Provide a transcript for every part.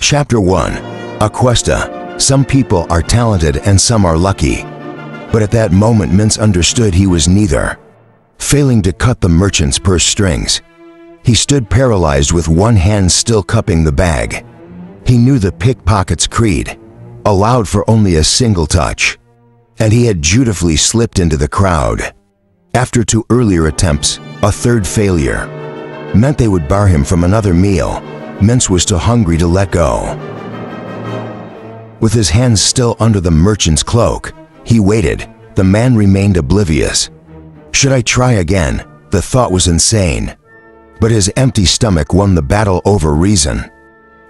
Chapter 1. Aquesta. Some people are talented and some are lucky. But at that moment Mintz understood he was neither. Failing to cut the merchant's purse strings, he stood paralyzed with one hand still cupping the bag. He knew the pickpocket's creed, allowed for only a single touch, and he had dutifully slipped into the crowd. After 2 earlier attempts, a third failure meant they would bar him from another meal. Mintz was too hungry to let go. With his hands still under the merchant's cloak, he waited. The man remained oblivious. Should I try again? The thought was insane. But his empty stomach won the battle over reason.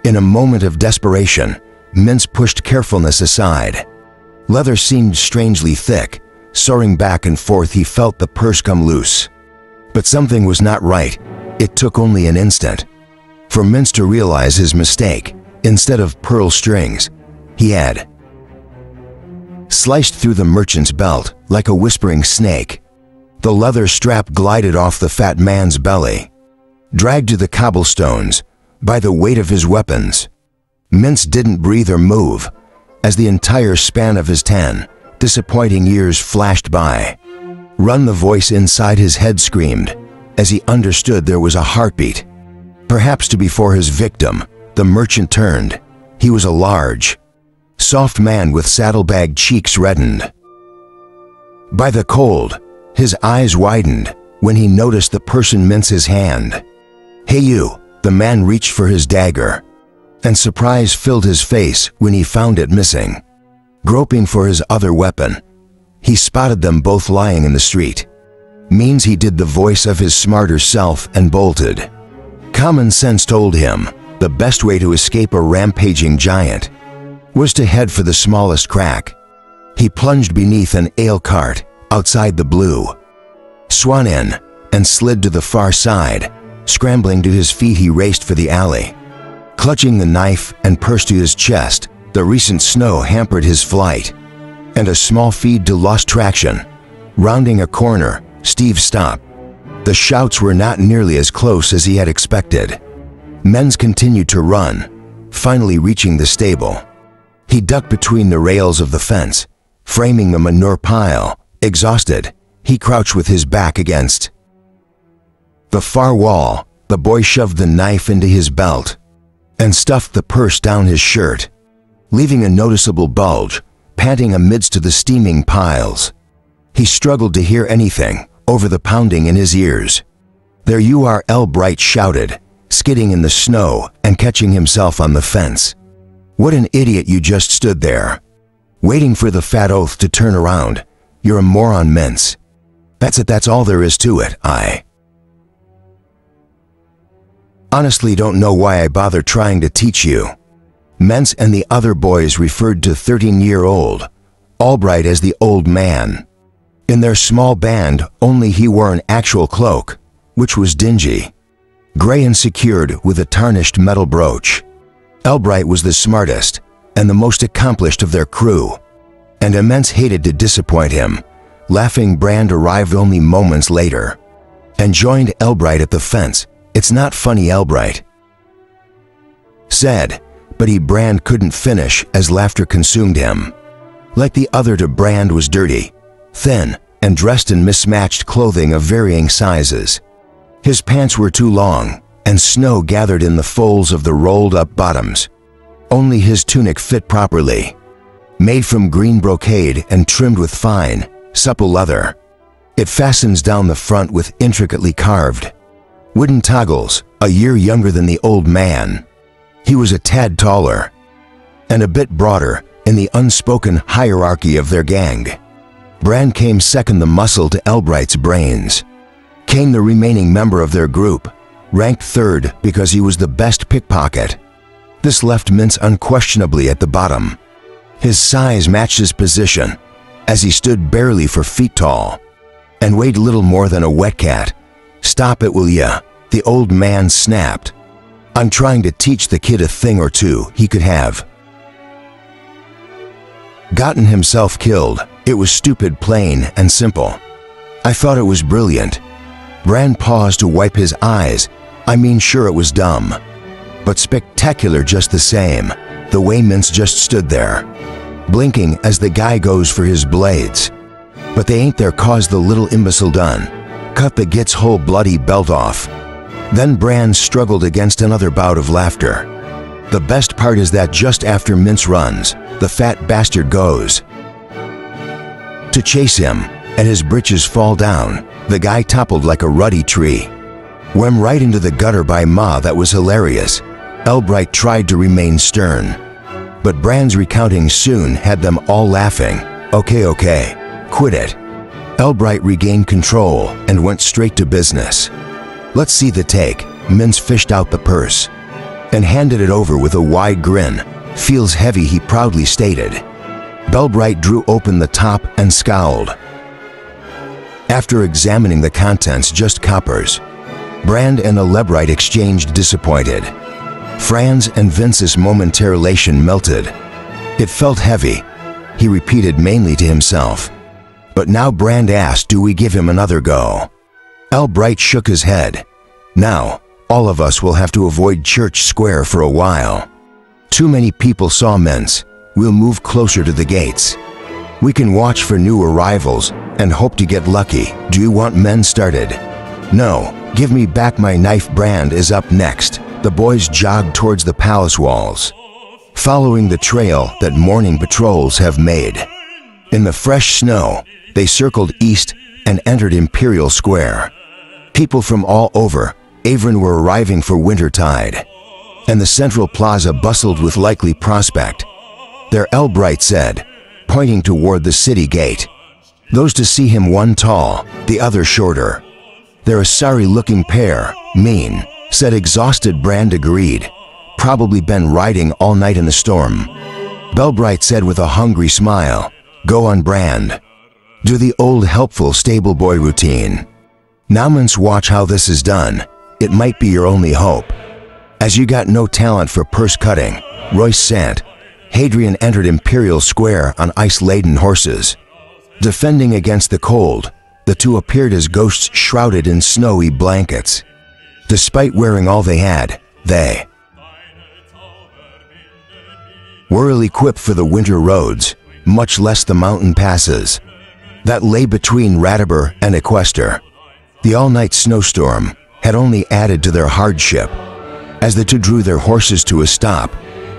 In a moment of desperation, Mintz pushed carefulness aside. Leather seemed strangely thick. Soaring back and forth, he felt the purse come loose. But something was not right. It took only an instant for Mintz to realize his mistake. Instead of pearl strings, he had sliced through the merchant's belt like a whispering snake. The leather strap glided off the fat man's belly, dragged to the cobblestones by the weight of his weapons. Mintz didn't breathe or move as the entire span of his 10 disappointing years flashed by. Run, the voice inside his head screamed as he understood there was a heartbeat. Perhaps to before his victim, the merchant turned. He was a large, soft man with saddlebag cheeks reddened by the cold. His eyes widened when he noticed the person Mintz's hand. "Hey you!" The man reached for his dagger, and surprise filled his face when he found it missing. Groping for his other weapon, he spotted them both lying in the street. Means he did the voice of his smarter self and bolted. Common sense told him the best way to escape a rampaging giant was to head for the smallest crack. He plunged beneath an ale cart outside the blue, swung in, and slid to the far side. Scrambling to his feet, he raced for the alley. Clutching the knife and purse to his chest, the recent snow hampered his flight, and a small feed to lost traction. Rounding a corner, Steve stopped. The shouts were not nearly as close as he had expected. Mintz continued to run, finally reaching the stable. He ducked between the rails of the fence, framing the manure pile. Exhausted, he crouched with his back against the far wall. The boy shoved the knife into his belt and stuffed the purse down his shirt, leaving a noticeable bulge, panting amidst the steaming piles. He struggled to hear anything over the pounding in his ears. "There you are!" Elbright shouted, skidding in the snow and catching himself on the fence. "What an idiot, you just stood there, waiting for the fat oaf to turn around. You're a moron, Mintz. That's it, that's all there is to it. I honestly don't know why I bother trying to teach you." Mintz and the other boys referred to 13-year-old Albright as the old man. In their small band, only he wore an actual cloak, which was dingy, gray and secured with a tarnished metal brooch. Albright was the smartest and the most accomplished of their crew, and Mintz hated to disappoint him. Laughing Brand arrived only moments later and joined Albright at the fence. "It's not funny," Albright said, but Brand couldn't finish as laughter consumed him. Like the other two, Brand was dirty, thin, and dressed in mismatched clothing of varying sizes. His pants were too long, and snow gathered in the folds of the rolled-up bottoms. Only his tunic fit properly, made from green brocade and trimmed with fine, supple leather. It fastens down the front with intricately carved wooden toggles. A year younger than the old man, he was a tad taller and a bit broader in the unspoken hierarchy of their gang. Brand came second, the muscle to Elbright's brains. Kane, the remaining member of their group, ranked third because he was the best pickpocket. This left Mintz unquestionably at the bottom. His size matched his position, as he stood barely 4 feet tall and weighed little more than a wet cat. "Stop it, will ya?" the old man snapped. "I'm trying to teach the kid a thing or two he could have gotten himself killed. It was stupid, plain and simple. I thought it was brilliant." Brand paused to wipe his eyes. "I mean, sure, it was dumb. but spectacular just the same, the way Mince just stood there, blinking as the guy goes for his blades. But they ain't there 'cause the little imbecile done cut the git's whole bloody belt off. Then Bran struggled against another bout of laughter. The best part is that just after Mince runs, the fat bastard goes to chase him, and his britches fall down. The guy toppled like a ruddy tree. Went right into the gutter by Ma. That was hilarious. Elbright tried to remain stern, but Bran's recounting soon had them all laughing. Okay, quit it. Elbright regained control and went straight to business. Let's see the take. Mince fished out the purse and handed it over with a wide grin. Feels heavy, he proudly stated. Elbright drew open the top and scowled. After examining the contents, just coppers. Bran and Elbright exchanged disappointed. Fran's and Vince's momentary elation melted. It felt heavy, he repeated mainly to himself. But now Bran asked, do we give him another go? Elbright shook his head. Now, all of us will have to avoid Church Square for a while. Too many people saw Mince. We'll move closer to the gates. We can watch for new arrivals and hope to get lucky. Do you want men started? No, give me back my knife. Bran is up next. The boys jogged towards the palace walls, following the trail that morning patrols have made. In the fresh snow, they circled east and entered Imperial Square. People from all over Avon were arriving for wintertide, and the central plaza bustled with likely prospect. There, Elbright said, pointing toward the city gate. Those to see him, one tall, the other shorter. They're a sorry-looking pair, mean, said exhausted. Bran agreed. Probably been riding all night in the storm. Elbright said with a hungry smile, go on, Bran. Do the old helpful stable boy routine. Now Mince, watch how this is done. It might be your only hope. As you got no talent for purse cutting, Royce Sant, Hadrian entered Imperial Square on ice-laden horses. Defending against the cold, the two appeared as ghosts shrouded in snowy blankets. Despite wearing all they had, they were ill-equipped for the winter roads, much less the mountain passes that lay between Ratibor and Equester. The all-night snowstorm had only added to their hardship. As the two drew their horses to a stop,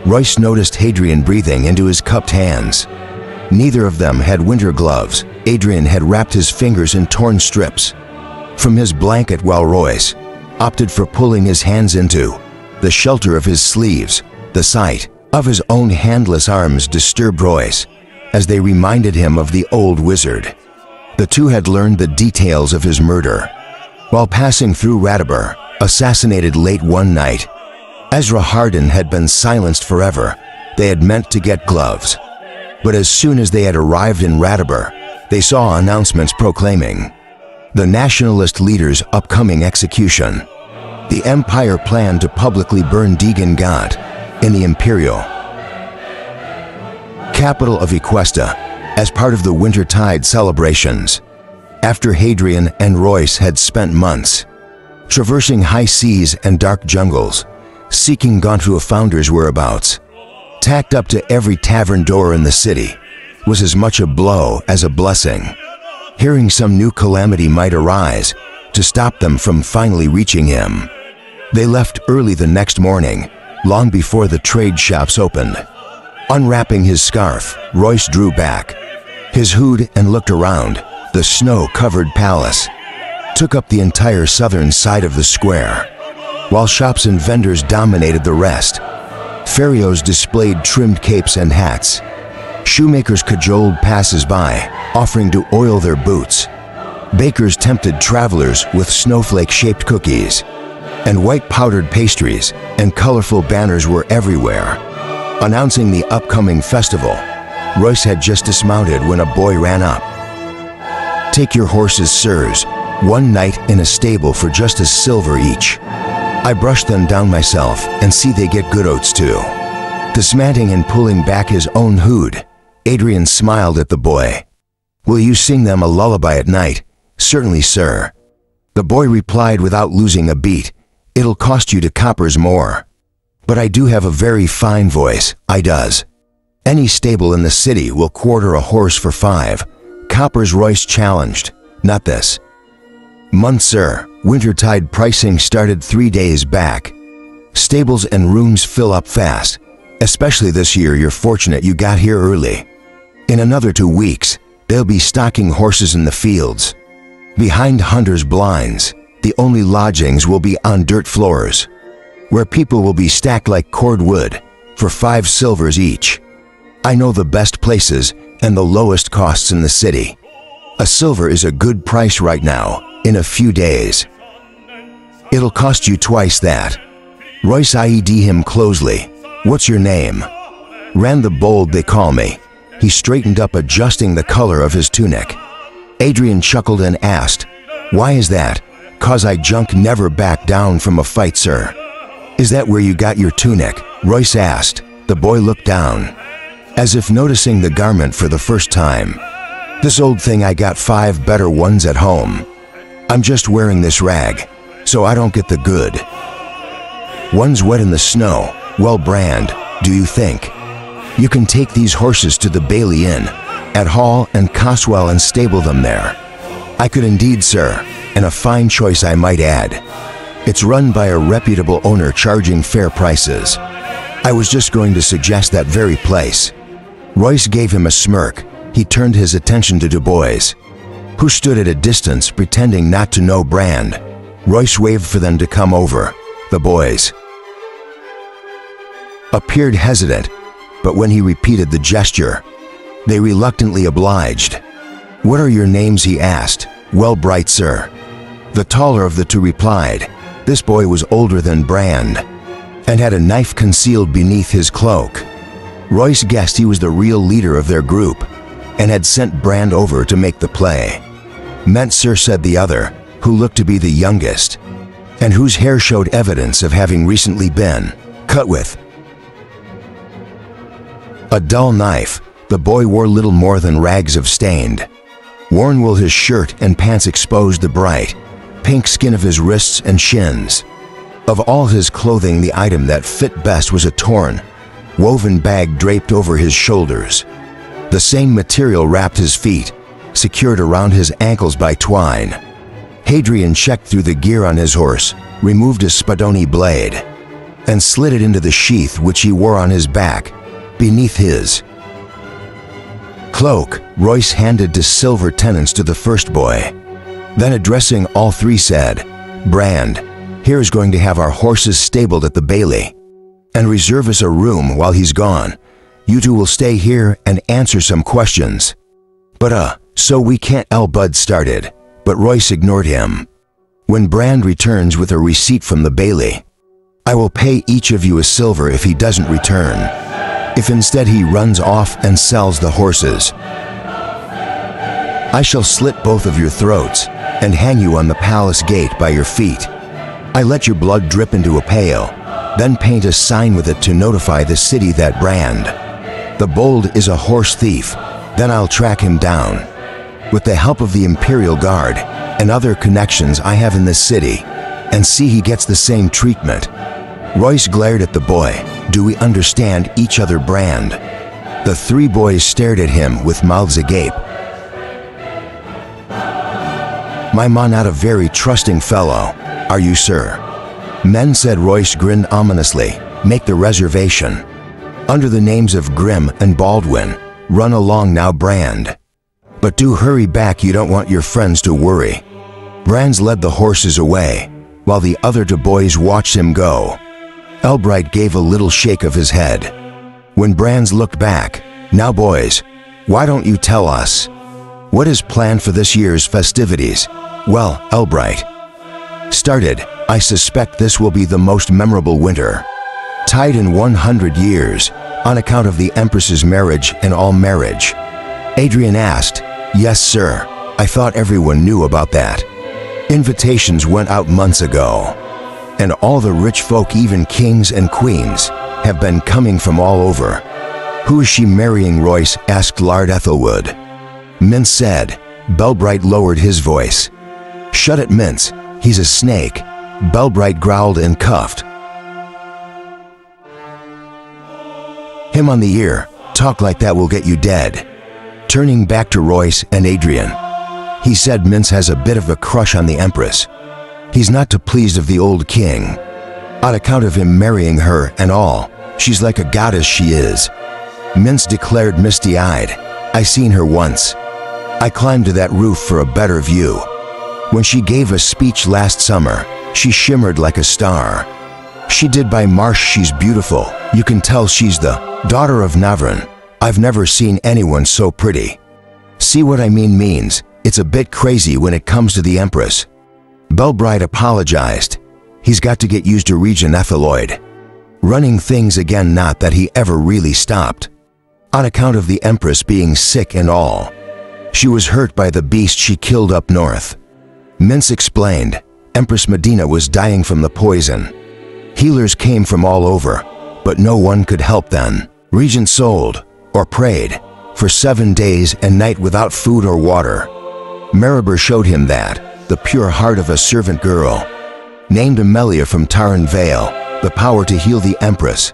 Royce noticed Hadrian breathing into his cupped hands. Neither of them had winter gloves. Hadrian had wrapped his fingers in torn strips from his blanket, while Royce opted for pulling his hands into the shelter of his sleeves. The sight of his own handless arms disturbed Royce, as they reminded him of the old wizard. The two had learned the details of his murder while passing through Ratibor, assassinated late one night. Ezra Hardin had been silenced forever. They had meant to get gloves. But as soon as they had arrived in Ratibor, they saw announcements proclaiming the nationalist leader's upcoming execution. The Empire planned to publicly burn Degan Gaunt in the Imperial capital of Equesta as part of the wintertide celebrations. After Hadrian and Royce had spent months traversing high seas and dark jungles, seeking Gauntua founders' whereabouts, tacked up to every tavern door in the city, was as much a blow as a blessing. Hearing some new calamity might arise to stop them from finally reaching him, they left early the next morning, long before the trade shops opened. Unwrapping his scarf, Royce drew back his hood and looked around. The snow-covered palace took up the entire southern side of the square, while shops and vendors dominated the rest. Farios displayed trimmed capes and hats. Shoemakers cajoled passers-by, offering to oil their boots. Bakers tempted travelers with snowflake-shaped cookies, and white powdered pastries and colorful banners were everywhere, announcing the upcoming festival. Royce had just dismounted when a boy ran up. "Take your horses, sirs. One night in a stable for just a silver each. I brush them down myself and see they get good oats too." Dismounting and pulling back his own hood, Adrian smiled at the boy. "Will you sing them a lullaby at night?" "Certainly, sir." The boy replied without losing a beat, "It'll cost you 2 coppers more." But I do have a very fine voice, I does. Any stable in the city will quarter a horse for 5 coppers, Royce challenged. Not this month, sir. Wintertide pricing started 3 days back. Stables and rooms fill up fast. Especially this year, you're fortunate you got here early. In another 2 weeks, they'll be stocking horses in the fields. Behind hunters' blinds, the only lodgings will be on dirt floors, where people will be stacked like cord wood for 5 silvers each. I know the best places and the lowest costs in the city. A silver is a good price right now, in a few days. It'll cost you twice that. Royce eyed him closely. What's your name? Rand the Bold they call me. He straightened up, adjusting the color of his tunic. Adrian chuckled and asked, why is that? Cause I junk never back down from a fight, sir. Is that where you got your tunic? Royce asked. The boy looked down, as if noticing the garment for the first time. This old thing, I got 5 better ones at home. I'm just wearing this rag, so I don't get the good. One's wet in the snow. Well, Brand, do you think? You can take these horses to the Bailey Inn at Hall and Coswell and stable them there. I could indeed, sir, and a fine choice I might add. It's run by a reputable owner charging fair prices. I was just going to suggest that very place. Royce gave him a smirk. He turned his attention to Du Bois, who stood at a distance pretending not to know Brand. Royce waved for them to come over. The boys appeared hesitant, but when he repeated the gesture, they reluctantly obliged. What are your names? He asked. Well, Bright, sir. The taller of the two replied. This boy was older than Brand and had a knife concealed beneath his cloak. Royce guessed he was the real leader of their group and had sent Brand over to make the play. Meant, sir, said the other, who looked to be the youngest and whose hair showed evidence of having recently been cut with a dull knife. The boy wore little more than rags of stained, worn wool. His shirt and pants exposed the bright pink skin of his wrists and shins. Of all his clothing, the item that fit best was a torn, woven bag draped over his shoulders. The same material wrapped his feet, secured around his ankles by twine. Hadrian checked through the gear on his horse, removed his spadoni blade, and slid it into the sheath which he wore on his back, beneath his cloak. Royce handed to silver tenants to the first boy. Then, addressing all 3, said, Brand, here is going to have our horses stabled at the Bailey and reserve us a room while he's gone. You 2 will stay here and answer some questions. But so we can't. Bud started, but Royce ignored him. When Brand returns with a receipt from the Bailey, I will pay each of you a silver if he doesn't return. If instead he runs off and sells the horses, I shall slit both of your throats and hang you on the palace gate by your feet. I let your blood drip into a pail, then paint a sign with it to notify the city that Brand the Bold is a horse thief. Then I'll track him down with the help of the Imperial Guard and other connections I have in this city, and see he gets the same treatment. Royce glared at the boy. Do we understand each other, Brand? The 3 boys stared at him with mouths agape. My man, not a very trusting fellow, are you, sir? Men, said Royce, grinned ominously. Make the reservation. Under the names of Grimm and Baldwin. Run along now, Brand. But do hurry back, you don't want your friends to worry. Brand led the horses away, while the other 2 boys watched him go. Elbright gave a little shake of his head. When Brand looked back, now boys, why don't you tell us? What is planned for this year's festivities? Well, Elbright started, I suspect this will be the most memorable winter, tied in 100 years, on account of the Empress's marriage and all marriage. Adrian asked, Yes, sir. I thought everyone knew about that. Invitations went out months ago, and all the rich folk, even kings and queens, have been coming from all over. Who is she marrying? Royce asked Lord Ethelwood. Mintz said. Belbright lowered his voice. Shut it, Mintz. He's a snake. Belbright growled and cuffed. Him on the ear. Talk like that will get you dead. Turning back to Royce and Adrian. He said Mince has a bit of a crush on the Empress. He's not too pleased of the old king. On account of him marrying her and all, she's like a goddess she is. Mince declared misty-eyed. I seen her once. I climbed to that roof for a better view. When she gave a speech last summer, she shimmered like a star. She did by Marsh, she's beautiful. You can tell she's the daughter of Navran. I've never seen anyone so pretty. See what I means. It's a bit crazy when it comes to the Empress. Belbride apologized. He's got to get used to Regent Etheloid. Running things again, not that he ever really stopped. On account of the Empress being sick and all. She was hurt by the beast she killed up north. Mince explained, Empress Medina was dying from the poison. Healers came from all over, but no one could help then. Regent sold, or prayed, for 7 days and night without food or water. Maribor showed him that, the pure heart of a servant girl, named Amelia from Taran Vale, the power to heal the Empress.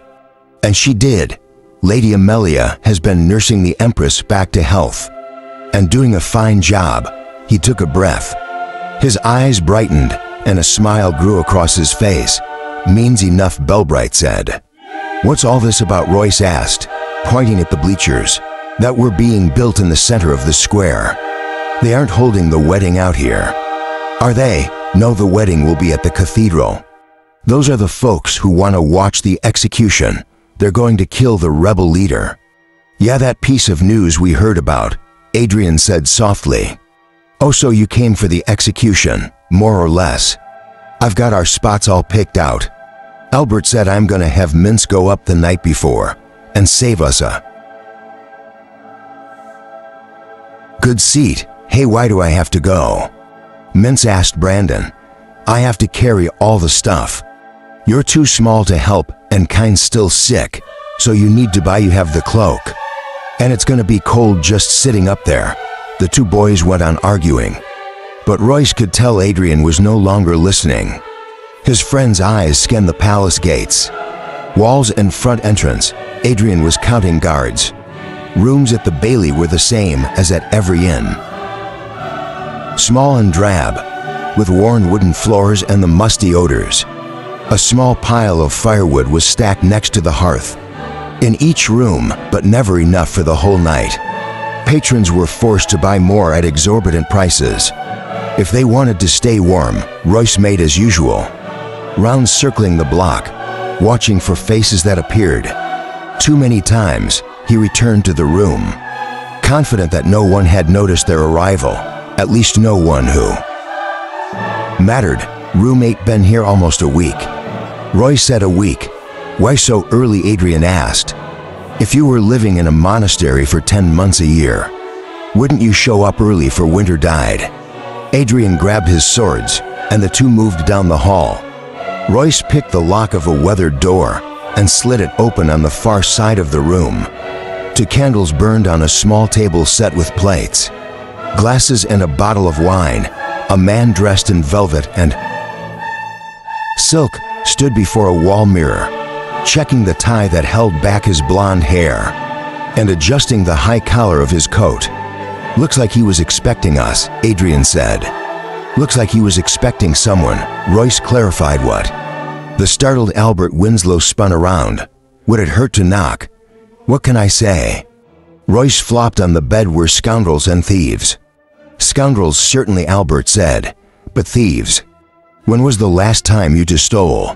And she did. Lady Amelia has been nursing the Empress back to health. And doing a fine job. He took a breath. His eyes brightened, and a smile grew across his face. Means enough, Belbride said. What's all this about? Royce asked, pointing at the bleachers that were being built in the center of the square. They aren't holding the wedding out here, are they? No, the wedding will be at the cathedral. Those are the folks who want to watch the execution. They're going to kill the rebel leader. Yeah, that piece of news we heard about, Adrian said softly. Oh, so you came for the execution, more or less. I've got our spots all picked out. Albert said I'm gonna have Mince go up the night before and save us a good seat. Hey, why do I have to go? Mince asked Brandon. I have to carry all the stuff. You're too small to help and Kind's still sick, so you need to buy you have the cloak. And it's gonna be cold just sitting up there. The two boys went on arguing. But Royce could tell Adrian was no longer listening. His friend's eyes scanned the palace gates. Walls and front entrance. Adrian was counting guards. Rooms at the Bailey were the same as at every inn. Small and drab, with worn wooden floors and the musty odors. A small pile of firewood was stacked next to the hearth. In each room, but never enough for the whole night. Patrons were forced to buy more at exorbitant prices. If they wanted to stay warm, Royce made as usual. Rounds circling the block, watching for faces that appeared. Too many times, he returned to the room, confident that no one had noticed their arrival, at least no one who mattered. Roommate been here almost a week. Royce said a week. Why so early? Adrian asked. If you were living in a monastery for 10 months a year, wouldn't you show up early for winter died? Adrian grabbed his swords, and the two moved down the hall. Royce picked the lock of a weathered door and slid it open on the far side of the room. Two candles burned on a small table set with plates, glasses and a bottle of wine. A man dressed in velvet and silk stood before a wall mirror, checking the tie that held back his blonde hair and adjusting the high collar of his coat. Looks like he was expecting us, Adrian said. Looks like he was expecting someone. Royce clarified what. The startled Albert Winslow spun around. Would it hurt to knock? What can I say? Royce flopped on the bed. Were scoundrels and thieves. Scoundrels certainly, Albert said, but thieves. When was the last time you two stole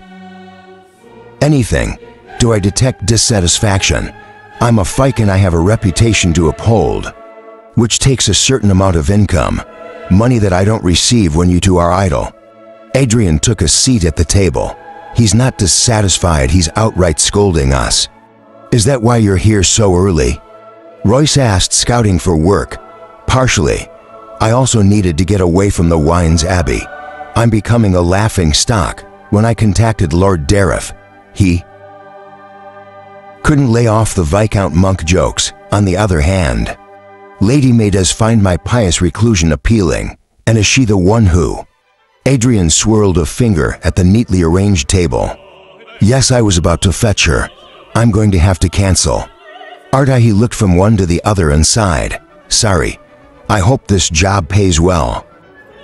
anything? Do I detect dissatisfaction? I'm a Fike and I have a reputation to uphold, which takes a certain amount of income, money that I don't receive when you two are idle. Adrian took a seat at the table. He's not dissatisfied, he's outright scolding us. Is that why you're here so early? Royce asked. Scouting for work. Partially. I also needed to get away from the Wines Abbey. I'm becoming a laughing stock. When I contacted Lord Dareth, he couldn't lay off the Viscount Monk jokes. On the other hand, Lady May does find my pious reclusion appealing, and is she the one who? Adrian swirled a finger at the neatly arranged table. Yes, I was about to fetch her. I'm going to have to cancel. Arda, he looked from one to the other and sighed. Sorry. I hope this job pays well.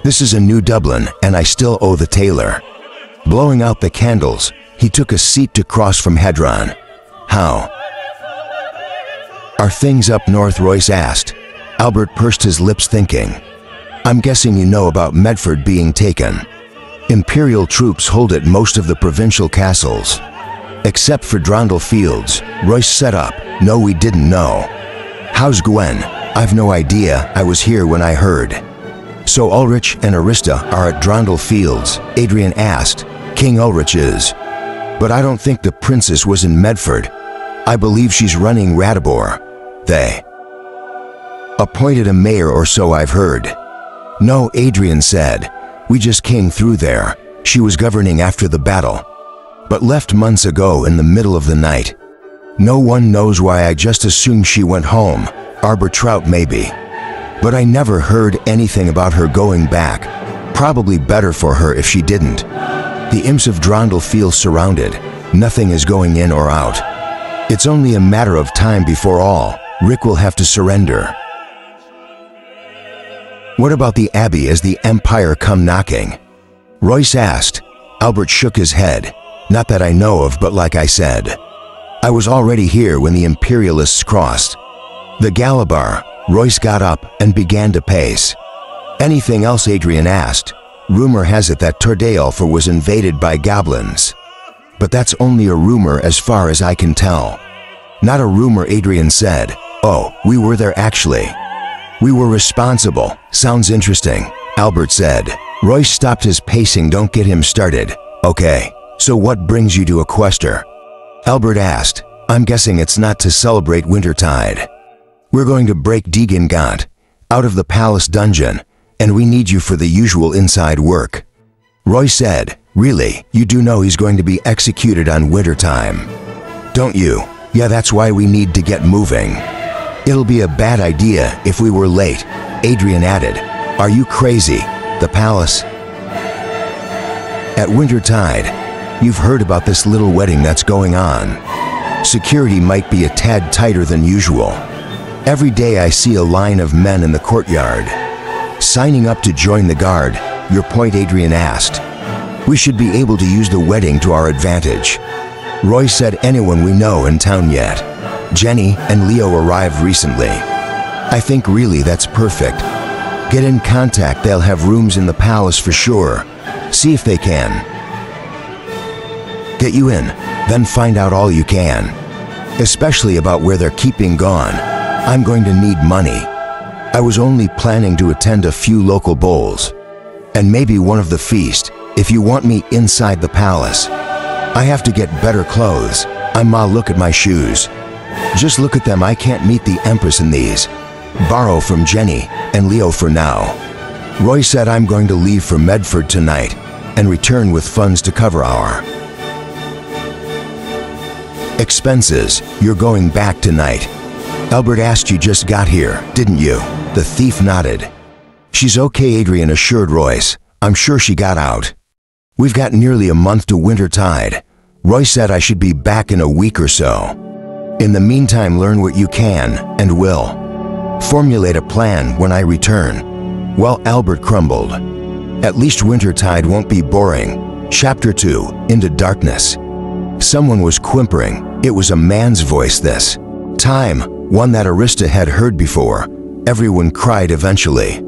This is a new Dublin, and I still owe the tailor. Blowing out the candles, he took a seat to cross from Hedron. How are things up north? Royce asked. Albert pursed his lips thinking. I'm guessing you know about Medford being taken. Imperial troops hold at most of the provincial castles. Except for Drondel Fields, Royce set up. No, we didn't know. How's Gwen? I've no idea, I was here when I heard. So Ulrich and Arista are at Drondel Fields, Adrian asked. King Ulrich is. But I don't think the princess was in Medford. I believe she's running Ratibor. They appointed a mayor or so, I've heard. No, Adrian said. We just came through there. She was governing after the battle, but left months ago in the middle of the night. No one knows why. I just assume she went home. Arbor Trout maybe. But I never heard anything about her going back. Probably better for her if she didn't. The imps of Drondel feel surrounded. Nothing is going in or out. It's only a matter of time before all. Rick will have to surrender. What about the Abbey as the Empire come knocking? Royce asked. Albert shook his head. Not that I know of, but like I said, I was already here when the Imperialists crossed. The Galabar. Royce got up and began to pace. Anything else? Adrian asked. Rumor has it that Tordealfa was invaded by goblins. But that's only a rumor as far as I can tell. Not a rumor, Adrian said. Oh, we were there actually. We were responsible. Sounds interesting, Albert said. Royce stopped his pacing. Don't get him started. Okay, so what brings you to Equester? Albert asked. I'm guessing it's not to celebrate Wintertide. We're going to break Deegan Gaunt out of the palace dungeon, and we need you for the usual inside work. Royce said. Really, you do know he's going to be executed on Wintertime, don't you? Yeah, that's why we need to get moving. It'll be a bad idea if we were late, Adrian added. Are you crazy? The palace at Wintertide. You've heard about this little wedding that's going on. Security might be a tad tighter than usual. Every day I see a line of men in the courtyard, signing up to join the guard. Your point? Adrian asked. We should be able to use the wedding to our advantage. Roy said. Anyone we know in town yet? Jenny and Leo arrived recently. I think really that's perfect. Get in contact. They'll have rooms in the palace for sure. See if they can get you in, then find out all you can, especially about where they're keeping Gone. I'm going to need money. I was only planning to attend a few local bowls, and maybe one of the feast, if you want me inside the palace. I have to get better clothes. Look at my shoes. Just look at them. I can't meet the Empress in these. Borrow from Jenny and Leo for now. Roy said. I'm going to leave for Medford tonight and return with funds to cover our expenses. You're going back tonight? Albert asked. You just got here, didn't you? The thief nodded. She's okay, Adrian assured Royce. I'm sure she got out. We've got nearly a month to Wintertide. Roy said I should be back in a week or so. In the meantime, learn what you can and will formulate a plan when I return. Well, Albert crumbled. At least Wintertide won't be boring. Chapter 2, Into Darkness. Someone was whimpering. It was a man's voice this time, one that Arista had heard before. Everyone cried eventually.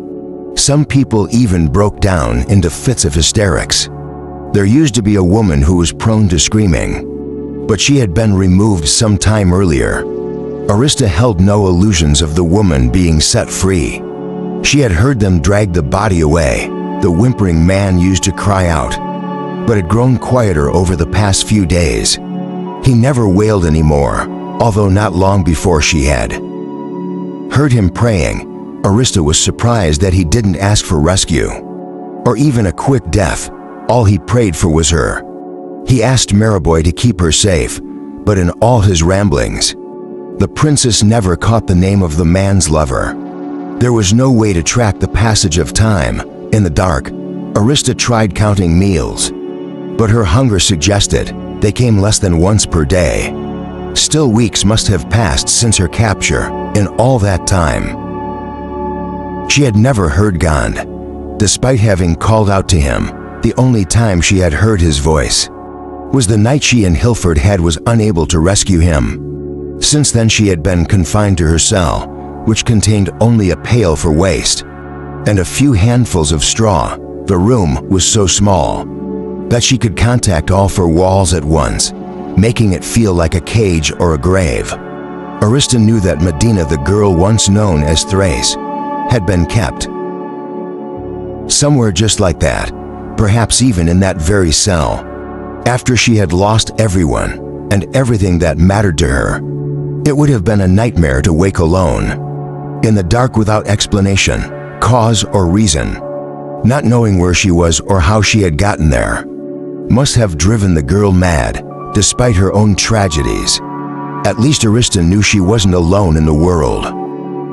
Some people even broke down into fits of hysterics. There used to be a woman who was prone to screaming, but she had been removed some time earlier. Arista held no illusions of the woman being set free. She had heard them drag the body away. The whimpering man used to cry out, but had grown quieter over the past few days. He never wailed anymore, although not long before she had heard him praying. Arista was surprised that he didn't ask for rescue, or even a quick death. All he prayed for was her. He asked Mariboy to keep her safe, but in all his ramblings, the princess never caught the name of the man's lover. There was no way to track the passage of time. In the dark, Arista tried counting meals, but her hunger suggested they came less than once per day. Still, weeks must have passed since her capture. In all that time, she had never heard Gond. Despite having called out to him, the only time she had heard his voice was the night she and Hilford was unable to rescue him. Since then, she had been confined to her cell, which contained only a pail for waste and a few handfuls of straw. The room was so small that she could contact all four walls at once, making it feel like a cage or a grave. Arista knew that Medina, the girl once known as Thrace, had been kept somewhere just like that, perhaps even in that very cell. After she had lost everyone and everything that mattered to her, it would have been a nightmare to wake alone, in the dark without explanation, cause or reason. Not knowing where she was or how she had gotten there must have driven the girl mad, despite her own tragedies. At least Arista knew she wasn't alone in the world.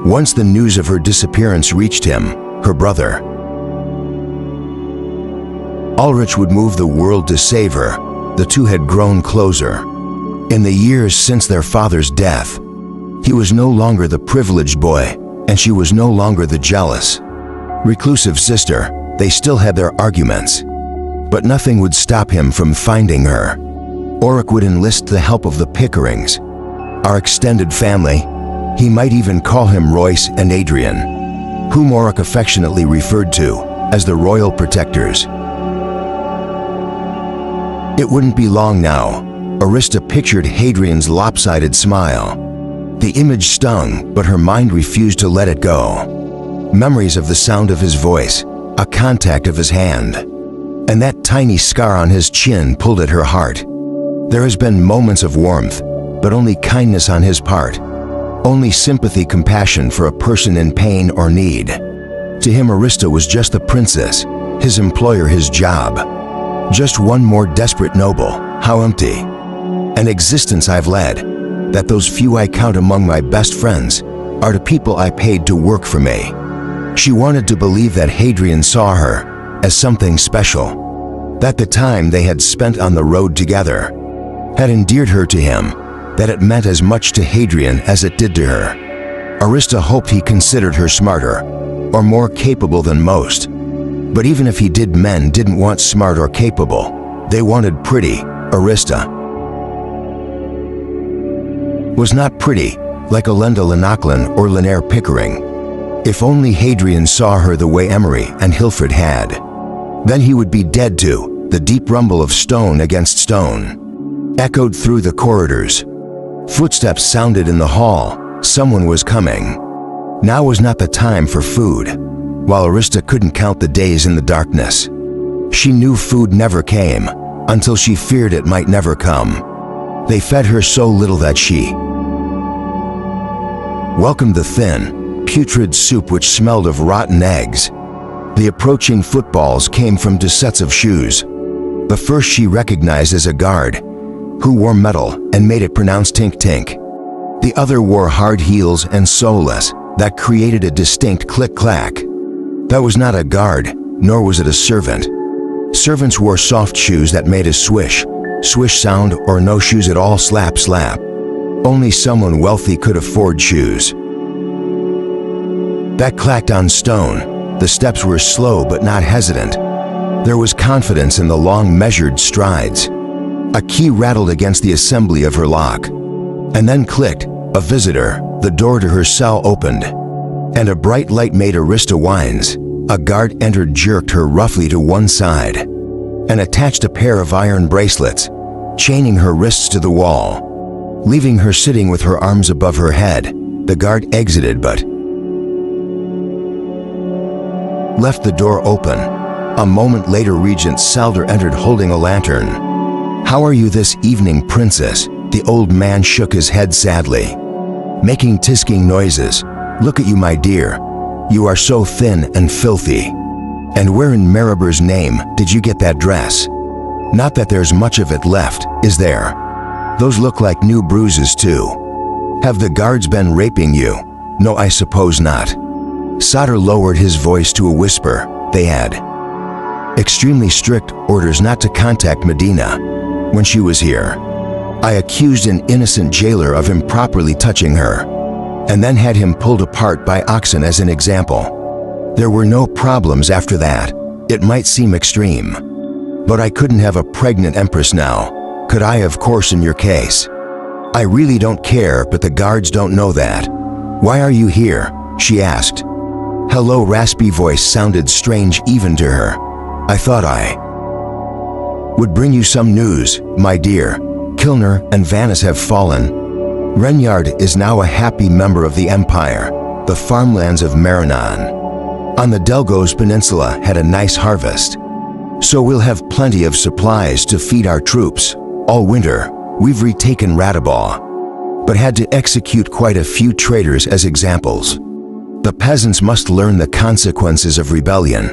Once the news of her disappearance reached him, her brother Ulrich would move the world to save her. The two had grown closer. In the years since their father's death, he was no longer the privileged boy, and she was no longer the jealous, reclusive sister. They still had their arguments, but nothing would stop him from finding her. Ulrich would enlist the help of the Pickerings, our extended family. He might even call him Royce and Adrian, whom Ulrich affectionately referred to as the Royal Protectors. It wouldn't be long now. Arista pictured Hadrian's lopsided smile. The image stung, but her mind refused to let it go. Memories of the sound of his voice, a contact of his hand, and that tiny scar on his chin pulled at her heart. There has been moments of warmth, but only kindness on his part. Only sympathy, compassion for a person in pain or need. To him, Arista was just the princess, his employer, his job. Just one more desperate noble. How empty an existence I've led, that those few I count among my best friends are the people I paid to work for me. She wanted to believe that Hadrian saw her as something special, that the time they had spent on the road together had endeared her to him, that it meant as much to Hadrian as it did to her. Arista hoped he considered her smarter or more capable than most. But even if he did, men didn't want smart or capable. They wanted pretty. Arista was not pretty like Olenda Lanachlin or Linaire Pickering. If only Hadrian saw her the way Emery and Hilford had, then he would be dead too. The deep rumble of stone against stone echoed through the corridors. Footsteps sounded in the hall. Someone was coming. Now was not the time for food. While Arista couldn't count the days in the darkness, she knew food never came until she feared it might never come. They fed her so little that she welcomed the thin, putrid soup which smelled of rotten eggs. The approaching footballs came from 2 sets of shoes. The first she recognized as a guard, who wore metal and made it pronounce tink-tink. The other wore hard heels and soleless that created a distinct click-clack. That was not a guard, nor was it a servant. Servants wore soft shoes that made a swish sound, or no shoes at all, slap. Only someone wealthy could afford shoes that clacked on stone. The steps were slow but not hesitant. There was confidence in the long measured strides. A key rattled against the assembly of her lock, and then clicked. A visitor. The door to her cell opened, and a bright light made Arista whines. A guard entered, jerked her roughly to one side, and attached a pair of iron bracelets, chaining her wrists to the wall, leaving her sitting with her arms above her head. The guard exited but left the door open. A moment later, Regent Salder entered holding a lantern. "How are you this evening, princess?" The old man shook his head sadly, making tisking noises. "Look at you, my dear. You are so thin and filthy. And where in Mariber's name did you get that dress? Not that there's much of it left, is there? Those look like new bruises too. Have the guards been raping you?" "No, I suppose not." Sauter lowered his voice to a whisper. "They had extremely strict orders not to contact Medina when she was here. I accused an innocent jailer of improperly touching her, and then had him pulled apart by oxen as an example. There were no problems after that. It might seem extreme, but I couldn't have a pregnant empress now, could I? Of course, in your case. I really don't care, but the guards don't know that. Why are you here? She asked. Hello, raspy voice sounded strange even to her. I thought I would bring you some news, my dear. Kilner and Vanis have fallen. Renyard is now a happy member of the Empire. The farmlands of Marinon on the Delgos Peninsula had a nice harvest, so we'll have plenty of supplies to feed our troops. All winter, we've retaken Radabau, but had to execute quite a few traitors as examples. The peasants must learn the consequences of rebellion.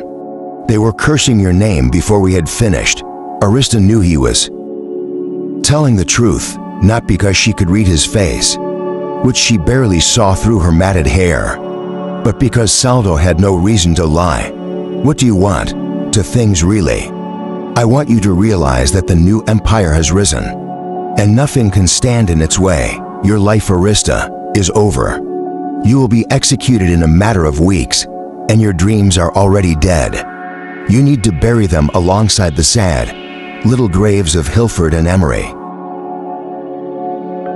They were cursing your name before we had finished. Arista knew he was telling the truth, not because she could read his face, which she barely saw through her matted hair, but because Saldo had no reason to lie. What do you want? To things really. I want you to realize that the new empire has risen, and nothing can stand in its way. Your life, Arista, is over. You will be executed in a matter of weeks, and your dreams are already dead. You need to bury them alongside the sad little graves of Hilford and Emery.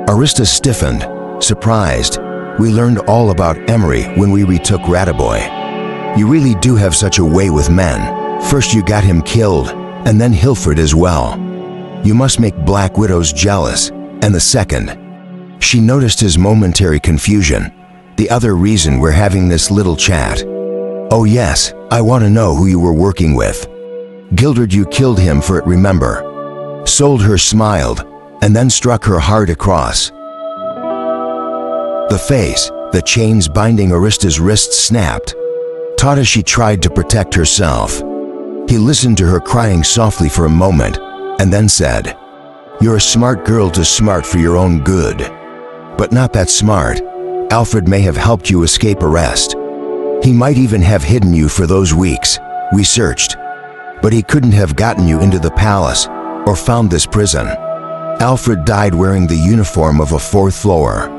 Arista stiffened, surprised. We learned all about Emery when we retook Rataboy. You really do have such a way with men. First you got him killed, and then Hilford as well. You must make Black Widows jealous. And the second. She noticed his momentary confusion. The other reason we're having this little chat. Oh yes, I want to know who you were working with. Gildred, you killed him for it, remember? Soldier smiled, and then struck her hard across the face. The chains binding Arista's wrists snapped, taut as she tried to protect herself. He listened to her crying softly for a moment, and then said, You're a smart girl, too smart for your own good. But not that smart. Alfred may have helped you escape arrest. He might even have hidden you for those weeks. We searched, but he couldn't have gotten you into the palace or found this prison. Alfred died wearing the uniform of a fourth floor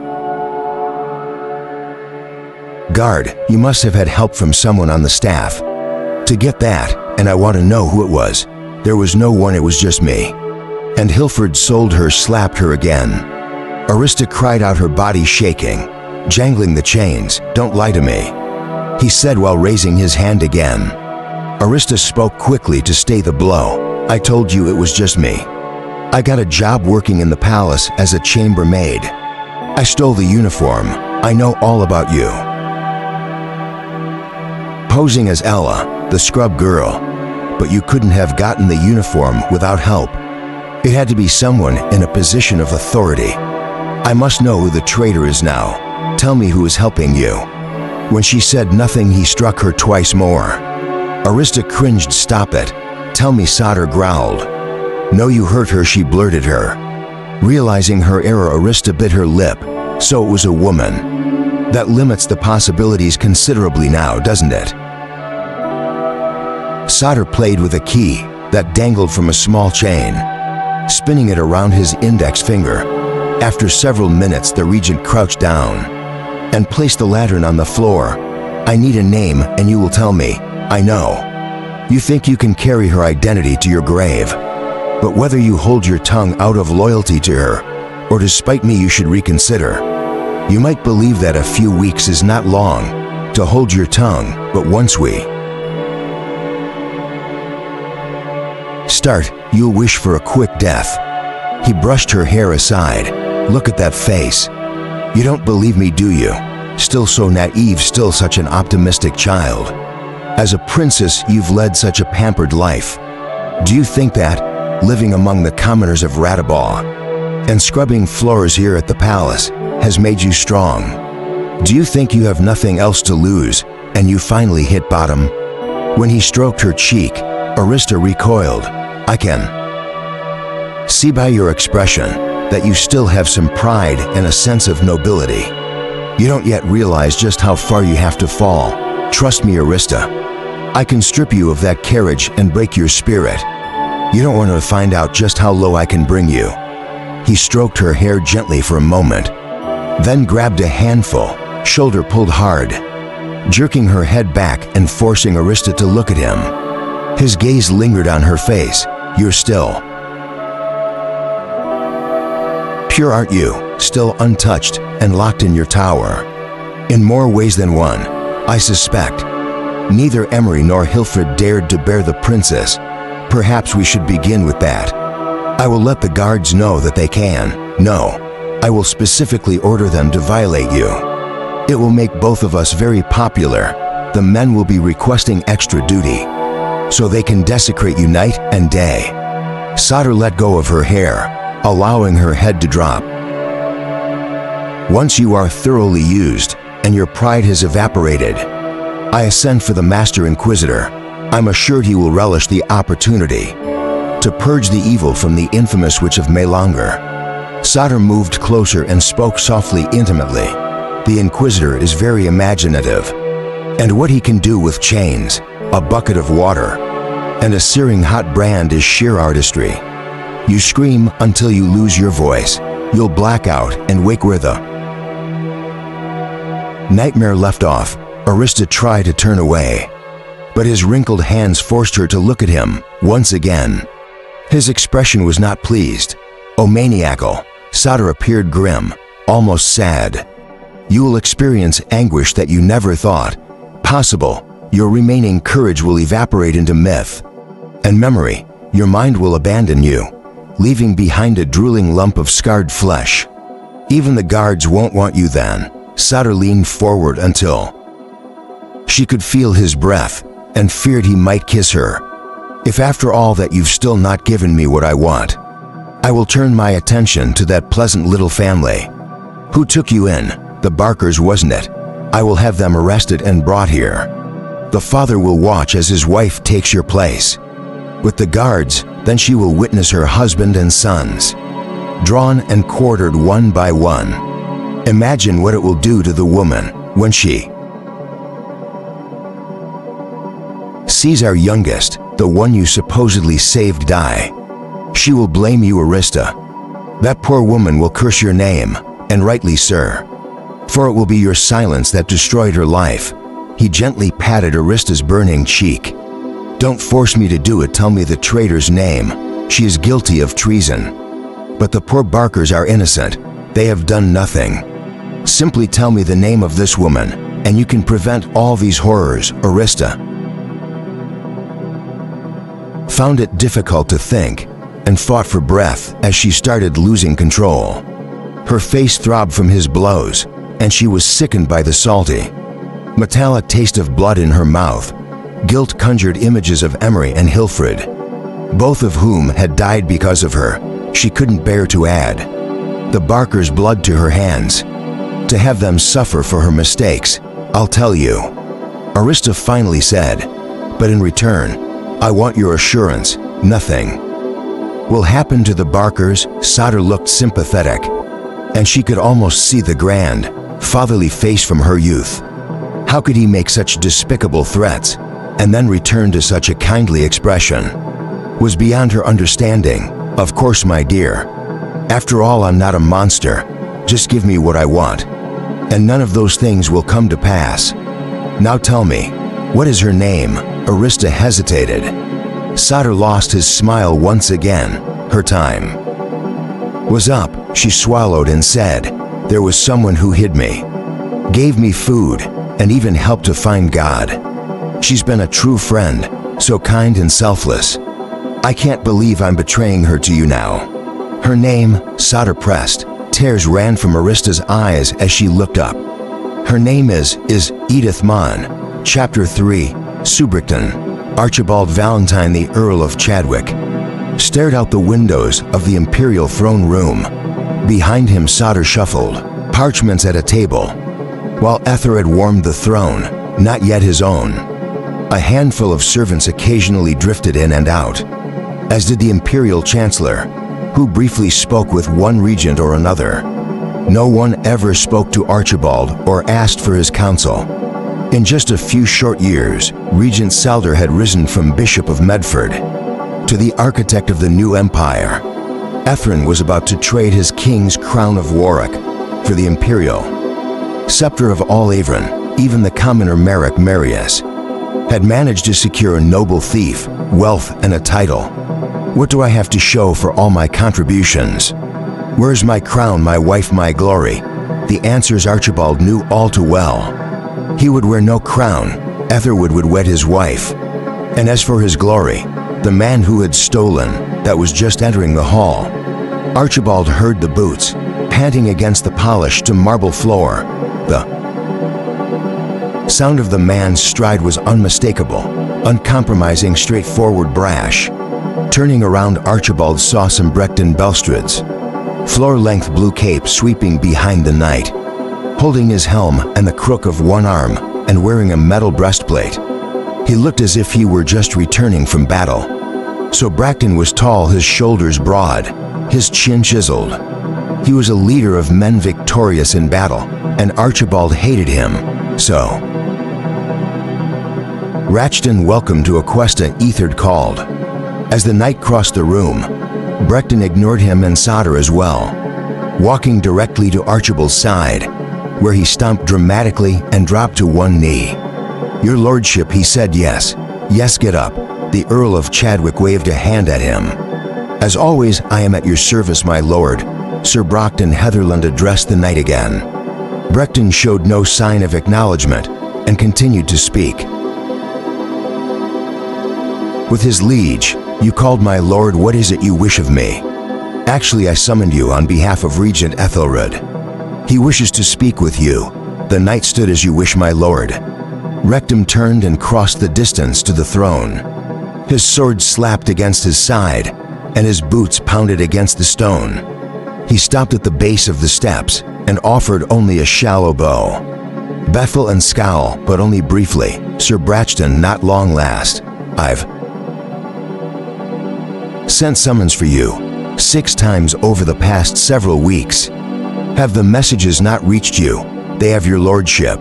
guard. You must have had help from someone on the staff to get that, and I want to know who it was. There was no one, it was just me. And Hilford sold her, slapped her again. Arista cried out, her body shaking, jangling the chains. Don't lie to me, he said while raising his hand again. Arista spoke quickly to stay the blow. I told you it was just me. I got a job working in the palace as a chambermaid. I stole the uniform. I know all about you. Posing as Ella, the scrub girl, but you couldn't have gotten the uniform without help. It had to be someone in a position of authority. I must know who the traitor is now. Tell me who is helping you. When she said nothing, he struck her twice more. Arista cringed. Stop it. Tell me, Sodder growled. No, you hurt her, she blurted her. Realizing her error, Arista bit her lip. So it was a woman. That limits the possibilities considerably now, doesn't it? Sodder played with a key that dangled from a small chain, spinning it around his index finger. After several minutes, the regent crouched down and placed the lantern on the floor. I need a name, and you will tell me. I know. You think you can carry her identity to your grave, but whether you hold your tongue out of loyalty to her or to spite me, you should reconsider. You might believe that a few weeks is not long to hold your tongue, but once we start, you'll wish for a quick death. He brushed her hair aside. Look at that face. You don't believe me, do you? Still so naive, still such an optimistic child. As a princess, you've led such a pampered life. Do you think that, living among the commoners of Ratabaw and scrubbing floors here at the palace, has made you strong? Do you think you have nothing else to lose, and you finally hit bottom? When he stroked her cheek, Arista recoiled. I can see by your expression that you still have some pride and a sense of nobility. You don't yet realize just how far you have to fall. Trust me, Arista. I can strip you of that carriage and break your spirit. You don't want to find out just how low I can bring you. He stroked her hair gently for a moment, then grabbed a handful, shoulder pulled hard, jerking her head back and forcing Arista to look at him. His gaze lingered on her face. "You're still pure, aren't you? Still untouched and locked in your tower?" "In more ways than one, I suspect." Neither Emery nor Hilfred dared to bear the princess. Perhaps we should begin with that. I will let the guards know that they can. No, I will specifically order them to violate you. It will make both of us very popular. The men will be requesting extra duty, so they can desecrate you night and day. Sadr let go of her hair, allowing her head to drop. "Once you are thoroughly used, and your pride has evaporated, I ascend for the Master Inquisitor. I'm assured he will relish the opportunity to purge the evil from the infamous Witch of Melanger." Sadr moved closer and spoke softly, intimately. "The Inquisitor is very imaginative, and what he can do with chains, a bucket of water, and a searing hot brand is sheer artistry. You scream until you lose your voice. You'll black out and wake where the nightmare left off." Arista tried to turn away, but his wrinkled hands forced her to look at him once again. His expression was not pleased. "Oh, maniacal." Sadr appeared grim, almost sad. "You will experience anguish that you never thought possible. Your remaining courage will evaporate into myth and memory. Your mind will abandon you, leaving behind a drooling lump of scarred flesh. Even the guards won't want you then." Sadr leaned forward until she could feel his breath and feared he might kiss her. "If after all that you've still not given me what I want, I will turn my attention to that pleasant little family. Who took you in? The Barkers, wasn't it? I will have them arrested and brought here. The father will watch as his wife takes your place. With the guards, then she will witness her husband and sons drawn and quartered one by one. Imagine what it will do to the woman when she sees our youngest, the one you supposedly saved, die. She will blame you, Arista. That poor woman will curse your name, and rightly, sir, for it will be your silence that destroyed her life." He gently patted Arista's burning cheek. "Don't force me to do it. Tell me the traitor's name. She is guilty of treason. But the poor Barkers are innocent. They have done nothing. Simply tell me the name of this woman, and you can prevent all these horrors." Arista found it difficult to think and fought for breath as she started losing control. Her face throbbed from his blows, and she was sickened by the salty, metallic taste of blood in her mouth. Guilt conjured images of Emery and Hilfred, both of whom had died because of her. She couldn't bear to add the Barkers' blood to her hands, to have them suffer for her mistakes. "I'll tell you," Arista finally said, "but in return, I want your assurance nothing will happen to the Barkers." Sadr looked sympathetic, and she could almost see the grand, fatherly face from her youth. How could he make such despicable threats and then return to such a kindly expression? Was beyond her understanding. "Of course, my dear. After all, I'm not a monster. Just give me what I want, and none of those things will come to pass. Now tell me, what is her name?" Arista hesitated. Sadr lost his smile once again. Her time was up. She swallowed and said, "There was someone who hid me, gave me food, and even helped to find God. She's been a true friend, so kind and selfless. I can't believe I'm betraying her to you now." "Her name," Sadr pressed. Tears ran from Arista's eyes as she looked up. "Her name is Edith Mon." Chapter 3, Subrichton. Archibald Valentine, the Earl of Chadwick, stared out the windows of the Imperial throne room. Behind him, Sadr shuffled parchments at a table, while Ethelred warmed the throne, not yet his own. A handful of servants occasionally drifted in and out, as did the Imperial Chancellor, who briefly spoke with one regent or another. No one ever spoke to Archibald or asked for his counsel. In just a few short years, Regent Saldar had risen from Bishop of Medford to the architect of the new empire. Ethren was about to trade his king's crown of Warwick for the imperial scepter of all Avron. Even the commoner Merrick Marius had managed to secure a noble thief, wealth, and a title. What do I have to show for all my contributions? Where's my crown, my wife, my glory? The answers Archibald knew all too well. He would wear no crown. Etherwood would wed his wife. And as for his glory, the man who had stolen, that was just entering the hall. Archibald heard the boots, panting against the polished marble floor. The sound of the man's stride was unmistakable, uncompromising, straightforward, brash. Turning around, Archibald saw some Brechton Belstrads, floor-length blue cape sweeping behind the knight, holding his helm and the crook of one arm and wearing a metal breastplate. He looked as if he were just returning from battle. So Brechton was tall, his shoulders broad, his chin chiseled. He was a leader of men victorious in battle, and Archibald hated him so. Rachton, welcome to Aquesta, Etherd called. As the knight crossed the room, Brechton ignored him and Sodder as well, walking directly to Archibald's side, where he stomped dramatically and dropped to one knee. Your lordship, he said. Yes, yes, get up. The Earl of Chadwick waved a hand at him. As always, I am at your service, my lord. Sir Brockton Heatherland addressed the knight again. Brechton showed no sign of acknowledgement and continued to speak. With his liege, you called, my lord. What is it you wish of me? Actually, I summoned you on behalf of Regent Ethelred. He wishes to speak with you. The knight stood. As you wish, my lord. Rectum turned and crossed the distance to the throne. His sword slapped against his side, and his boots pounded against the stone. He stopped at the base of the steps and offered only a shallow bow. Bethel and scowl, but only briefly. Sir Brachton, not long last. I've sent summons for you 6 times over the past several weeks. Have the messages not reached you? They have, your lordship.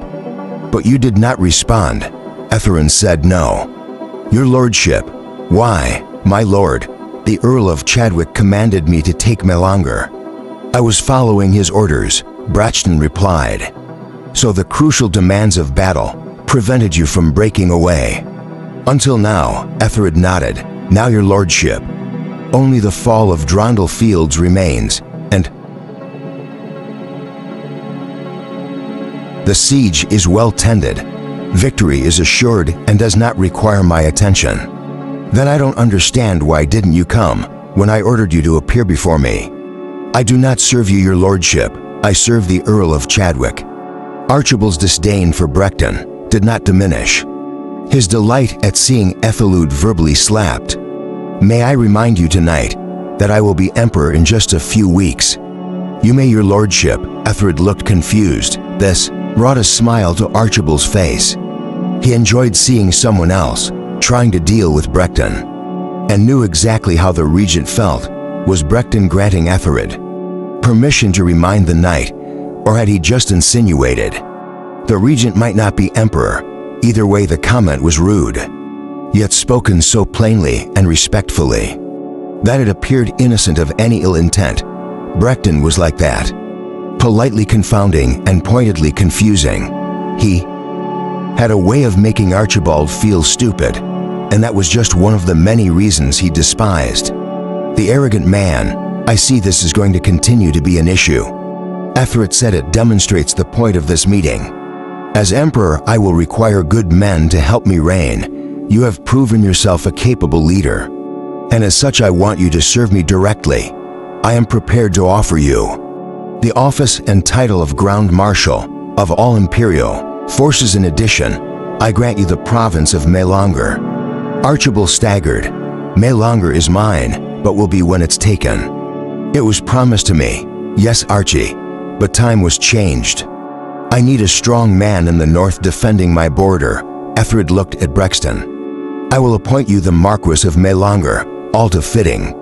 But you did not respond. Etherin said no. Your lordship. Why, my lord? The Earl of Chadwick commanded me to take Melanger. I was following his orders, Brachton replied. So the crucial demands of battle prevented you from breaking away. Until now, Ethered nodded. Now, your lordship. Only the fall of Drondel Fields remains, and the siege is well tended. Victory is assured and does not require my attention. Then I don't understand why didn't you come when I ordered you to appear before me. I do not serve you, your lordship. I serve the Earl of Chadwick. Archibald's disdain for Brechton did not diminish. His delight at seeing Ethelud verbally slapped. May I remind you tonight that I will be emperor in just a few weeks. You may, your lordship. Ethelred looked confused. This brought a smile to Archibald's face. He enjoyed seeing someone else trying to deal with Brechton, and knew exactly how the regent felt. Was Brechton granting Ethelred permission to remind the knight, or had he just insinuated? The regent might not be emperor. Either way, the comment was rude, yet spoken so plainly and respectfully that it appeared innocent of any ill intent. Brechton was like that, politely confounding and pointedly confusing. He had a way of making Archibald feel stupid, and that was just one of the many reasons he despised the arrogant man. I see this is going to continue to be an issue. Ethelred said. It demonstrates the point of this meeting. As emperor, I will require good men to help me reign. You have proven yourself a capable leader, and as such I want you to serve me directly. I am prepared to offer you the office and title of Ground Marshal of all Imperial forces. In addition, I grant you the province of Melanger. Archibald staggered. Melanger is mine, but will be when it's taken. It was promised to me. Yes, Archie, but time was changed. I need a strong man in the north defending my border. Ethelred looked at Brechton. I will appoint you the Marquis of Melanger, all too fitting,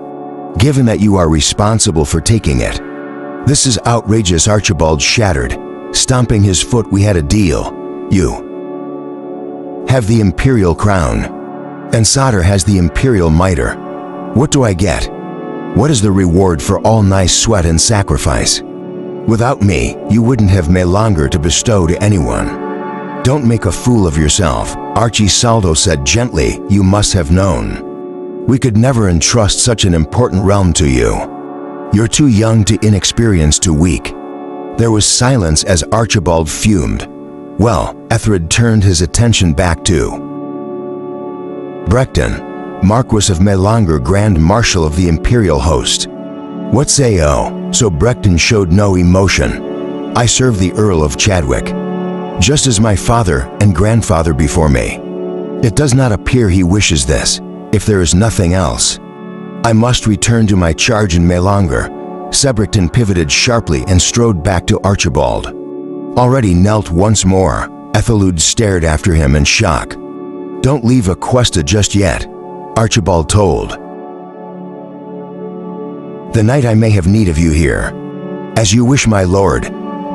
given that you are responsible for taking it. This is outrageous. Archibald shattered, stomping his foot. We had a deal. You have the imperial crown, and Sodder has the imperial mitre. What do I get? What is the reward for all nice sweat and sacrifice? Without me, you wouldn't have me longer to bestow to anyone. Don't make a fool of yourself, Archie Saldo said gently. You must have known. We could never entrust such an important realm to you. You're too young, too inexperienced, too weak. There was silence as Archibald fumed. Well, Ethelred turned his attention back to Brecton, Marquis of Melangor, Grand Marshal of the Imperial Host. What say-o? So Brecton showed no emotion. I serve the Earl of Chadwick, just as my father and grandfather before me. It does not appear he wishes this, if there is nothing else. I must return to my charge in Melangor. Sebrecton pivoted sharply and strode back to Archibald. Already knelt once more, Ethelud stared after him in shock. Don't leave Aquesta just yet, Archibald told. The night I may have need of you here. As you wish, my lord.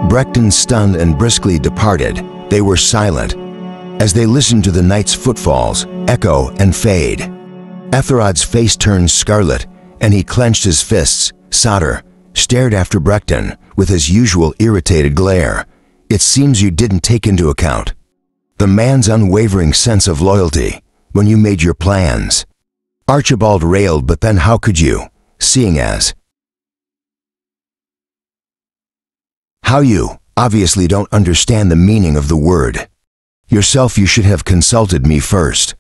Brecton stunned and briskly departed. They were silent, as they listened to the night's footfalls echo and fade. Etherod's face turned scarlet, and he clenched his fists. Sodder stared after Brecton with his usual irritated glare. It seems you didn't take into account the man's unwavering sense of loyalty when you made your plans. Archibald railed, but then how could you, seeing as how you obviously don't understand the meaning of the word. Yourself, you should have consulted me first.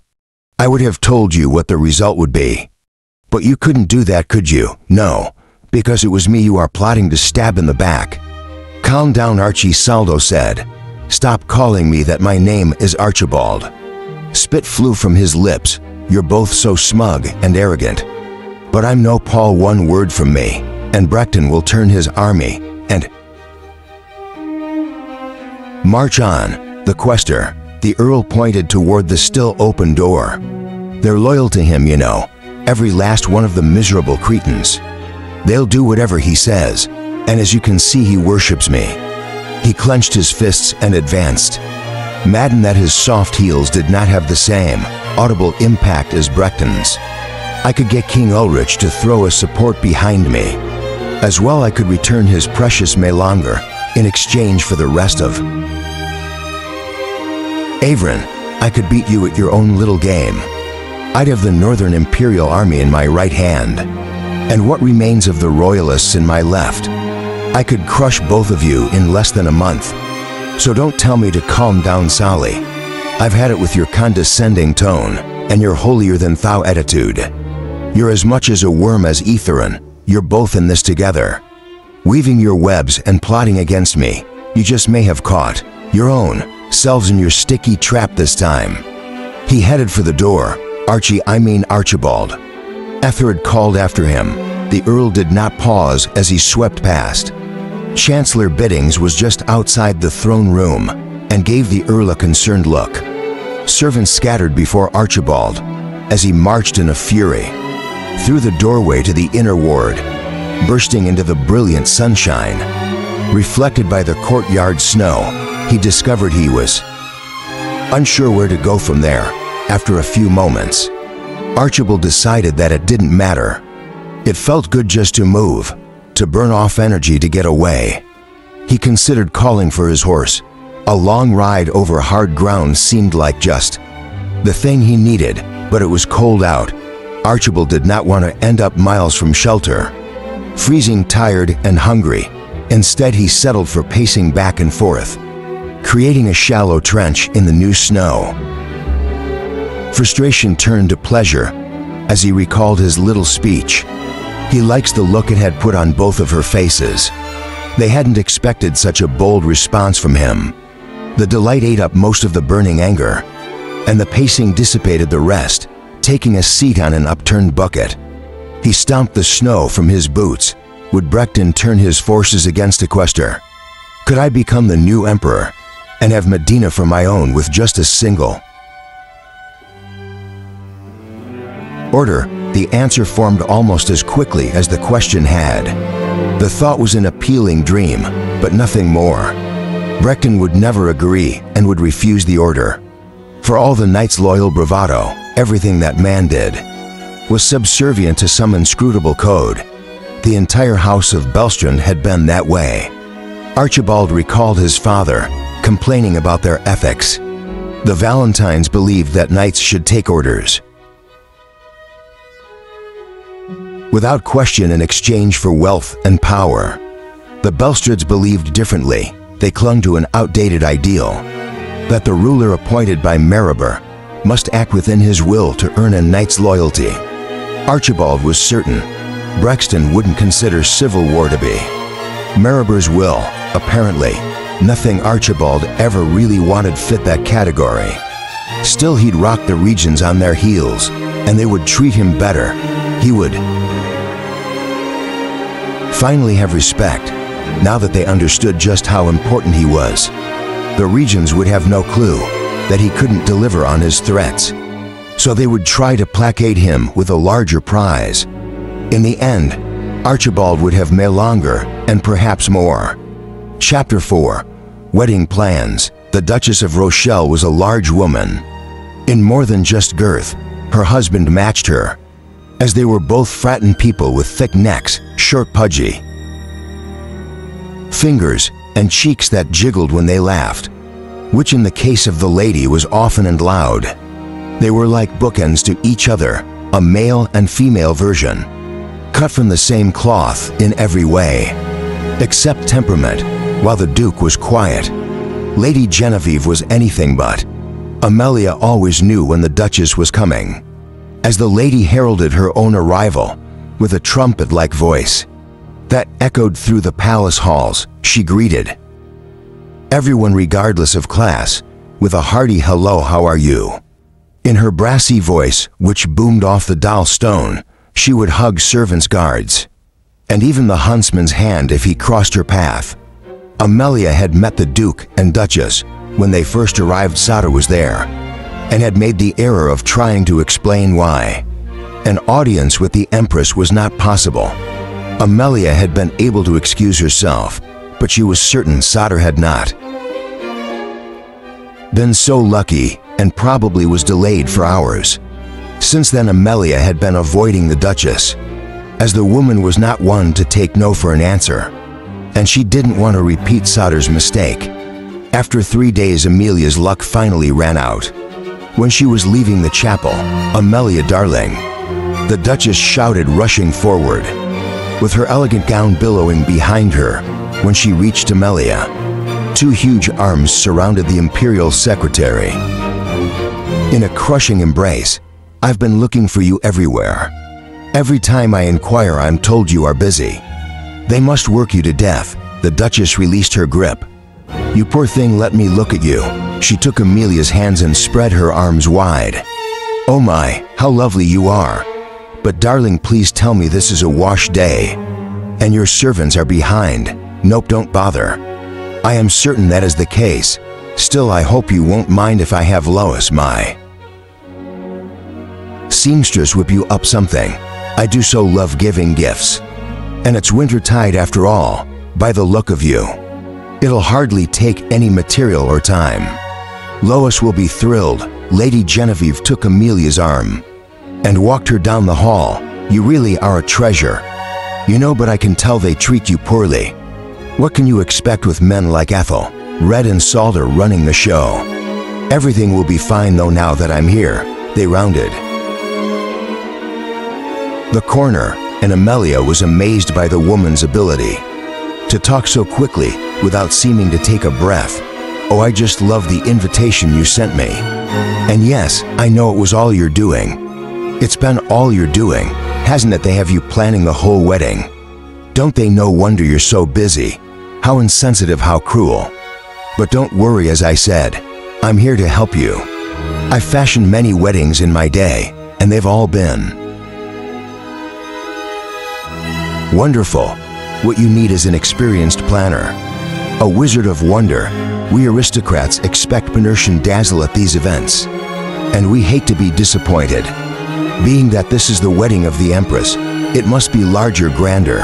I would have told you what the result would be. But you couldn't do that, could you? No, because it was me you are plotting to stab in the back. Calm down, Archie Saldo said. Stop calling me that. My name is Archibald. Spit flew from his lips. You're both so smug and arrogant. But I'm no Paul. One word from me, and Brecton will turn his army and march on. The quester. The Earl pointed toward the still open door. They're loyal to him, you know. Every last one of the miserable cretins. They'll do whatever he says, and as you can see, he worships me. He clenched his fists and advanced, maddened that his soft heels did not have the same audible impact as Brecton's. I could get King Ulrich to throw a support behind me. As well, I could return his precious Melangor in exchange for the rest of Averin. I could beat you at your own little game. I'd have the Northern Imperial Army in my right hand, and what remains of the Royalists in my left. I could crush both of you in less than a month. So don't tell me to calm down, Sally. I've had it with your condescending tone and your holier-than-thou attitude. You're as much as a worm as Etherin. You're both in this together, weaving your webs and plotting against me. You just may have caught your own selves in your sticky trap this time. He headed for the door. Archibald. Ethelred called after him. The Earl did not pause as he swept past. Chancellor Biddings was just outside the throne room and gave the Earl a concerned look. Servants scattered before Archibald as he marched in a fury through the doorway to the inner ward, bursting into the brilliant sunshine. Reflected by the courtyard snow, he discovered he was unsure where to go from there. After a few moments, Archibald decided that it didn't matter. It felt good just to move, to burn off energy, to get away. He considered calling for his horse. A long ride over hard ground seemed like just the thing he needed, but it was cold out. Archibald did not want to end up miles from shelter, freezing, tired, and hungry. Instead, he settled for pacing back and forth, creating a shallow trench in the new snow. Frustration turned to pleasure as he recalled his little speech. He liked the look it had put on both of her faces. They hadn't expected such a bold response from him. The delight ate up most of the burning anger, and the pacing dissipated the rest, taking a seat on an upturned bucket. He stomped the snow from his boots. Would Brecton turn his forces against Aquesta? Could I become the new emperor and have Medina for my own with just a single order? The answer formed almost as quickly as the question had. The thought was an appealing dream, but nothing more. Brecton would never agree and would refuse the order. For all the knight's loyal bravado, everything that man did was subservient to some inscrutable code. The entire house of Belstrand had been that way. Archibald recalled his father, complaining about their ethics. The Valentines believed that knights should take orders without question in exchange for wealth and power. The Belstrands believed differently. They clung to an outdated ideal, that the ruler appointed by Maribor must act within his will to earn a knight's loyalty. Archibald was certain Brexton wouldn't consider civil war to be Maribor's will. Apparently, nothing Archibald ever really wanted fit that category. Still, he'd rock the regions on their heels, and they would treat him better. He would finally have respect, now that they understood just how important he was. The regions would have no clue that he couldn't deliver on his threats, so they would try to placate him with a larger prize. In the end, Archibald would have Melanger and perhaps more. Chapter 4. Wedding Plans. The Duchess of Rochelle was a large woman. In more than just girth, her husband matched her, as they were both frattin' people with thick necks, short pudgy fingers, and cheeks that jiggled when they laughed, which in the case of the lady was often and loud. They were like bookends to each other, a male and female version, cut from the same cloth in every way, except temperament. While the Duke was quiet, Lady Genevieve was anything but. Amelia always knew when the Duchess was coming, as the lady heralded her own arrival with a trumpet-like voice that echoed through the palace halls. She greeted everyone regardless of class with a hearty "Hello, how are you?" In her brassy voice, which boomed off the dial stone, she would hug servants' guards, and even the huntsman's hand if he crossed her path. Amelia had met the Duke and Duchess when they first arrived. Sada was there, and had made the error of trying to explain why an audience with the Empress was not possible. Amelia had been able to excuse herself, but she was certain Sada had not been so lucky, and probably was delayed for hours. Since then, Amelia had been avoiding the Duchess, as the woman was not one to take no for an answer, and she didn't want to repeat Sada's mistake. After 3 days, Amelia's luck finally ran out. When she was leaving the chapel, "Amelia, darling," the Duchess shouted, rushing forward, with her elegant gown billowing behind her. When she reached Amelia, 2 huge arms surrounded the imperial secretary. In a crushing embrace, "I've been looking for you everywhere. Every time I inquire, I'm told you are busy. They must work you to death." The Duchess released her grip. "You poor thing, let me look at you." She took Amelia's hands and spread her arms wide. "Oh my, how lovely you are. But darling, please tell me this is a wash day, and your servants are behind." "Nope, don't bother. I am certain that is the case. Still, I hope you won't mind if I have Lois, my seamstress, whip you up something. I do so love giving gifts. And it's wintertide after all, by the look of you. It'll hardly take any material or time." Lois will be thrilled. Lady Genevieve took Amelia's arm and walked her down the hall. "You really are a treasure. You know, but I can tell they treat you poorly. What can you expect with men like Ethel, Red and Salt are running the show? Everything will be fine though now that I'm here." They rounded the corner, and Amelia was amazed by the woman's ability to talk so quickly without seeming to take a breath. "Oh, I just love the invitation you sent me. And yes, I know it was all you're doing. It's been all you're doing, hasn't it? They have you planning the whole wedding. Don't they? No wonder you're so busy. How insensitive, how cruel. But don't worry, as I said, I'm here to help you. I've fashioned many weddings in my day, and they've all been wonderful. What you need is an experienced planner, a wizard of wonder. We aristocrats expect Benertian dazzle at these events, and we hate to be disappointed. Being that this is the wedding of the Empress, it must be larger, grander,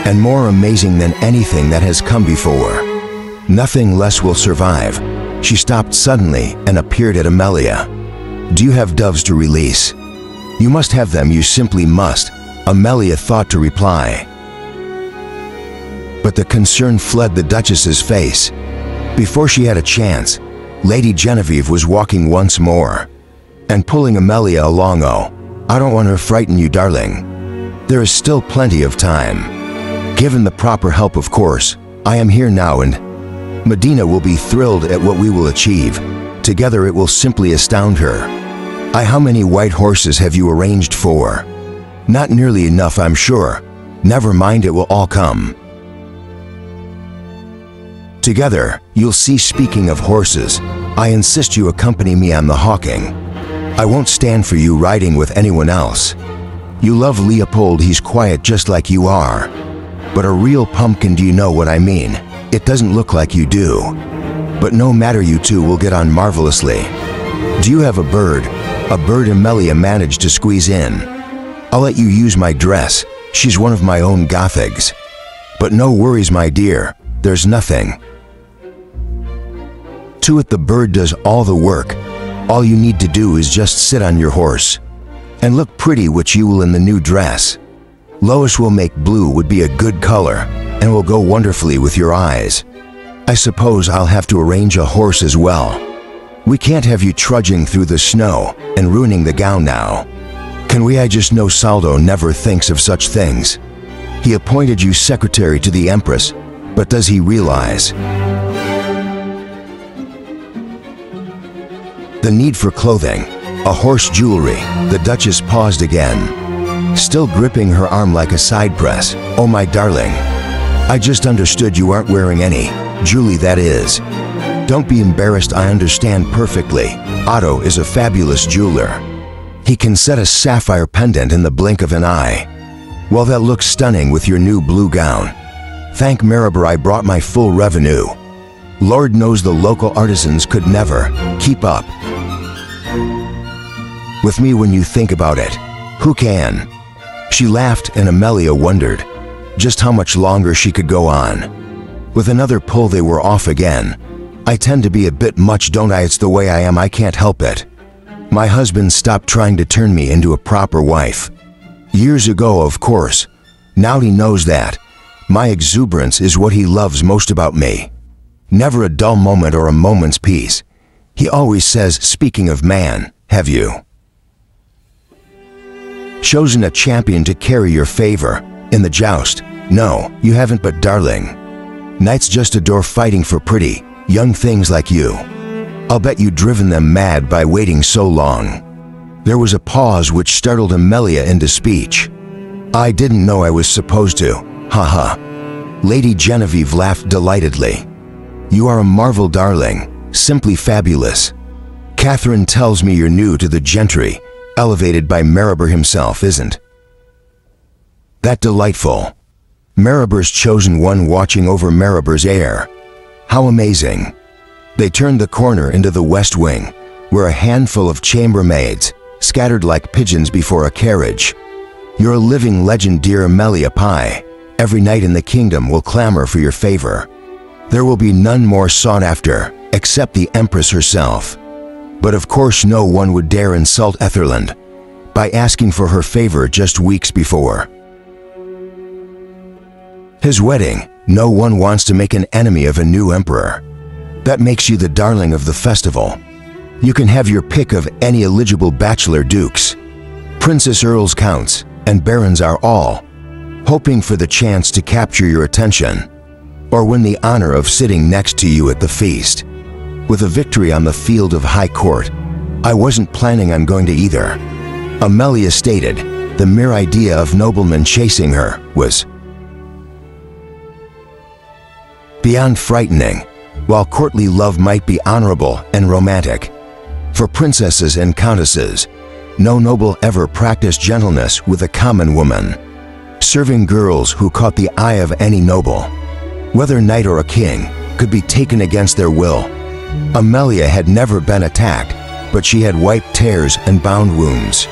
and more amazing than anything that has come before. Nothing less will survive." She stopped suddenly and appeared at Amelia. "Do you have doves to release?" "You must have them, you simply must," Amelia thought to reply. but the concern fled the Duchess's face. Before she had a chance, Lady Genevieve was walking once more and pulling Amelia along. "Oh, I don't want to frighten you, darling. There is still plenty of time. Given the proper help, of course. I am here now, and Medina will be thrilled at what we will achieve. Together it will simply astound her. How many white horses have you arranged for?" "Not nearly enough, I'm sure. Never mind, it will all come together. You'll see. Speaking of horses, I insist you accompany me on the hawking. I won't stand for you riding with anyone else. You love Leopold, he's quiet just like you are. But a real pumpkin, do you know what I mean? It doesn't look like you do. But no matter, you two will get on marvelously. Do you have a bird?" "A bird," Amelia managed to squeeze in. "I'll let you use my dress. She's one of my own Gothics. But no worries, my dear. There's nothing to it. The bird does all the work. All you need to do is just sit on your horse and look pretty, which you will in the new dress. Lois will make blue, would be a good color, and will go wonderfully with your eyes. I suppose I'll have to arrange a horse as well. We can't have you trudging through the snow and ruining the gown now. Can we? I just know Saldo never thinks of such things. He appointed you secretary to the Empress, but does he realize the need for clothing? A horse, jewelry." The Duchess paused again, still gripping her arm like a side press. "Oh, my darling, I just understood you aren't wearing any. Julie, that is. Don't be embarrassed, I understand perfectly. Otto is a fabulous jeweler. He can set a sapphire pendant in the blink of an eye. Well, that looks stunning with your new blue gown. Thank Maribor I brought my full revenue. Lord knows the local artisans could never keep up with me. When you think about it, who can?" She laughed, and Amelia wondered just how much longer she could go on. With another pull, they were off again. "I tend to be a bit much, don't I? It's the way I am, I can't help it. My husband stopped trying to turn me into a proper wife years ago, of course. Now he knows that. My exuberance is what he loves most about me. Never a dull moment or a moment's peace. He always says, 'Speaking of man, have you chosen a champion to carry your favor in the joust?' No, you haven't, but darling, knights just adore fighting for pretty young things like you. I'll bet you've driven them mad by waiting so long." There was a pause which startled Amelia into speech. "I didn't know I was supposed to. Ha." Lady Genevieve laughed delightedly. "You are a marvel, darling. Simply fabulous. Catherine tells me you're new to the gentry, elevated by Maribor himself, isn't that delightful? Maribor's chosen one, watching over Maribor's heir. How amazing." They turned the corner into the West Wing, where a handful of chambermaids scattered like pigeons before a carriage. "You're a living legend, dear Amelia Pye. Every knight in the kingdom will clamor for your favor. There will be none more sought after, except the Empress herself. But of course no one would dare insult Etherland by asking for her favor just weeks before his wedding. No one wants to make an enemy of a new emperor. That makes you the darling of the festival. You can have your pick of any eligible bachelor dukes, princess, earls, counts, and barons are all hoping for the chance to capture your attention or win the honor of sitting next to you at the feast. With a victory on the field of high court, I wasn't planning on going to either." Amelia stated. The mere idea of noblemen chasing her was beyond frightening. While courtly love might be honorable and romantic for princesses and countesses, no noble ever practiced gentleness with a common woman. Serving girls who caught the eye of any noble, whether knight or a king, could be taken against their will. Amelia had never been attacked, but she had wiped tears and bound wounds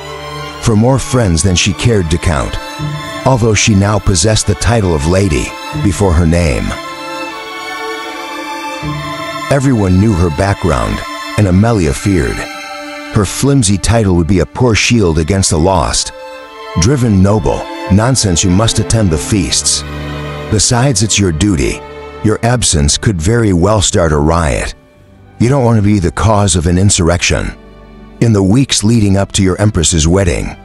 for more friends than she cared to count, although she now possessed the title of lady before her name. Everyone knew her background, and Amelia feared her flimsy title would be a poor shield against the lost. Driven noble, nonsense, you must attend the feasts. Besides, it's your duty. Your absence could very well start a riot. You don't want to be the cause of an insurrection in the weeks leading up to your Empress's wedding.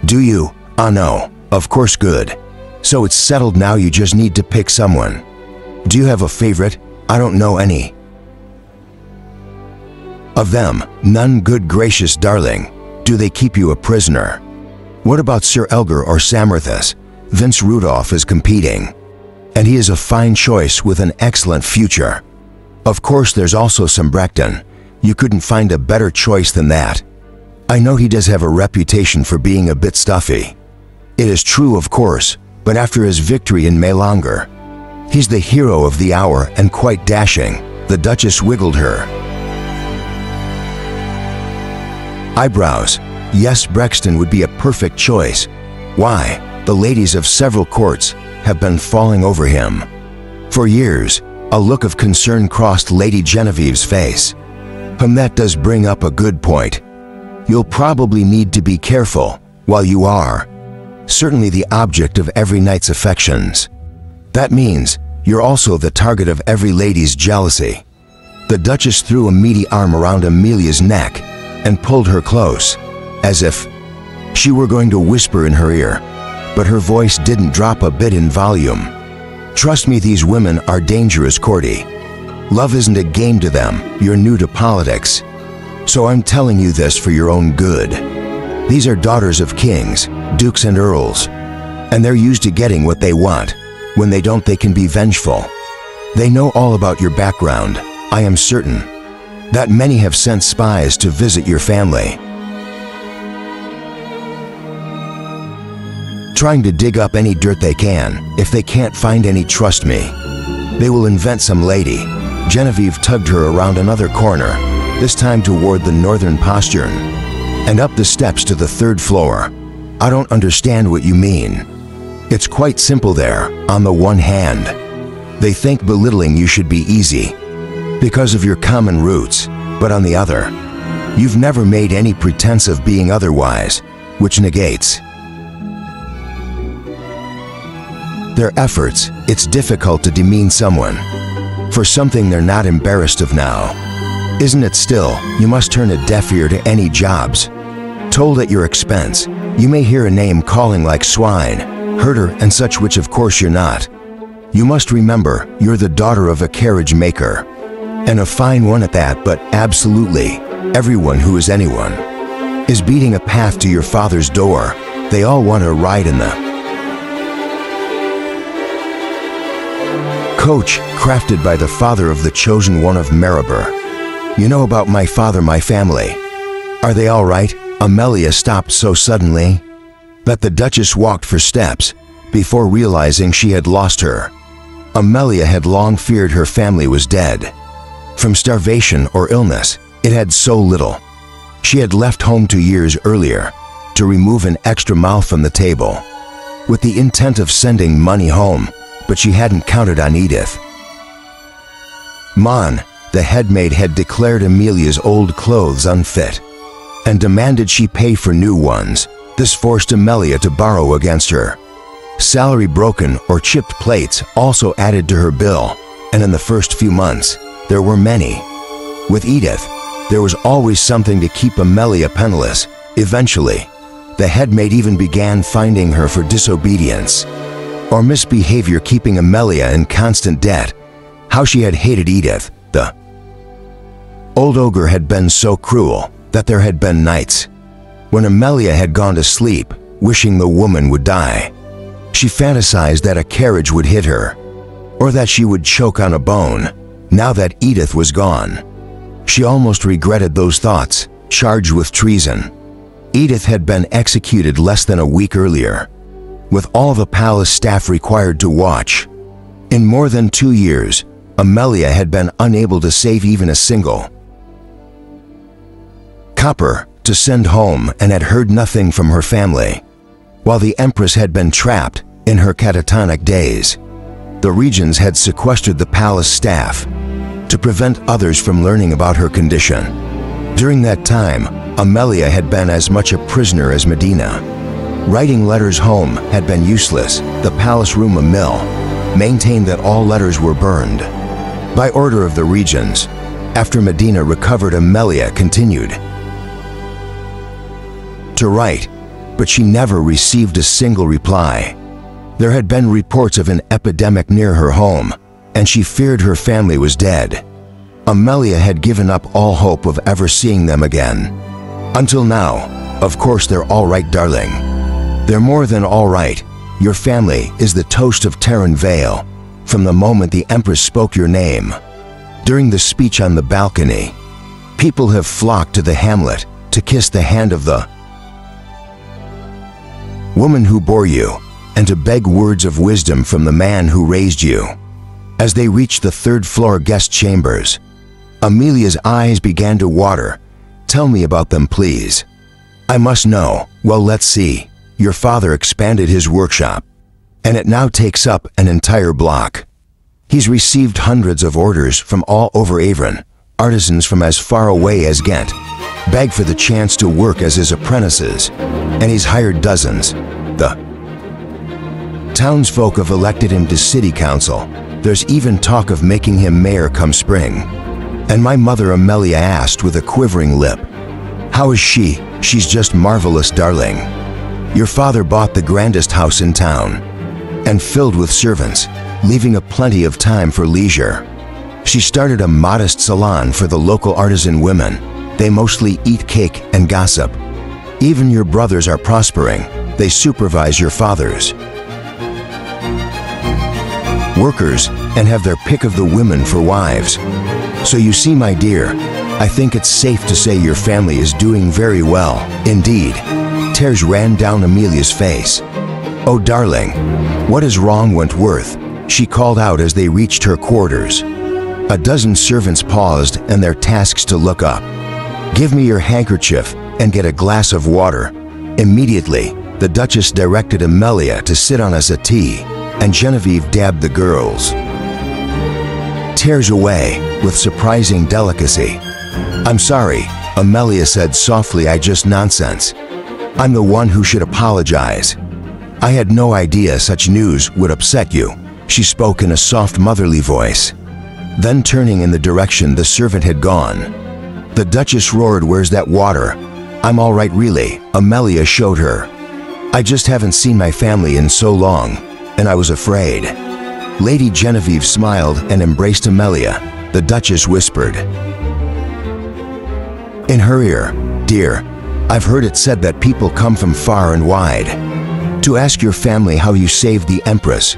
Do you? Ah, no. Of course, good. So it's settled now, you just need to pick someone. Do you have a favorite? I don't know any. Of them, none, good gracious darling. Do they keep you a prisoner? What about Sir Elgar or Samarthus? Vince Rudolph is competing, and he is a fine choice with an excellent future. Of course, there's also Sambrecton. You couldn't find a better choice than that. I know he does have a reputation for being a bit stuffy. It is true, of course, but after his victory in Melanger, he's the hero of the hour and quite dashing. The Duchess wiggled her eyebrows. Yes, Brexton would be a perfect choice. Why? The ladies of several courts have been falling over him. For years, a look of concern crossed Lady Genevieve's face. That does bring up a good point. You'll probably need to be careful while you are certainly the object of every knight's affections. That means you're also the target of every lady's jealousy. The Duchess threw a meaty arm around Amelia's neck and pulled her close, as if she were going to whisper in her ear, but her voice didn't drop a bit in volume. Trust me, these women are dangerous, Cordy. Love isn't a game to them. You're new to politics. So I'm telling you this for your own good. These are daughters of kings, dukes and earls, and they're used to getting what they want. When they don't, they can be vengeful. They know all about your background. I am certain that many have sent spies to visit your family, trying to dig up any dirt they can. If they can't find any, trust me, they will invent some lady. Genevieve tugged her around another corner, this time toward the northern postern, and up the steps to the third floor. I don't understand what you mean. It's quite simple there. On the one hand, they think belittling you should be easy because of your common roots, but on the other, you've never made any pretense of being otherwise, which negates their efforts. It's difficult to demean someone for something they're not embarrassed of now, isn't it? Still, you must turn a deaf ear to any jobs told at your expense. You may hear a name calling like swine, herder and such, which of course you're not. You must remember, you're the daughter of a carriage maker, and a fine one at that, but absolutely everyone who is anyone is beating a path to your father's door. They all want to ride in the coach crafted by the father of the chosen one of Maribor. You know about my father, my family. Are they all right? Amelia stopped so suddenly that the Duchess walked for steps before realizing she had lost her. Amelia had long feared her family was dead from starvation or illness. It had so little. She had left home 2 years earlier to remove an extra mouth from the table with the intent of sending money home, but she hadn't counted on Edith. Mon, the headmaid, had declared Amelia's old clothes unfit and demanded she pay for new ones. This forced Amelia to borrow against her. Salary broken or chipped plates also added to her bill, and in the first few months, there were many. With Edith, there was always something to keep Amelia penniless. Eventually, the headmaid even began finding her for disobedience or misbehavior, keeping Amelia in constant debt. How she had hated Edith. The old ogre had been so cruel that there had been nights when Amelia had gone to sleep, wishing the woman would die. She fantasized that a carriage would hit her, or that she would choke on a bone. Now that Edith was gone, she almost regretted those thoughts. Charged with treason, Edith had been executed less than a week earlier, with all the palace staff required to watch. In more than 2 years, Amelia had been unable to save even a single copper to send home, and had heard nothing from her family, while the Empress had been trapped in her catatonic days. The regents had sequestered the palace staff to prevent others from learning about her condition. During that time, Amelia had been as much a prisoner as Medina. Writing letters home had been useless, the palace room a mill, maintained that all letters were burned. By order of the regents, after Medina recovered, Amelia continued to write, but she never received a single reply. There had been reports of an epidemic near her home, and she feared her family was dead. Amelia had given up all hope of ever seeing them again. Until now, of course they're all right, darling. They're more than all right. Your family is the toast of Terran Vale, from the moment the Empress spoke your name. During the speech on the balcony, people have flocked to the hamlet to kiss the hand of the woman who bore you, and to beg words of wisdom from the man who raised you. As they reached the third-floor guest chambers, Amelia's eyes began to water. Tell me about them, please. I must know. Well, let's see. Your father expanded his workshop, and it now takes up an entire block. He's received hundreds of orders from all over Avron. Artisans from as far away as Ghent beg for the chance to work as his apprentices, and he's hired dozens. The townsfolk have elected him to city council. There's even talk of making him mayor come spring. And my mother Amelia asked with a quivering lip, "How is she?" "She's just marvelous, darling. Your father bought the grandest house in town, and filled with servants, leaving a plenty of time for leisure. She started a modest salon for the local artisan women. They mostly eat cake and gossip. Even your brothers are prospering. They supervise your father's workers and have their pick of the women for wives. So you see, my dear, I think it's safe to say your family is doing very well, indeed." Tears ran down Amelia's face. "Oh, darling, what is wrong, Wentworth?" she called out as they reached her quarters. A dozen servants paused in their tasks to look up. "Give me your handkerchief and get a glass of water." Immediately, the Duchess directed Amelia to sit on a settee, and Genevieve dabbed the girls' tears away with surprising delicacy. "I'm sorry," Amelia said softly, "I just nonsense. I'm the one who should apologize. I had no idea such news would upset you." She spoke in a soft motherly voice. Then turning in the direction the servant had gone, the Duchess roared, "Where's that water?" "I'm all right, really," Amelia showed her. "I just haven't seen my family in so long, and I was afraid." Lady Genevieve smiled and embraced Amelia. The Duchess whispered in her ear, "Dear, I've heard it said that people come from far and wide to ask your family how you saved the Empress.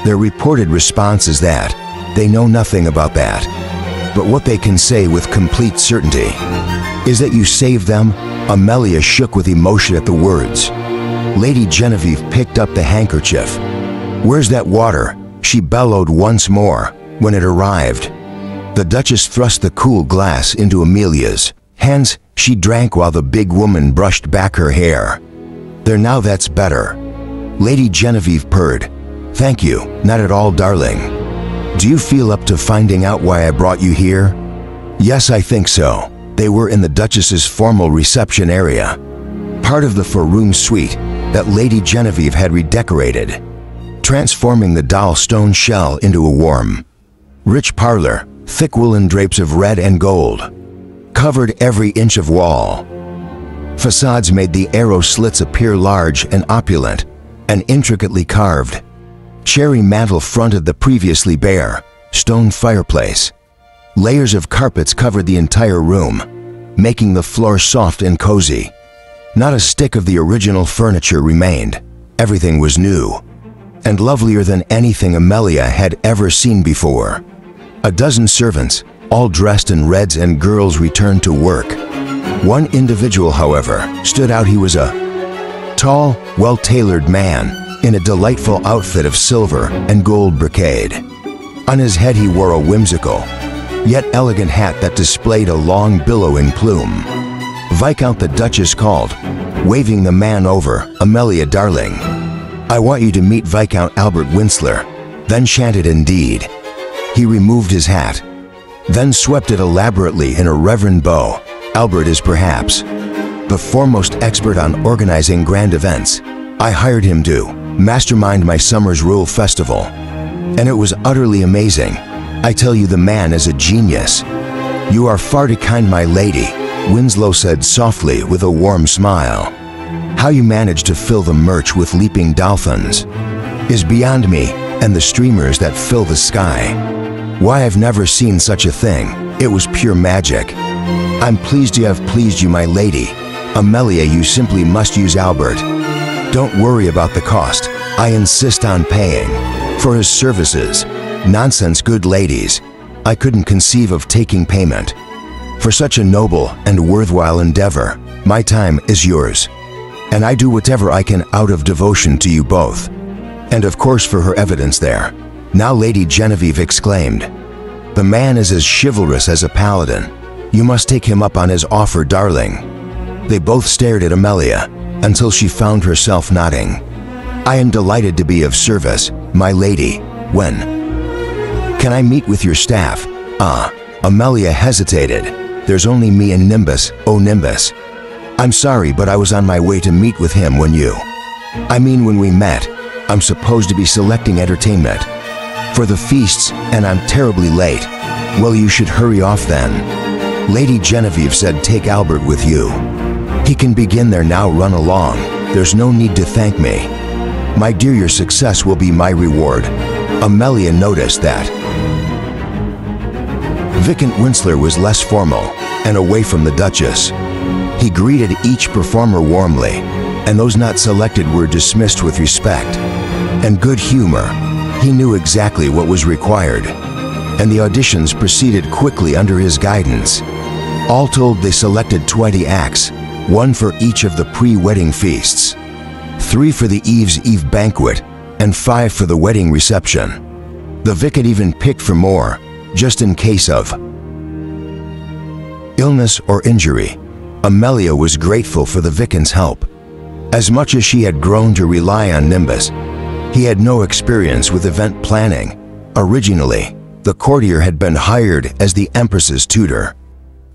Their reported response is that they know nothing about that. But what they can say with complete certainty is that you saved them." Amelia shook with emotion at the words. Lady Genevieve picked up the handkerchief. "Where's that water?" she bellowed once more. When it arrived, the Duchess thrust the cool glass into Amelia's hands. She drank while the big woman brushed back her hair. "There, now that's better." Lady Genevieve purred. "Thank you, not at all, darling. Do you feel up to finding out why I brought you here?" "Yes, I think so." They were in the Duchess's formal reception area, part of the four-room suite that Lady Genevieve had redecorated, transforming the doll stone shell into a warm, rich parlor. Thick woolen drapes of red and gold covered every inch of wall. Facades made the arrow slits appear large and opulent and intricately carved. Cherry mantel fronted the previously bare stone fireplace. Layers of carpets covered the entire room, making the floor soft and cozy. Not a stick of the original furniture remained. Everything was new, and lovelier than anything Amelia had ever seen before. A dozen servants, all dressed in reds and girls, returned to work. One individual, however, stood out. He was a tall, well-tailored man in a delightful outfit of silver and gold brocade. On his head he wore a whimsical, yet elegant hat that displayed a long billowing plume. "Viscount," the Duchess called, waving the man over. "Amelia, darling, I want you to meet Viscount Albert Winsler." Then chanted, "Indeed." He removed his hat, then swept it elaborately in a reverend bow. "Albert is perhaps the foremost expert on organizing grand events. I hired him to mastermind my summer's Rule Festival. and it was utterly amazing. I tell you, the man is a genius. You are far too kind, my lady, Winslow said softly with a warm smile. How you manage to fill the merch with leaping dolphins is beyond me, and the streamers that fill the sky. Why, I've never seen such a thing. It was pure magic. I'm pleased to have pleased you, my lady. Amelia, you simply must use Albert. Don't worry about the cost. I insist on paying for his services. Nonsense, good ladies. I couldn't conceive of taking payment for such a noble and worthwhile endeavor. My time is yours, and I do whatever I can out of devotion to you both. And of course for her evidence there. Now Lady Genevieve exclaimed, the man is as chivalrous as a paladin. You must take him up on his offer, darling. They both stared at Amelia until she found herself nodding. I am delighted to be of service, my lady. When can I meet with your staff? Amelia hesitated. There's only me and Nimbus. Oh, Nimbus. I'm sorry, but I was on my way to meet with him when we met. I'm supposed to be selecting entertainment for the feasts, and I'm terribly late. Well, you should hurry off then. Lady Genevieve said, take Albert with you. He can begin there now. Run along. There's no need to thank me. My dear, your success will be my reward. Amelia noticed that Viscount Winslow was less formal and away from the Duchess. He greeted each performer warmly, and those not selected were dismissed with respect and good humor. He knew exactly what was required, and the auditions proceeded quickly under his guidance. All told, they selected 20 acts, 1 for each of the pre-wedding feasts, 3 for the Eve's Eve banquet, and 5 for the wedding reception. The Viscount even picked for more, just in case of illness or injury. Amelia was grateful for the Viscount's help. As much as she had grown to rely on Nimbus, he had no experience with event planning. Originally, the courtier had been hired as the Empress's tutor,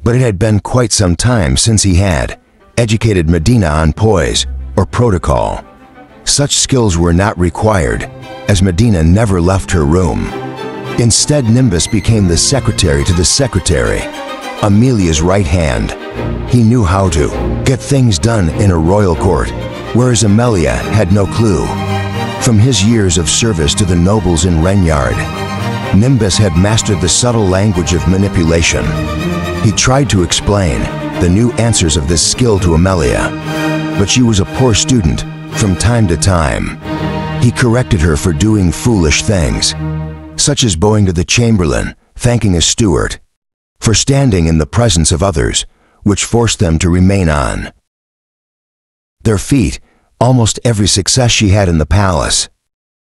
but it had been quite some time since he had educated Medina on poise or protocol. Such skills were not required, as Medina never left her room. Instead, Nimbus became the secretary to the secretary, Amelia's right hand. He knew how to get things done in a royal court, whereas Amelia had no clue. From his years of service to the nobles in Renyard, Nimbus had mastered the subtle language of manipulation. He tried to explain the new answers of this skill to Amelia, but she was a poor student. From time to time, he corrected her for doing foolish things, such as bowing to the chamberlain, thanking a steward, for standing in the presence of others, which forced them to remain on their feet. Almost every success she had in the palace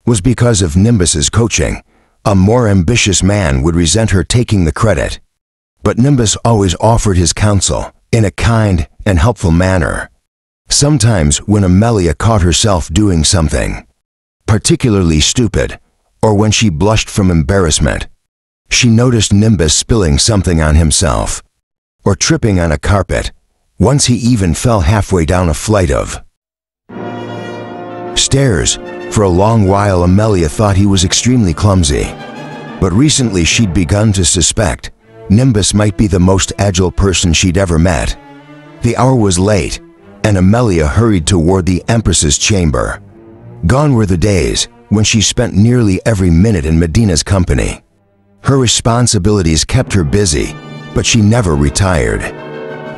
was because of Nimbus's coaching. A more ambitious man would resent her taking the credit, but Nimbus always offered his counsel in a kind and helpful manner. Sometimes when Amelia caught herself doing something particularly stupid, or when she blushed from embarrassment, she noticed Nimbus spilling something on himself, or tripping on a carpet. Once he even fell halfway down a flight of stairs. For a long while Amelia thought he was extremely clumsy, but recently she'd begun to suspect Nimbus might be the most agile person she'd ever met. The hour was late, and Amelia hurried toward the Empress's chamber. Gone were the days when she spent nearly every minute in Medina's company. Her responsibilities kept her busy, but she never retired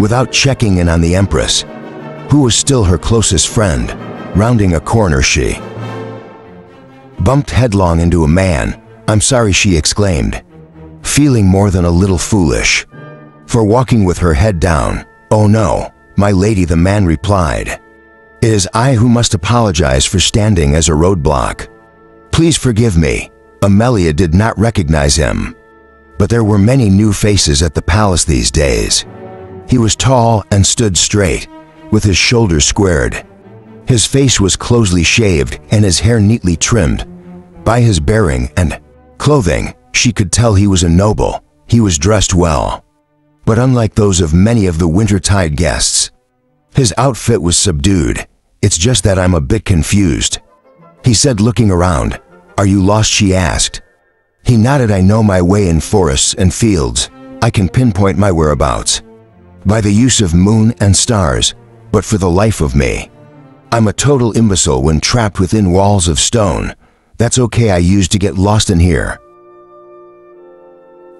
without checking in on the Empress, who was still her closest friend. Rounding a corner, she bumped headlong into a man. I'm sorry, she exclaimed, feeling more than a little foolish for walking with her head down. Oh no, my lady, the man replied. It is I who must apologize for standing as a roadblock. Please forgive me. Amelia did not recognize him, but there were many new faces at the palace these days. He was tall and stood straight, with his shoulders squared. His face was closely shaved and his hair neatly trimmed. By his bearing and clothing, she could tell he was a noble. He was dressed well, but unlike those of many of the wintertide guests, his outfit was subdued. It's just that I'm a bit confused, he said, looking around. "Are you lost?" she asked. He nodded. "I know my way in forests and fields. I can pinpoint my whereabouts by the use of moon and stars, but for the life of me, I'm a total imbecile when trapped within walls of stone. That's okay, I used to get lost in here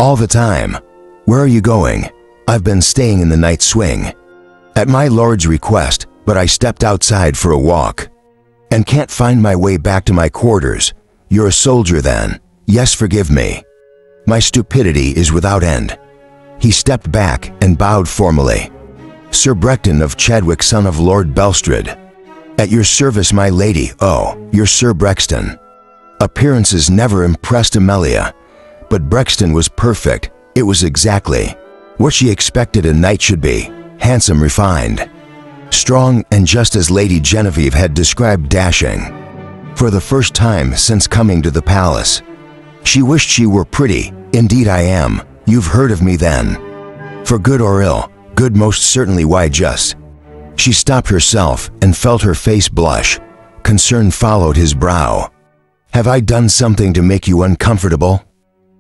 all the time." "Where are you going?" "I've been staying in the night swing at my lord's request, but I stepped outside for a walk and can't find my way back to my quarters." "You're a soldier then?" "Yes, forgive me. My stupidity is without end." He stepped back and bowed formally. "Sir Brecton of Chadwick, son of Lord Belstrade. At your service, my lady." "Oh, you're Sir Brexton." Appearances never impressed Amelia, but Brexton was perfect. It was exactly what she expected a knight should be: handsome, refined, strong, and just as Lady Genevieve had described dashing. For the first time since coming to the palace, she wished she were pretty. "Indeed I am. You've heard of me then. For good or ill." "Good, most certainly. Why just?" She stopped herself and felt her face blush. Concern followed his brow. "Have I done something to make you uncomfortable?"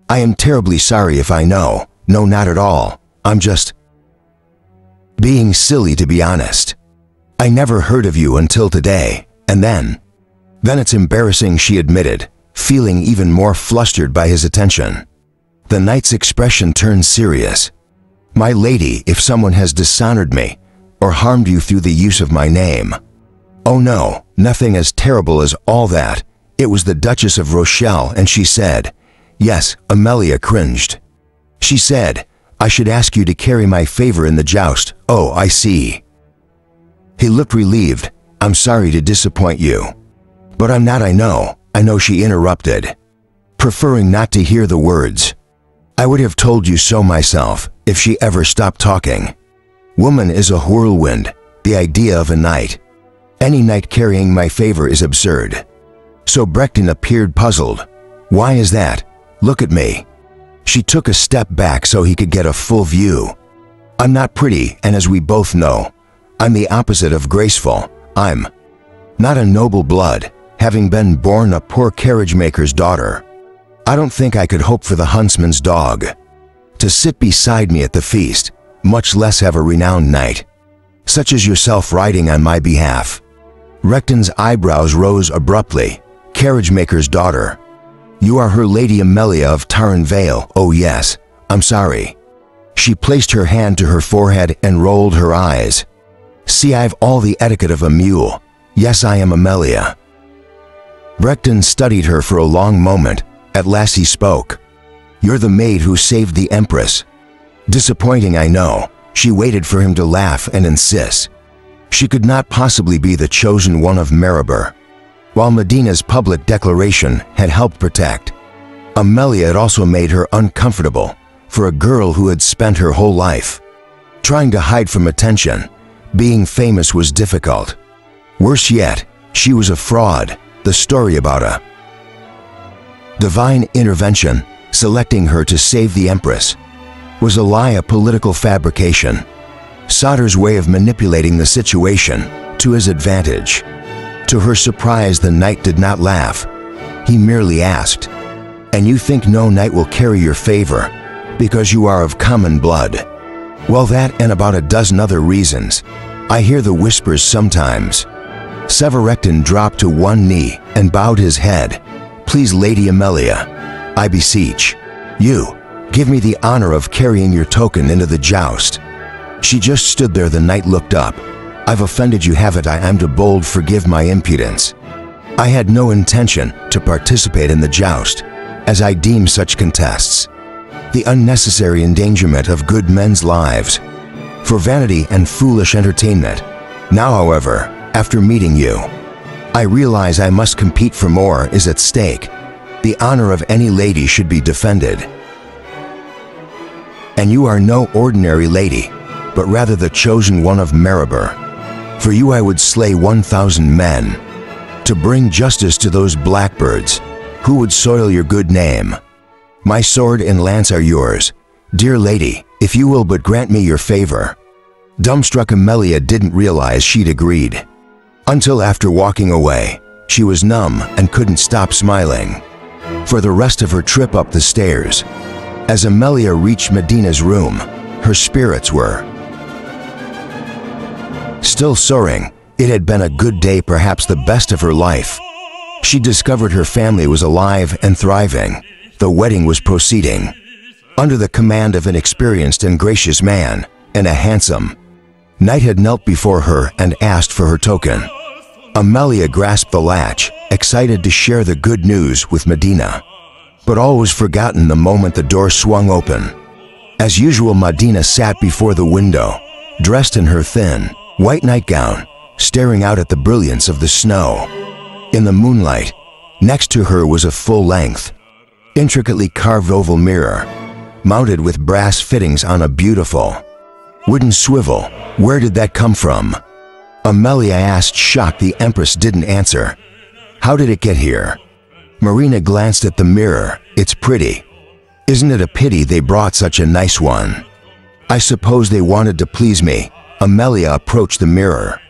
"I am terribly sorry if I know." "No, not at all. I'm just being silly, to be honest. I never heard of you until today, and then it's embarrassing," she admitted, feeling even more flustered by his attention. The knight's expression turned serious. "My lady, if someone has dishonored me or harmed you through the use of my name." "Oh no, nothing as terrible as all that. It was the Duchess of Rochelle," and she said. "Yes." Amelia cringed. She said, "I should ask you to carry my favor in the joust." "Oh, I see." He looked relieved. "I'm sorry to disappoint you." "But I'm not, I know," she interrupted, preferring not to hear the words. "I would have told you so myself, if she ever stopped talking. Woman is a whirlwind. The idea of a knight, any knight carrying my favor, is absurd." So Brecton appeared puzzled. "Why is that? Look at me." She took a step back so he could get a full view. "I'm not pretty, and as we both know, I'm the opposite of graceful. I'm not a noble blood, having been born a poor carriage-maker's daughter. I don't think I could hope for the huntsman's dog to sit beside me at the feast, much less have a renowned knight such as yourself riding on my behalf." Recton's eyebrows rose abruptly. "Carriage-maker's daughter? You are her Lady Amelia of Tarn Vale." "Oh yes, I'm sorry." She placed her hand to her forehead and rolled her eyes. "See, I've all the etiquette of a mule. Yes, I am Amelia." Brecton studied her for a long moment. At last he spoke. "You're the maid who saved the Empress." Disappointing, I know. She waited for him to laugh and insist she could not possibly be the chosen one of Maribor, while Medina's public declaration had helped protect Amelia. Had also made her uncomfortable for a girl who had spent her whole life trying to hide from attention. Being famous was difficult. Worse yet, she was a fraud. The story about a divine intervention selecting her to save the Empress was a lie, a political fabrication. Sauter's way of manipulating the situation to his advantage. To her surprise, the knight did not laugh. He merely asked, "And you think no knight will carry your favor because you are of common blood?" "Well, that and about a dozen other reasons. I hear the whispers sometimes." Severecton dropped to one knee and bowed his head. "Please, Lady Amelia, I beseech you, give me the honor of carrying your token into the joust." She just stood there. The knight looked up. "I've offended you, haven't I? I'm too bold. Forgive my impudence. I had no intention to participate in the joust, as I deem such contests the unnecessary endangerment of good men's lives for vanity and foolish entertainment. Now, however, after meeting you, I realize I must compete, for more is at stake. The honor of any lady should be defended. And you are no ordinary lady, but rather the chosen one of Maribor. For you I would slay 1,000 men to bring justice to those blackbirds who would soil your good name. My sword and lance are yours, dear lady, if you will but grant me your favor." Dumbstruck, Amelia didn't realize she'd agreed until after walking away. She was numb and couldn't stop smiling. for the rest of her trip up the stairs. As Amelia reached Medina's room, her spirits were still soaring. It had been a good day, perhaps the best of her life. She discovered her family was alive and thriving. The wedding was proceeding under the command of an experienced and gracious man, and a handsome knight had knelt before her and asked for her token. Amelia grasped the latch, excited to share the good news with Medina. But all was forgotten the moment the door swung open. As usual, Medina sat before the window, dressed in her thin, white nightgown, staring out at the brilliance of the snow. In the moonlight, next to her was a full-length, intricately carved oval mirror, mounted with brass fittings on a beautiful wooden swivel. Where did that come from? Amelia asked, shocked. The Empress didn't answer. How did it get here? Marina glanced at the mirror. It's pretty. Isn't it a pity they brought such a nice one? I suppose they wanted to please me. Amelia approached the mirror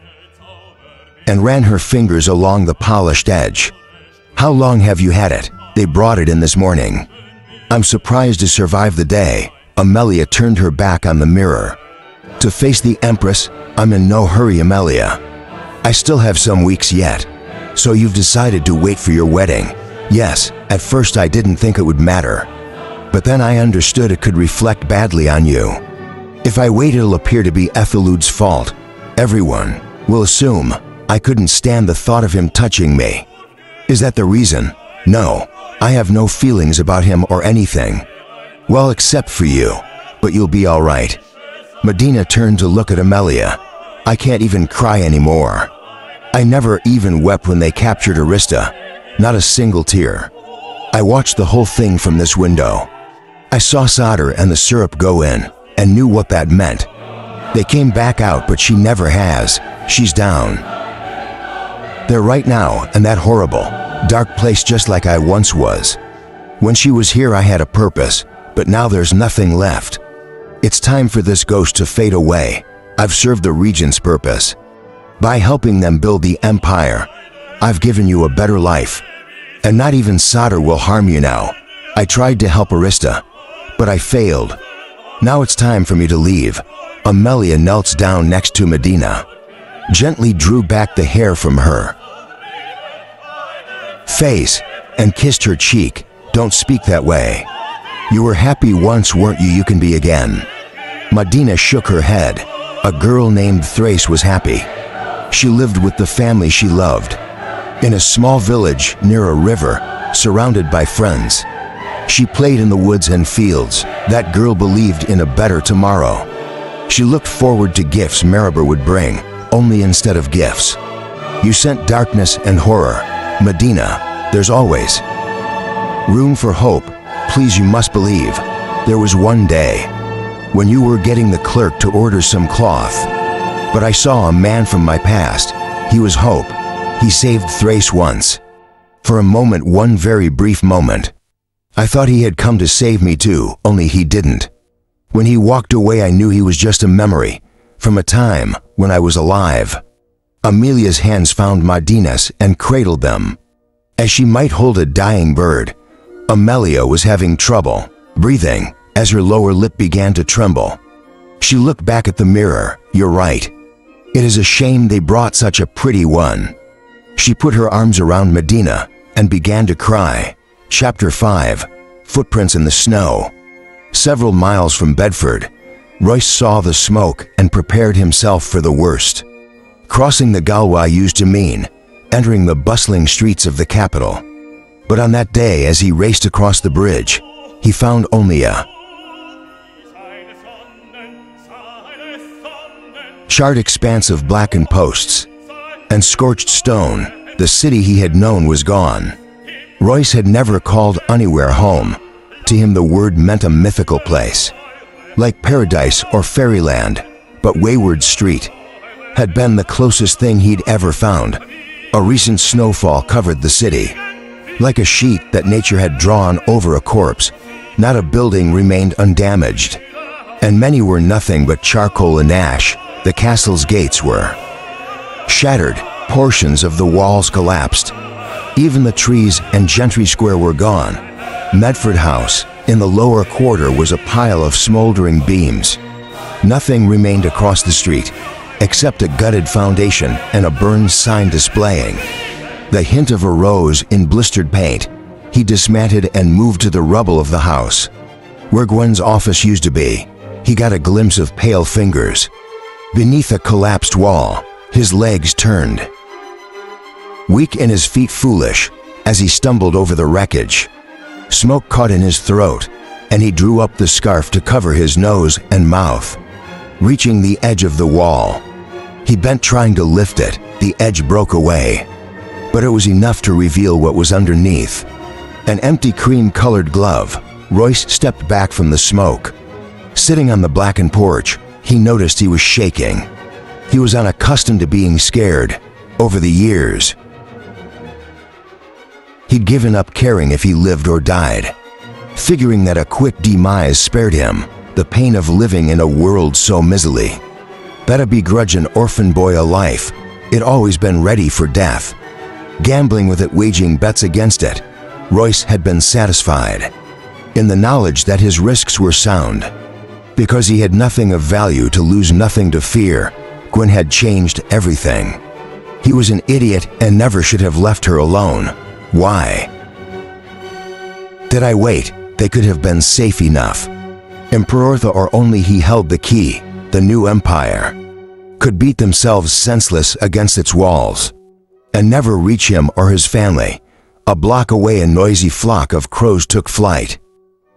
and ran her fingers along the polished edge. How long have you had it? They brought it in this morning. I'm surprised to survive the day. Amelia turned her back on the mirror to face the Empress. I'm in no hurry, Amelia. I still have some weeks yet. So you've decided to wait for your wedding? Yes, at first I didn't think it would matter. But then I understood it could reflect badly on you. If I wait, it'll appear to be Ethelud's fault. Everyone will assume I couldn't stand the thought of him touching me. Is that the reason? No, I have no feelings about him or anything. Well, except for you. But you'll be all right. Medina turned to look at Amelia. I can't even cry anymore. I never even wept when they captured Arista. Not a single tear. I watched the whole thing from this window. I saw Sadr and the syrup go in, and knew what that meant. They came back out, but she never has. She's down there right now, in that horrible, dark place, just like I once was. When she was here, I had a purpose, but now there's nothing left. It's time for this ghost to fade away. I've served the Regent's purpose. By helping them build the Empire, I've given you a better life. And not even Sadr will harm you now. I tried to help Arista, but I failed. Now it's time for me to leave. Amelia knelt down next to Medina, gently drew back the hair from her face, and kissed her cheek. Don't speak that way. You were happy once, weren't you? You can be again. Medina shook her head. A girl named Thrace was happy. She lived with the family she loved, in a small village near a river, surrounded by friends. She played in the woods and fields. That girl believed in a better tomorrow. She looked forward to gifts Maribor would bring, only instead of gifts, you sent darkness and horror. Medina, there's always room for hope. Please, you must believe. There was one day when you were getting the clerk to order some cloth, but I saw a man from my past. He was hope. He saved Thrace once. For a moment, one very brief moment, I thought he had come to save me too, only he didn't. When he walked away, I knew he was just a memory from a time when I was alive. Amelia's hands found Medina's and cradled them. As she might hold a dying bird, Amelia was having trouble breathing as her lower lip began to tremble. She looked back at the mirror. You're right. It is a shame they brought such a pretty one. She put her arms around Medina and began to cry. Chapter 5. Footprints in the Snow. Several miles from Bedford, Royce saw the smoke and prepared himself for the worst. Crossing the Galway used to mean entering the bustling streets of the capital. But on that day, as he raced across the bridge, he found only a charred expanse of blackened posts and scorched stone. The city he had known was gone. Royce had never called anywhere home. To him, the word meant a mythical place, like paradise or fairyland. But Wayward Street had been the closest thing he'd ever found. A recent snowfall covered the city, like a sheet that nature had drawn over a corpse. Not a building remained undamaged, and many were nothing but charcoal and ash. The castle's gates were shattered, portions of the walls collapsed. Even the trees and Gentry Square were gone. Medford House, in the lower quarter, was a pile of smoldering beams. Nothing remained across the street, except a gutted foundation and a burned sign displaying the hint of a rose in blistered paint. He dismantled and moved to the rubble of the house. Where Gwen's office used to be, he got a glimpse of pale fingers. Beneath a collapsed wall, his legs turned. Weak and his feet foolish, as he stumbled over the wreckage. Smoke caught in his throat, and he drew up the scarf to cover his nose and mouth. Reaching the edge of the wall, he bent trying to lift it. The edge broke away, but it was enough to reveal what was underneath. An empty cream-colored glove. Royce stepped back from the smoke. Sitting on the blackened porch, he noticed he was shaking. He was unaccustomed to being scared. Over the years, he'd given up caring if he lived or died, figuring that a quick demise spared him the pain of living in a world so miserly. That'd begrudge an orphan boy a life. It'd always been ready for death. Gambling with it, waging bets against it, Royce had been satisfied in the knowledge that his risks were sound. Because he had nothing of value to lose, nothing to fear, Gwen had changed everything. He was an idiot and never should have left her alone. Why did I wait? They could have been safe enough. Emperor, or only he held the key. The new empire could beat themselves senseless against its walls and never reach him or his family. A block away, a noisy flock of crows took flight.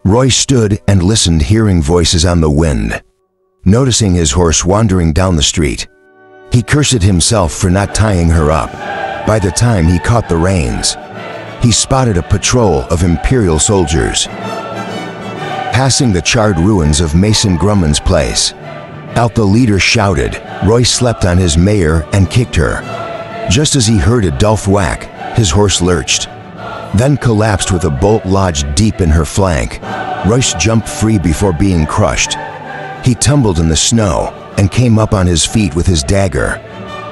Royce stood and listened, hearing voices on the wind. Noticing his horse wandering down the street, he cursed himself for not tying her up. By the time he caught the reins, he spotted a patrol of Imperial soldiers passing the charred ruins of Mason Grumman's place. Out the leader shouted. Royce slept on his mare and kicked her. Just as he heard a dull whack, his horse lurched, then collapsed with a bolt lodged deep in her flank. Royce jumped free before being crushed. He tumbled in the snow and came up on his feet with his dagger,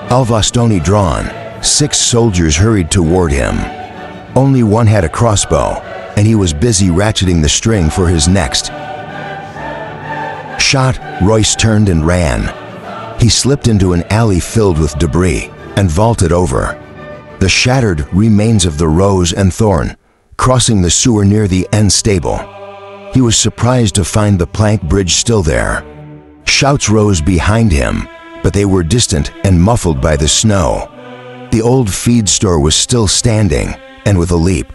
Alvastoni drawn. 6 soldiers hurried toward him. Only one had a crossbow, and he was busy ratcheting the string for his next shot. Royce turned and ran. He slipped into an alley filled with debris and vaulted over the shattered remains of the Rose and Thorn, crossing the sewer near the end stable. He was surprised to find the plank bridge still there. Shouts rose behind him, but they were distant and muffled by the snow. The old feed store was still standing, and with a leap,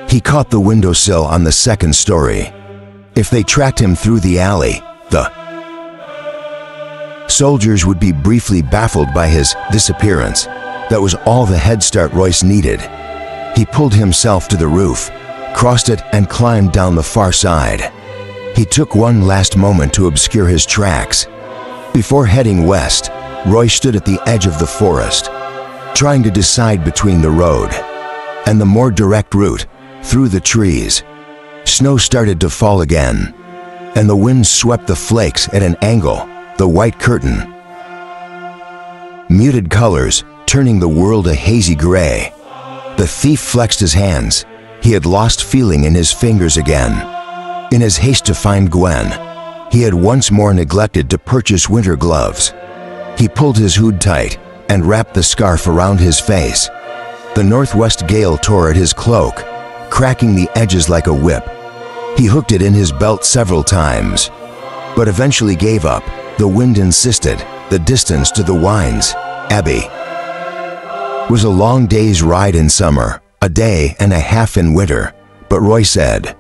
he caught the windowsill on the 2nd story. If they tracked him through the alley, the soldiers would be briefly baffled by his disappearance. That was all the head start Royce needed. He pulled himself to the roof, crossed it, and climbed down the far side. He took one last moment to obscure his tracks. Before heading west, Royce stood at the edge of the forest, trying to decide between the road and the more direct route through the trees. Snow started to fall again, and the wind swept the flakes at an angle. The white curtain, muted colors, turning the world a hazy gray. The thief flexed his hands. He had lost feeling in his fingers again. In his haste to find Gwen, he had once more neglected to purchase winter gloves. He pulled his hood tight and wrapped the scarf around his face. The northwest gale tore at his cloak, cracking the edges like a whip. He hooked it in his belt several times, but eventually gave up. The wind insisted. The distance to the Wines Abbey was a long day's ride in summer, a day and a half in winter, but Roy said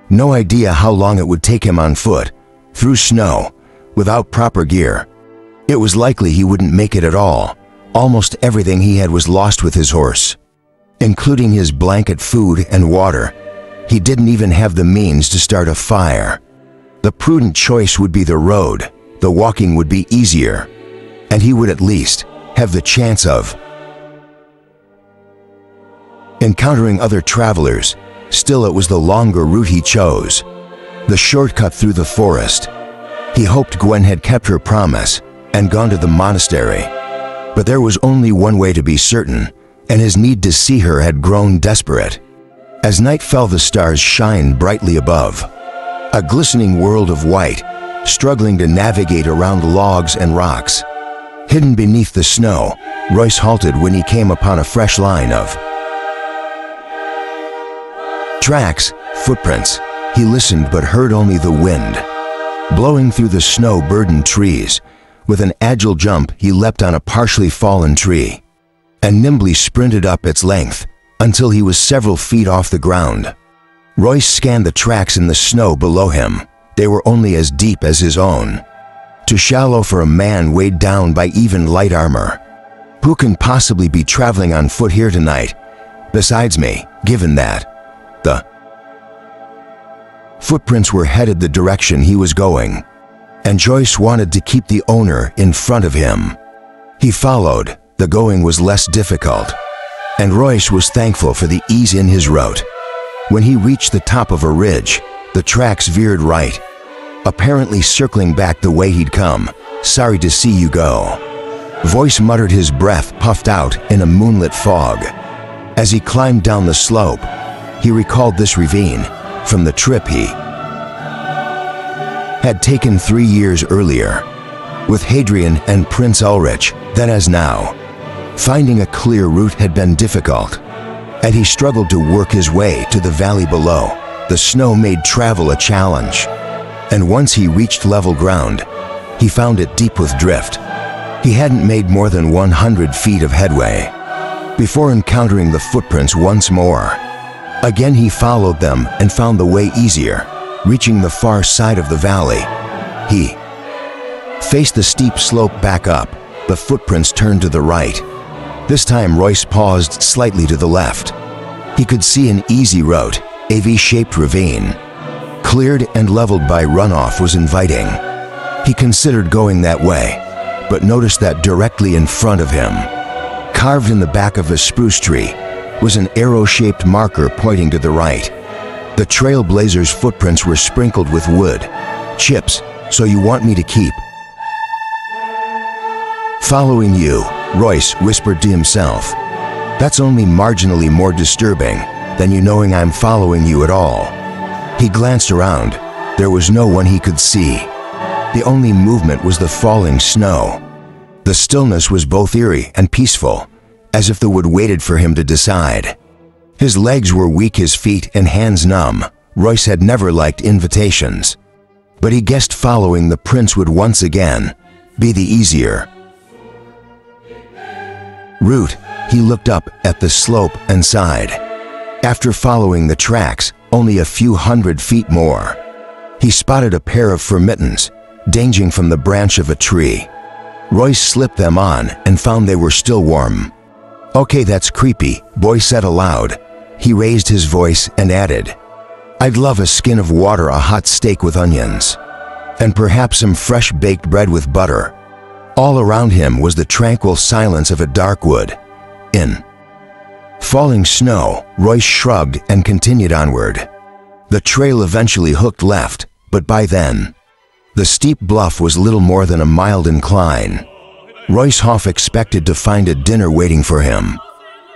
no idea how long it would take him on foot, through snow, without proper gear. It was likely he wouldn't make it at all. Almost everything he had was lost with his horse, including his blanket, food, and water. He didn't even have the means to start a fire. The prudent choice would be the road. The walking would be easier, and he would at least have the chance of encountering other travelers. Still, it was the longer route he chose, the shortcut through the forest. He hoped Gwen had kept her promise and gone to the monastery, but there was only one way to be certain, and his need to see her had grown desperate. As night fell, the stars shined brightly above. A glistening world of white, struggling to navigate around logs and rocks. Hidden beneath the snow, Royce halted when he came upon a fresh line of tracks, footprints. He listened but heard only the wind, blowing through the snow-burdened trees. With an agile jump, he leapt on a partially fallen tree and nimbly sprinted up its length until he was several feet off the ground. Royce scanned the tracks in the snow below him. They were only as deep as his own. Too shallow for a man weighed down by even light armor. Who can possibly be traveling on foot here tonight, besides me, given that the footprints were headed the direction he was going, and Royce wanted to keep the owner in front of him. He followed. The going was less difficult, and Royce was thankful for the ease in his route. When he reached the top of a ridge, the tracks veered right, apparently circling back the way he'd come. "Sorry to see you go." Royce muttered, his breath puffed out in a moonlit fog. As he climbed down the slope, he recalled this ravine from the trip he had taken 3 years earlier with Hadrian and Prince Ulrich. Then as now, finding a clear route had been difficult, and he struggled to work his way to the valley below. The snow made travel a challenge, and once he reached level ground, he found it deep with drift. He hadn't made more than 100 feet of headway before encountering the footprints once more. Again he followed them and found the way easier. Reaching the far side of the valley, he faced the steep slope back up. The footprints turned to the right. This time Royce paused slightly to the left. He could see an easy route. A V-shaped ravine, cleared and leveled by runoff, was inviting. He considered going that way, but noticed that directly in front of him, carved in the back of a spruce tree, was an arrow-shaped marker pointing to the right. The trailblazer's footprints were sprinkled with wood chips. "So you want me to keep following you?" Royce whispered to himself. "That's only marginally more disturbing than you knowing I'm following you at all." He glanced around. There was no one he could see. The only movement was the falling snow. The stillness was both eerie and peaceful, as if the wood waited for him to decide. His legs were weak, his feet and hands numb. Royce had never liked invitations, but he guessed following the prince would once again be the easier route. He looked up at the slope and sighed. After following the tracks only a few hundred feet more, he spotted a pair of fur mittens dangling from the branch of a tree. Royce slipped them on and found they were still warm. "Okay, that's creepy," Royce said aloud. He raised his voice and added, "I'd love a skin of water, a hot steak with onions, and perhaps some fresh baked bread with butter." All around him was the tranquil silence of a dark wood. In falling snow, Royce shrugged and continued onward. The trail eventually hooked left, but by then, the steep bluff was little more than a mild incline. Royce half expected to find a dinner waiting for him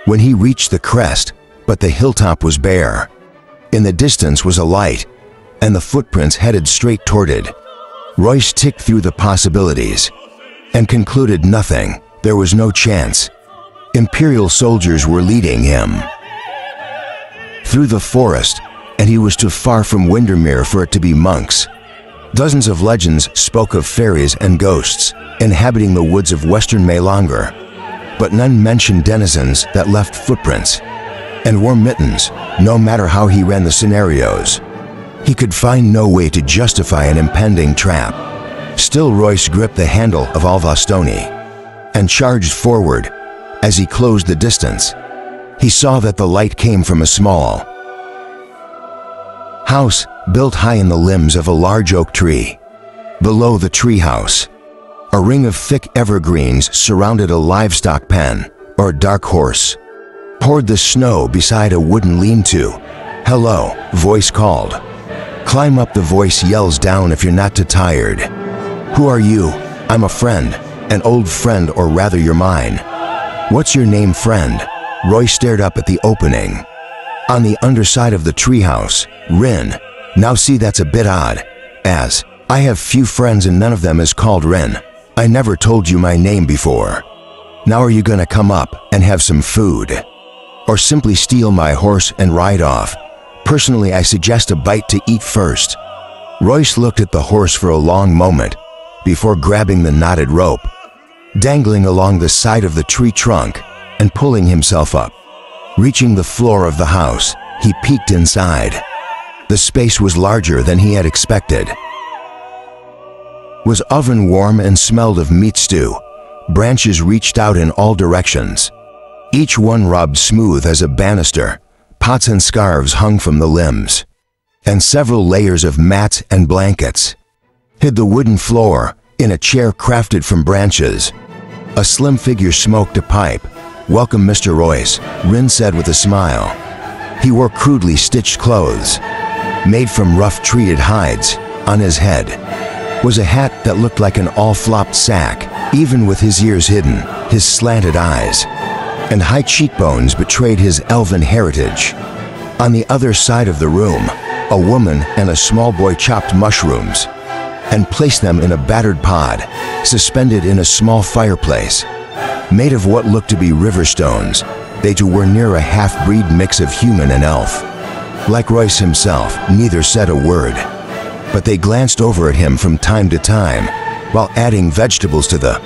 when he reached the crest, but the hilltop was bare. In the distance was a light, and the footprints headed straight toward it. Royce ticked through the possibilities and concluded nothing. There was no chance. Imperial soldiers were leading him through the forest, and he was too far from Windermere for it to be monks. Dozens of legends spoke of fairies and ghosts inhabiting the woods of western Maelanger, but none mentioned denizens that left footprints and wore mittens. No matter how he ran the scenarios, he could find no way to justify an impending trap. Still, Royce gripped the handle of Alvastoni and charged forward. As he closed the distance, he saw that the light came from a small house built high in the limbs of a large oak tree. Below the treehouse, a ring of thick evergreens surrounded a livestock pen, or dark horse poured the snow beside a wooden lean-to. "Hello," voice called. "Climb up," the voice yells down, "if you're not too tired." "Who are you?" "I'm a friend, an old friend, or rather you're mine." "What's your name, friend?" Roy stared up at the opening. On the underside of the treehouse, Rin. Now see, that's a bit odd, as I have few friends and none of them is called Rin. I never told you my name before. Now are you gonna come up and have some food? Or simply steal my horse and ride off? Personally, I suggest a bite to eat first. Royce looked at the horse for a long moment before grabbing the knotted rope, dangling along the side of the tree trunk and pulling himself up. Reaching the floor of the house, he peeked inside. The space was larger than he had expected. Was oven warm and smelled of meat stew. Branches reached out in all directions, each one rubbed smooth as a banister. Pots and scarves hung from the limbs, and several layers of mats and blankets hid the wooden floor. In a chair crafted from branches, a slim figure smoked a pipe. "Welcome, Mr. Royce," Rin said with a smile. He wore crudely stitched clothes, made from rough treated hides. On his head was a hat that looked like an all-flopped sack. Even with his ears hidden, his slanted eyes and high cheekbones betrayed his elven heritage. On the other side of the room, a woman and a small boy chopped mushrooms and placed them in a battered pod, suspended in a small fireplace. Made of what looked to be river stones, they too were near a half-breed mix of human and elf. Like Royce himself, neither said a word, but they glanced over at him from time to time while adding vegetables to the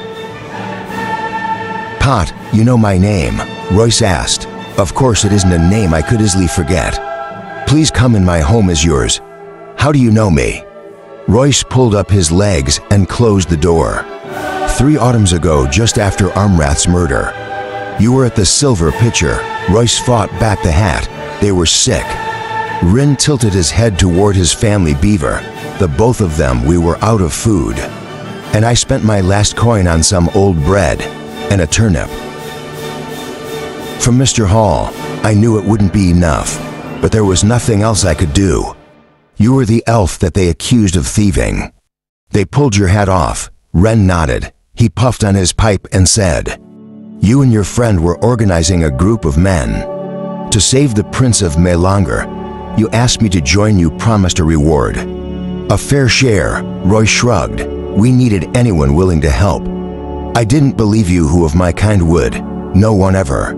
pot. "You know my name?" Royce asked. "Of course, it isn't a name I could easily forget. Please come in, my home is yours. How do you know me?" Royce pulled up his legs and closed the door. 3 autumns ago, just after Armrath's murder, you were at the Silver Pitcher. Royce fought back the hat. They were sick. Rin tilted his head toward his family beaver. The both of them, we were out of food. And I spent my last coin on some old bread and a turnip. From Mr. Hall, I knew it wouldn't be enough, but there was nothing else I could do. You were the elf that they accused of thieving. They pulled your hat off. Ren nodded. He puffed on his pipe and said, "You and your friend were organizing a group of men to save the Prince of Melanger. You asked me to join you, promised a reward. A fair share." Roy shrugged. "We needed anyone willing to help. I didn't believe you who of my kind would. No one ever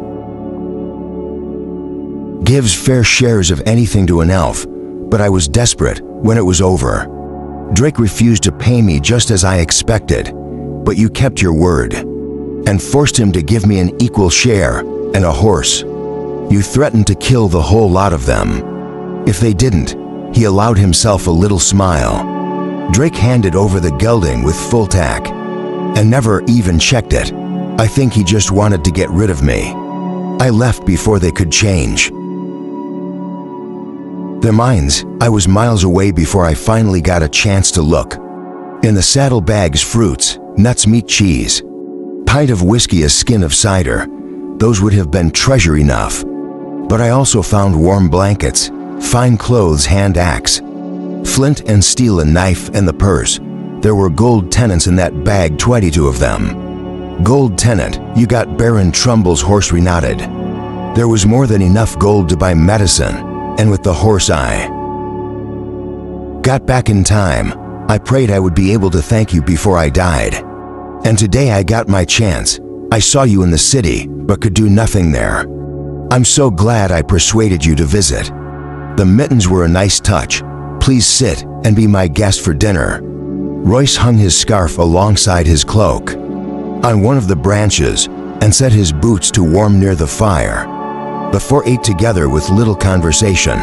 gives fair shares of anything to an elf, but I was desperate when it was over. Drake refused to pay me just as I expected, but you kept your word and forced him to give me an equal share and a horse. You threatened to kill the whole lot of them. If they didn't," he allowed himself a little smile. "Drake handed over the gelding with full tack and never even checked it. I think he just wanted to get rid of me. I left before they could change their minds. I was miles away before I finally got a chance to look. In the saddlebags, fruits, nuts, meat, cheese, pint of whiskey, a skin of cider. Those would have been treasure enough. But I also found warm blankets, fine clothes, hand axe, flint and steel, a knife, and the purse. There were gold tenants in that bag, 22 of them." "Gold tenant, you got Baron Trumble's horse," Re nodded. "There was more than enough gold to buy medicine, and with the horse I got back in time. I prayed I would be able to thank you before I died. And today I got my chance. I saw you in the city, but could do nothing there. I'm so glad I persuaded you to visit. The mittens were a nice touch. Please sit and be my guest for dinner." Royce hung his scarf alongside his cloak on one of the branches and set his boots to warm near the fire. The four ate together with little conversation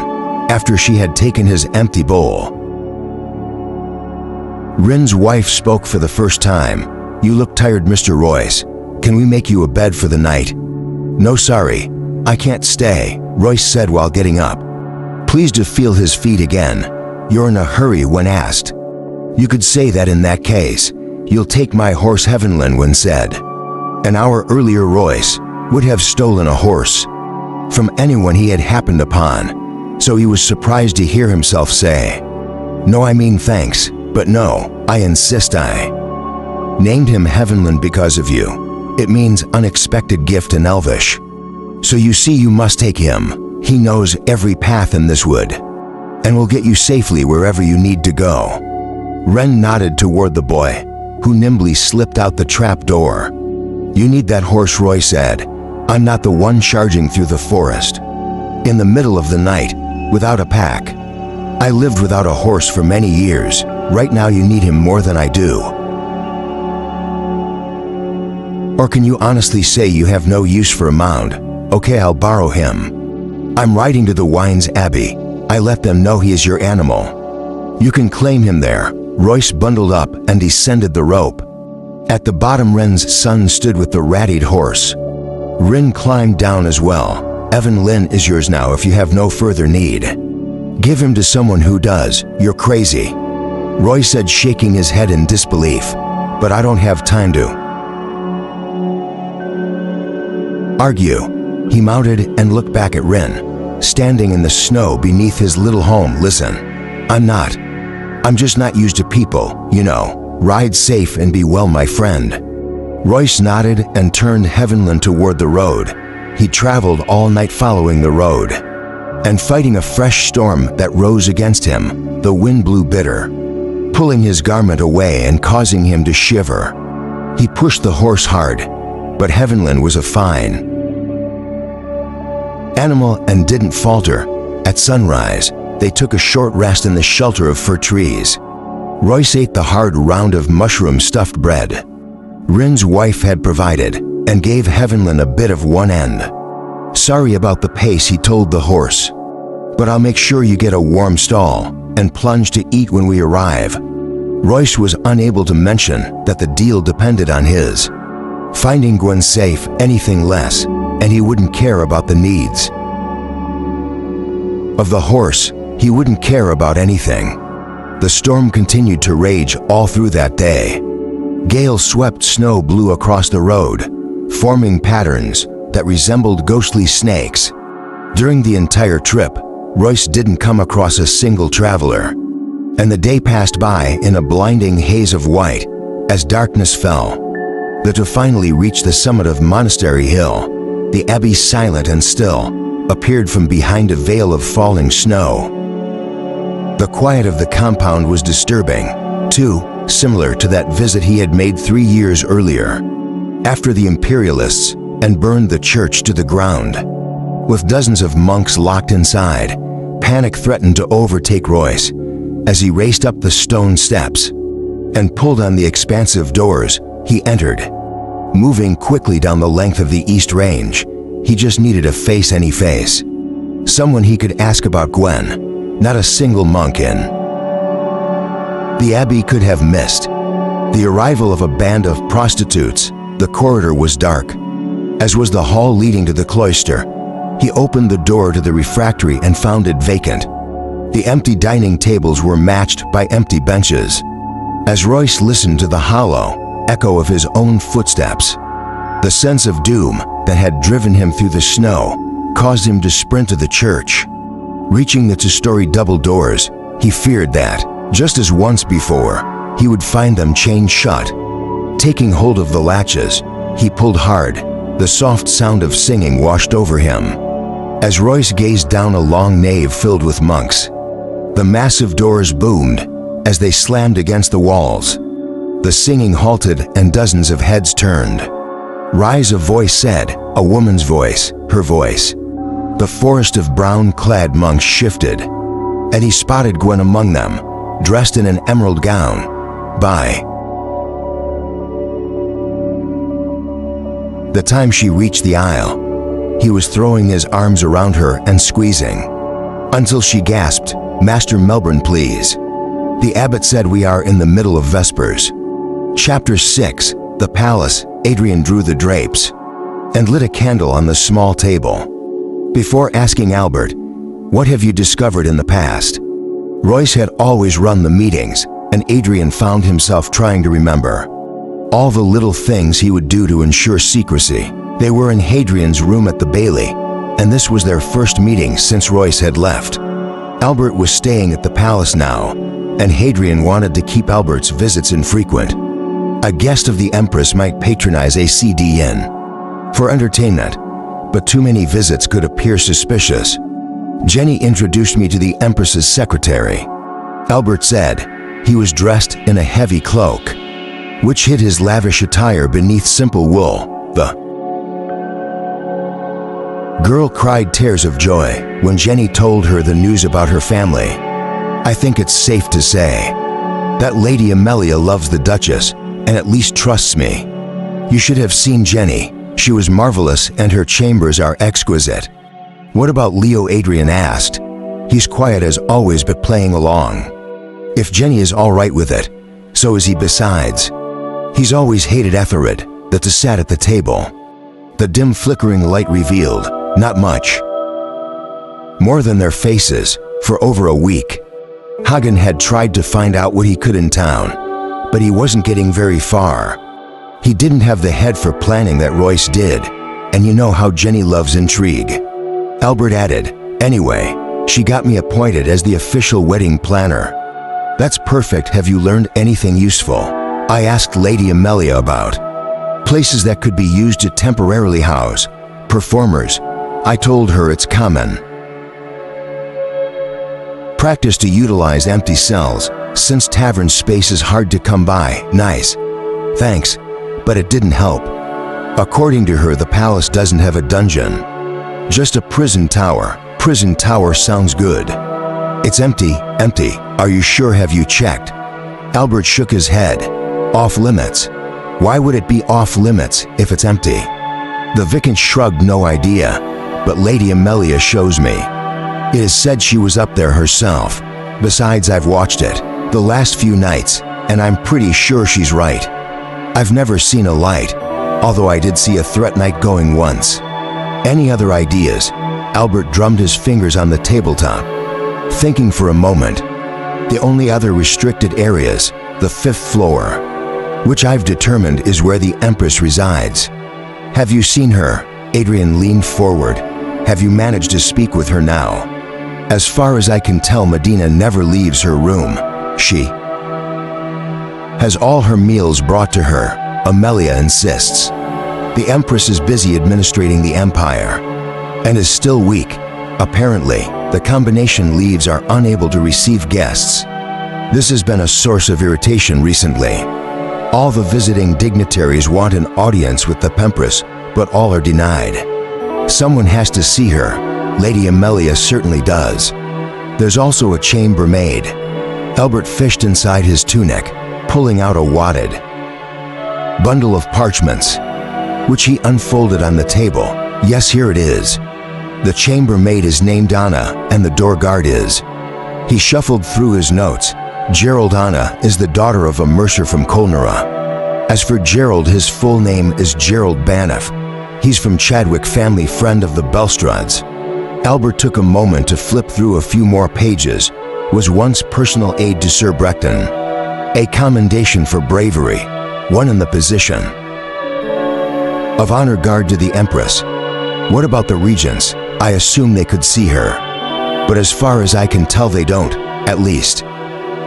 after she had taken his empty bowl. Rin's wife spoke for the first time. "You look tired, Mr. Royce. Can we make you a bed for the night?" "No, sorry. I can't stay," Royce said while getting up, pleased to feel his feet again. "You're in a hurry?" when asked. "You could say that in that case. You'll take my horse," Heavenlin said. An hour earlier, Royce would have stolen a horse from anyone he had happened upon, so he was surprised to hear himself say, "No, I mean thanks, but no, I insist. I named him Heavenlin because of you. It means unexpected gift in Elvish. So you see, you must take him." He knows every path in this wood and will get you safely wherever you need to go." Ren nodded toward the boy, who nimbly slipped out the trap door. "You need that horse," Roy said. "I'm not the one charging through the forest in the middle of the night without a pack. I lived without a horse for many years. Right now you need him more than I do. Or can you honestly say you have no use for a mound? Okay, I'll borrow him. I'm riding to the Wines Abbey. I let them know he is your animal. You can claim him there." Royce bundled up and descended the rope. At the bottom, Ren's son stood with the rattied horse. Rin climbed down as well. "Evan Lin is yours now if you have no further need. Give him to someone who does. You're crazy," Roy said, shaking his head in disbelief. "But I don't have time to argue." He mounted and looked back at Rin, standing in the snow beneath his little home. "Listen, I'm just not used to people, you know. Ride safe and be well, my friend." Royce nodded and turned Heavenland toward the road. He traveled all night following the road and fighting a fresh storm that rose against him. The wind blew bitter, pulling his garment away and causing him to shiver. He pushed the horse hard, but Heavenland was a fine animal and didn't falter. At sunrise, they took a short rest in the shelter of fir trees. Royce ate the hard round of mushroom-stuffed bread Rin's wife had provided and gave Heavenland a bit of one end. "Sorry about the pace," he told the horse, "but I'll make sure you get a warm stall and plunge to eat when we arrive." Royce was unable to mention that the deal depended on his finding Gwen safe, anything less, and he wouldn't care about the needs of the horse. He wouldn't care about anything. The storm continued to rage all through that day. Gale-swept snow blew across the road, forming patterns that resembled ghostly snakes. During the entire trip, Royce didn't come across a single traveler, and the day passed by in a blinding haze of white as darkness fell. The two finally reached the summit of Monastery Hill. The abbey, silent and still, appeared from behind a veil of falling snow. The quiet of the compound was disturbing, too, similar to that visit he had made 3 years earlier, after the Imperialists and burned the church to the ground. With dozens of monks locked inside, panic threatened to overtake Royce as he raced up the stone steps and pulled on the expansive doors. He entered, moving quickly down the length of the East Range. He just needed a face, any face. Someone he could ask about Gwen. Not a single monk in the abbey could have missed the arrival of a band of prostitutes. The corridor was dark, as was the hall leading to the cloister. He opened the door to the refectory and found it vacant. The empty dining tables were matched by empty benches. As Royce listened to the hollow echo of his own footsteps, the sense of doom that had driven him through the snow caused him to sprint to the church. Reaching the two-story double doors, he feared that, just as once before, he would find them chained shut. Taking hold of the latches, he pulled hard. The soft sound of singing washed over him as Royce gazed down a long nave filled with monks. The massive doors boomed as they slammed against the walls. The singing halted and dozens of heads turned. "Rise," a voice said, a woman's voice, her voice. The forest of brown-clad monks shifted, and he spotted Gwen among them, dressed in an emerald gown. By the time she reached the aisle, he was throwing his arms around her and squeezing, until she gasped, "Master Melbourne, please." The abbot said, "We are in the middle of Vespers." Chapter 6, The Palace. Adrian drew the drapes and lit a candle on the small table. Before asking Albert, "What have you discovered in the past?" Royce had always run the meetings, and Adrian found himself trying to remember all the little things he would do to ensure secrecy. They were in Hadrian's room at the Bailey, and this was their first meeting since Royce had left. Albert was staying at the palace now, and Hadrian wanted to keep Albert's visits infrequent. A guest of the Empress might patronize a CD Inn for entertainment, but too many visits could appear suspicious. Jenny introduced me to the Empress's secretary. Albert said he was dressed in a heavy cloak, which hid his lavish attire beneath simple wool. The girl cried tears of joy when Jenny told her the news about her family. I think it's safe to say that Lady Amelia loves the Duchess and at least trusts me. You should have seen Jenny. She was marvelous and her chambers are exquisite. What about Leo? Adrian asked. He's quiet as always but playing along. If Jenny is all right with it, so is he besides. He's always hated Ethelred, that sat at the table. The dim flickering light revealed not much more than their faces for over a week. Hagen had tried to find out what he could in town, but he wasn't getting very far. He didn't have the head for planning that Royce did, and you know how Jenny loves intrigue. Albert added, anyway, she got me appointed as the official wedding planner. That's perfect. Have you learned anything useful? I asked Lady Amelia about places that could be used to temporarily house performers. I told her it's common practice to utilize empty cells, since tavern space is hard to come by. Nice. Thanks, but it didn't help. According to her, the palace doesn't have a dungeon, just a prison tower. Prison tower sounds good. It's empty. Empty. Are you sure? Have you checked? Albert shook his head. Off limits. Why would it be off limits if it's empty? The Viscount shrugged. No idea, but Lady Amelia shows me. It is said she was up there herself. Besides, I've watched it the last few nights, and I'm pretty sure she's right. I've never seen a light, although I did see a threat night going once. Any other ideas? Albert drummed his fingers on the tabletop, thinking for a moment. The only other restricted areas, the 5th floor, which I've determined is where the Empress resides. Have you seen her? Adrian leaned forward. Have you managed to speak with her now? As far as I can tell, Medina never leaves her room. She has all her meals brought to her, Amelia insists. The Empress is busy administrating the empire and is still weak. Apparently, the combination leaves are unable to receive guests. This has been a source of irritation recently. All the visiting dignitaries want an audience with the Empress, but all are denied. Someone has to see her. Lady Amelia certainly does. There's also a chambermaid. Albert fished inside his tunic, pulling out a wadded bundle of parchments, which he unfolded on the table. Yes, here it is. The chambermaid is named Anna, and the door guard is. He shuffled through his notes. Gerald. Anna is the daughter of a mercer from Colnera. As for Gerald, his full name is Gerald Banff. He's from Chadwick family, friend of the Belstrads. Albert took a moment to flip through a few more pages. Was once personal aide to Sir Brecton. A commendation for bravery, one in the position of honor guard to the Empress. What about the regents? I assume they could see her, but as far as I can tell they don't, at least.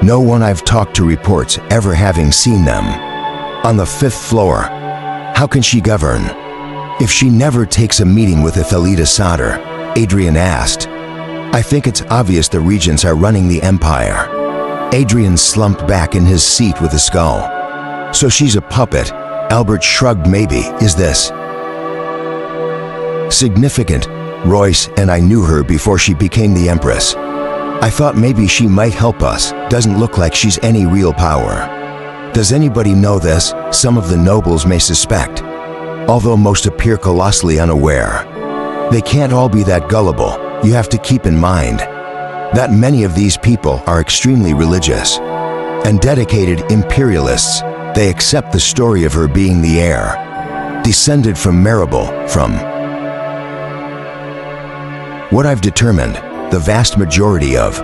No one I've talked to reports ever having seen them. On the 5th floor, how can she govern if she never takes a meeting with Ethelita Sauter? Adrian asked. I think it's obvious the regents are running the empire. Adrian slumped back in his seat with a skull. So she's a puppet. Albert shrugged. Maybe. Is this significant? Royce and I knew her before she became the Empress. I thought maybe she might help us. Doesn't look like she's any real power. Does anybody know this? Some of the nobles may suspect, although most appear colossally unaware. They can't all be that gullible. You have to keep in mind that many of these people are extremely religious and dedicated imperialists. They accept the story of her being the heir, descended from Marable, from what I've determined, the vast majority of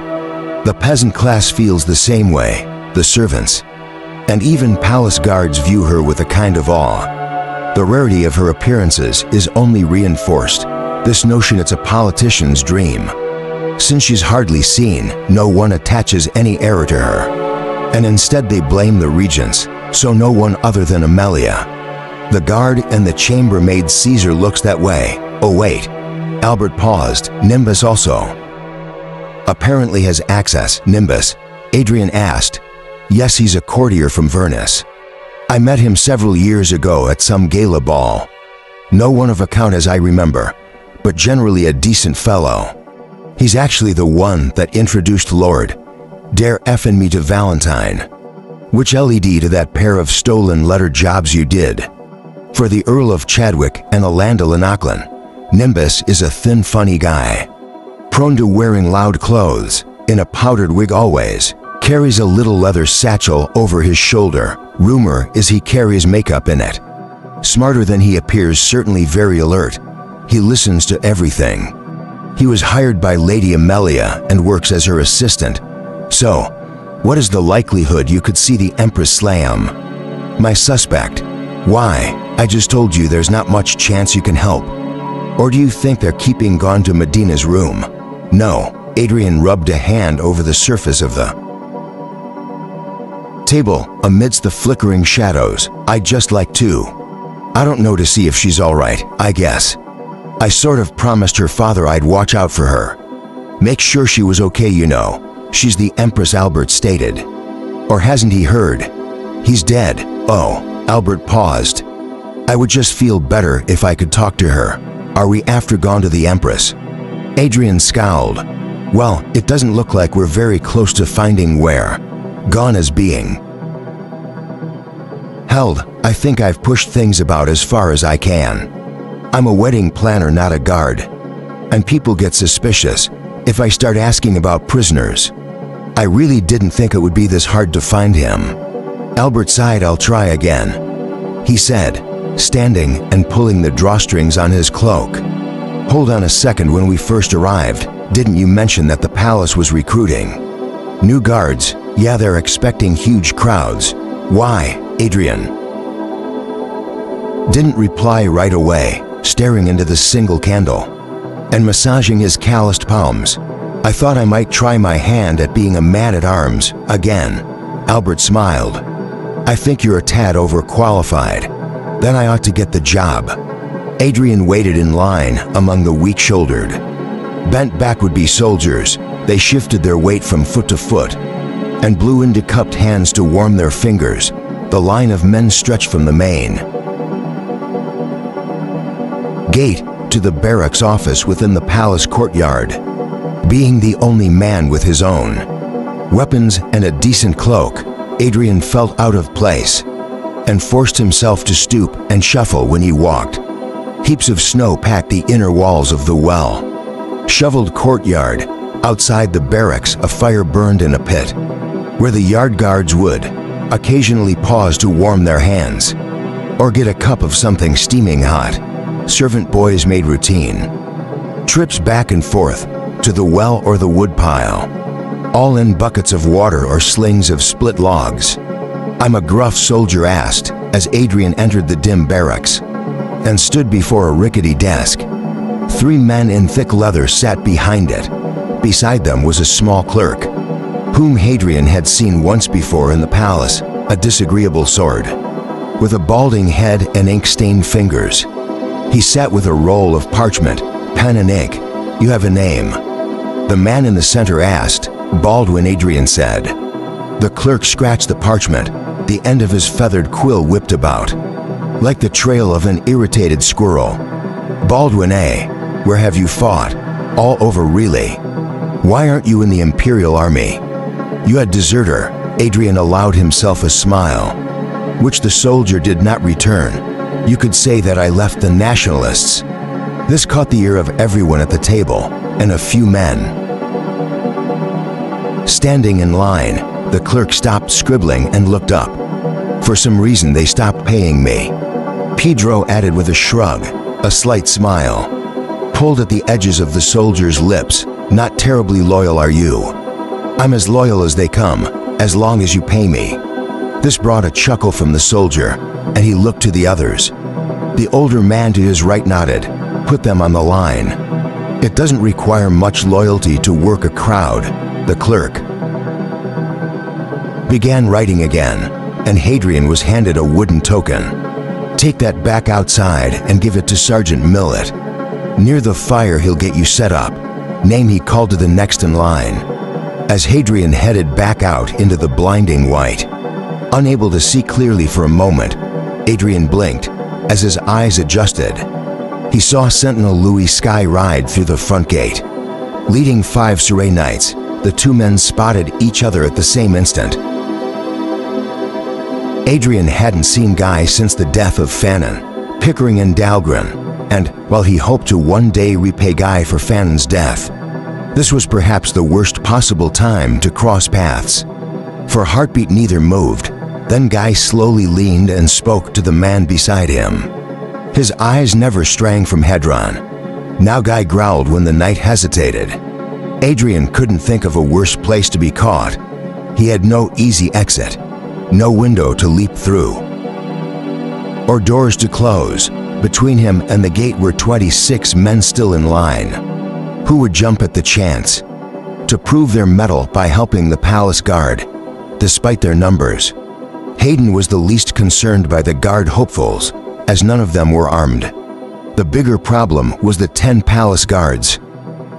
the peasant class feels the same way. The servants and even palace guards view her with a kind of awe. The rarity of her appearances is only reinforced. This notion it's a politician's dream. Since she's hardly seen, no one attaches any error to her, and instead they blame the regents, so no one other than Amelia. The guard and the chambermaid. Caesar looks that way. Oh wait. Albert paused. Nimbus also. Apparently has access, Nimbus. Adrian asked. Yes, he's a courtier from Vernus. I met him several years ago at some gala ball. No one of account as I remember, but generally a decent fellow. He's actually the one that introduced Lord Dare effin' me to Valentine. Which LED to that pair of stolen letter jobs you did. For the Earl of Chadwick and Alanda Lanauchlin, Nimbus is a thin, funny guy. Prone to wearing loud clothes, in a powdered wig always, carries a little leather satchel over his shoulder. Rumor is he carries makeup in it. Smarter than he appears, certainly very alert. He listens to everything. He was hired by Lady Amelia and works as her assistant. So, what is the likelihood you could see the Empress slay him? My suspect. Why? I just told you there's not much chance you can help. Or do you think they're keeping gone to Medina's room? No. Adrian rubbed a hand over the surface of the table amidst the flickering shadows. I'd just like to. I don't know, to see if she's all right, I guess. I sort of promised her father I'd watch out for her. Make sure she was okay, you know. She's the Empress, Albert stated. Or hasn't he heard? He's dead. Oh, Albert paused. I would just feel better if I could talk to her. Are we after gone to the Empress? Adrian scowled. Well, it doesn't look like we're very close to finding where gone is being held. I think I've pushed things about as far as I can. I'm a wedding planner, not a guard. And people get suspicious if I start asking about prisoners. I really didn't think it would be this hard to find him. Albert sighed. I'll try again, he said, standing and pulling the drawstrings on his cloak. Hold on a second. When we first arrived, didn't you mention that the palace was recruiting new guards? Yeah, they're expecting huge crowds. Why? Adrian didn't reply right away, staring into the single candle and massaging his calloused palms. I thought I might try my hand at being a man-at-arms again. Albert smiled. I think you're a tad overqualified. Then I ought to get the job. Adrian waited in line among the weak-shouldered, bent-back would-be soldiers. They shifted their weight from foot to foot and blew into cupped hands to warm their fingers. The line of men stretched from the main gate to the barracks office within the palace courtyard. Being the only man with his own weapons and a decent cloak, Adrian felt out of place and forced himself to stoop and shuffle when he walked. Heaps of snow packed the inner walls of the well-shoveled courtyard. Outside the barracks, a fire burned in a pit where the yard guards would occasionally pause to warm their hands or get a cup of something steaming hot. Servant boys made routine trips back and forth to the well or the woodpile, all in buckets of water or slings of split logs. I'm a gruff soldier asked as Adrian entered the dim barracks and stood before a rickety desk. 3 men in thick leather sat behind it. Beside them was a small clerk, whom Adrian had seen once before in the palace, a disagreeable sort, with a balding head and ink-stained fingers. He sat with a roll of parchment, pen and ink. You have a name? The man in the center asked. Baldwin, Adrian said. The clerk scratched the parchment. The end of his feathered quill whipped about, like the trail of an irritated squirrel. Baldwin, eh? Where have you fought? All over, really. Why aren't you in the Imperial Army? You a deserter. Adrian allowed himself a smile, which the soldier did not return. You could say that I left the Nationalists. This caught the ear of everyone at the table, and a few men standing in line. The clerk stopped scribbling and looked up. For some reason they stopped paying me. Pedro added with a shrug, a slight smile pulled at the edges of the soldier's lips. Not terribly loyal, are you? I'm as loyal as they come, as long as you pay me. This brought a chuckle from the soldier, and he looked to the others. The older man to his right nodded, put them on the line. It doesn't require much loyalty to work a crowd. The clerk began writing again, and Hadrian was handed a wooden token. Take that back outside and give it to Sergeant Millet. Near the fire, he'll get you set up. name he called to the next in line. As Hadrian headed back out into the blinding white, unable to see clearly for a moment, Hadrian blinked as his eyes adjusted. He saw Sentinel Louis Sky ride through the front gate. Leading 5 Surrey Knights, the two men spotted each other at the same instant. Hadrian hadn't seen Guy since the death of Fanon, Pickering and Dahlgren, and while he hoped to one day repay Guy for Fanon's death, this was perhaps the worst possible time to cross paths. For a heartbeat neither moved. Then Guy slowly leaned and spoke to the man beside him. His eyes never straying from Hadron. Now Guy growled when the knight hesitated. Hadrian couldn't think of a worse place to be caught. He had no easy exit, no window to leap through, or doors to close. Between him and the gate were 26 men still in line, who would jump at the chance to prove their mettle by helping the palace guard, despite their numbers. Hayden was the least concerned by the guard hopefuls, as none of them were armed. The bigger problem was the 10 palace guards,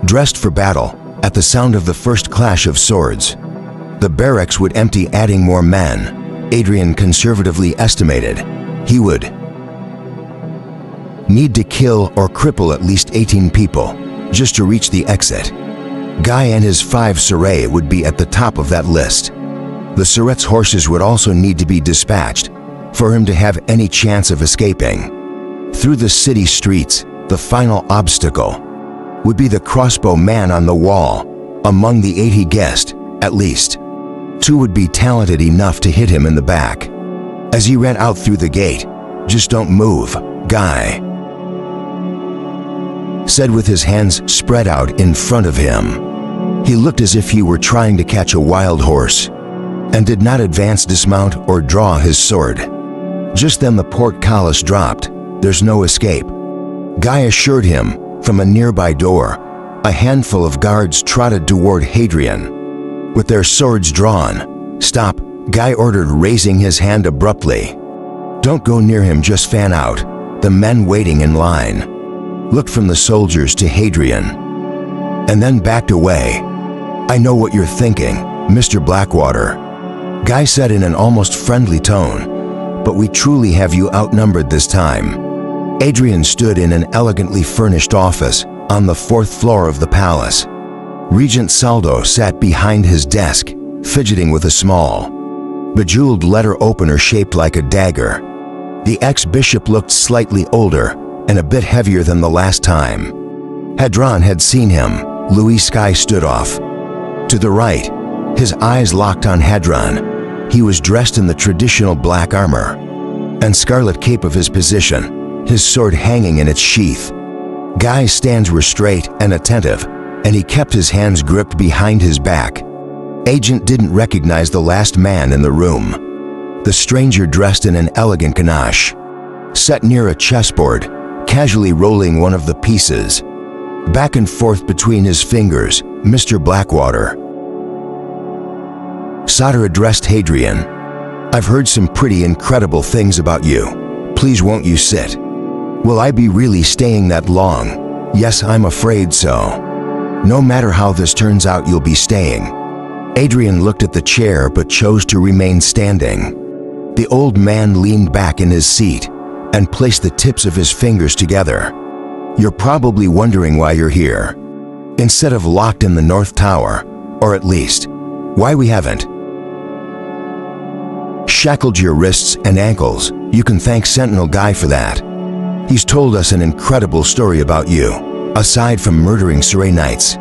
dressed for battle at the sound of the first clash of swords. The barracks would empty, adding more men. Hadrian conservatively estimated he would need to kill or cripple at least 18 people just to reach the exit. Guy and his 5 Surrey would be at the top of that list. The Surrett's horses would also need to be dispatched for him to have any chance of escaping. Through the city streets, the final obstacle would be the crossbow man on the wall. Among the 8 he guessed, at least 2 would be talented enough to hit him in the back. As he ran out through the gate, "Just don't move, Guy," said with his hands spread out in front of him. He looked as if he were trying to catch a wild horse, and did not advance, dismount, or draw his sword. Just then the portcullis dropped. "There's no escape," Guy assured him. From a nearby door, a handful of guards trotted toward Hadrian, with their swords drawn. "Stop," Guy ordered, raising his hand abruptly. "Don't go near him, just fan out." The men waiting in line looked from the soldiers to Hadrian, and then backed away. "I know what you're thinking, Mr. Blackwater," Guy said in an almost friendly tone, "but we truly have you outnumbered this time." Hadrian stood in an elegantly furnished office on the 4th floor of the palace. Regent Saldo sat behind his desk, fidgeting with a small, bejeweled letter opener shaped like a dagger. The ex-bishop looked slightly older and a bit heavier than the last time Hadron had seen him. Louis Sky stood off to the right, his eyes locked on Hadron. He was dressed in the traditional black armor and scarlet cape of his position, his sword hanging in its sheath. Guy's stands were straight and attentive, and he kept his hands gripped behind his back. Agent didn't recognize the last man in the room. The stranger, dressed in an elegant ganache, sat near a chessboard, casually rolling one of the pieces back and forth between his fingers. "Mr. Blackwater," Sauter addressed Hadrian, "I've heard some pretty incredible things about you. Please, won't you sit?" "Will I be really staying that long?" "Yes, I'm afraid so." "No matter how this turns out, you'll be staying." Hadrian looked at the chair but chose to remain standing. The old man leaned back in his seat and placed the tips of his fingers together. "You're probably wondering why you're here, instead of locked in the North Tower, or at least, why we haven't shackled your wrists and ankles. You can thank Sentinel Guy for that. He's told us an incredible story about you. Aside from murdering Surrey Knights,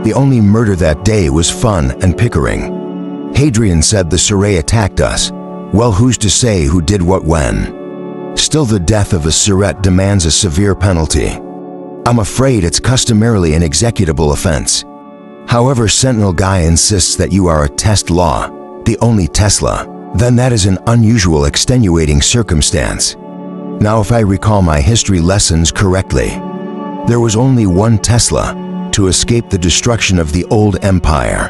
the only murder that day was fun and Pickering. Hadrian said the Surrey attacked us. Well, who's to say who did what when? Still, the death of a Surret demands a severe penalty. I'm afraid it's customarily an executable offense. However, Sentinel Guy insists that you are a test law, the only Tesla. Then that is an unusual extenuating circumstance. Now, if I recall my history lessons correctly, there was only one Tesla to escape the destruction of the old empire.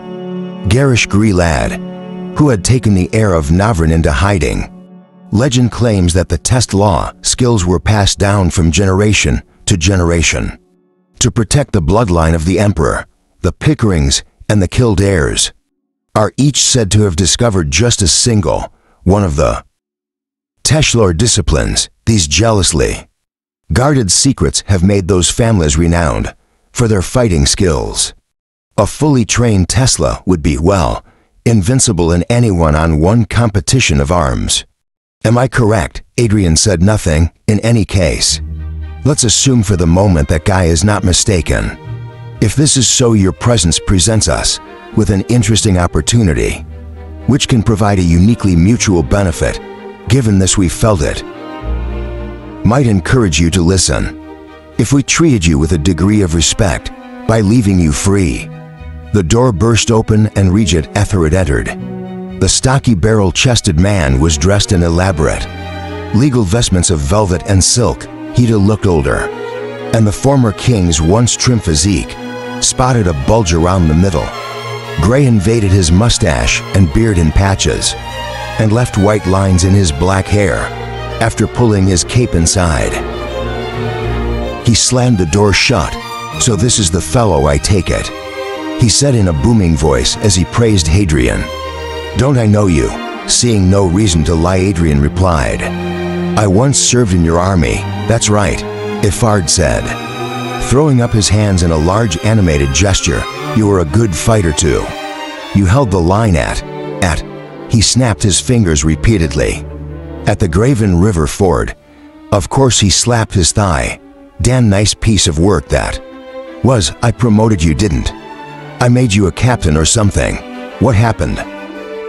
Garish Gree lad, who had taken the heir of Navrin into hiding. Legend claims that the test law skills were passed down from generation to generation. To protect the bloodline of the Emperor, the Pickerings and the Kildares are each said to have discovered just a single one of the Teshlor disciplines. These jealously guarded secrets have made those families renowned for their fighting skills. A fully trained Tesla would be, well, invincible in any one-on-one competition of arms. Am I correct? Adrian said nothing. In any case, let's assume for the moment that Guy is not mistaken. If this is so, your presence presents us with an interesting opportunity, which can provide a uniquely mutual benefit. Given this, we felt it might encourage you to listen. If we treated you with a degree of respect by leaving you free. The door burst open and Regent Ethered entered. The stocky barrel-chested man was dressed in elaborate legal vestments of velvet and silk. He'd looked older, and the former king's once trim physique spotted a bulge around the middle. Gray invaded his mustache and beard in patches, and left white lines in his black hair after pulling his cape inside. He slammed the door shut. So this is the fellow, I take it, he said in a booming voice as he praised Hadrian. Don't I know you? Seeing no reason to lie, Adrian replied. I once served in your army. That's right, Ifard said, throwing up his hands in a large animated gesture. You were a good fighter too. You held the line at, he snapped his fingers repeatedly. At the Graven River ford. Of course, he slapped his thigh. Damn nice piece of work that was. I promoted you, didn't I? Made you a captain or something. What happened?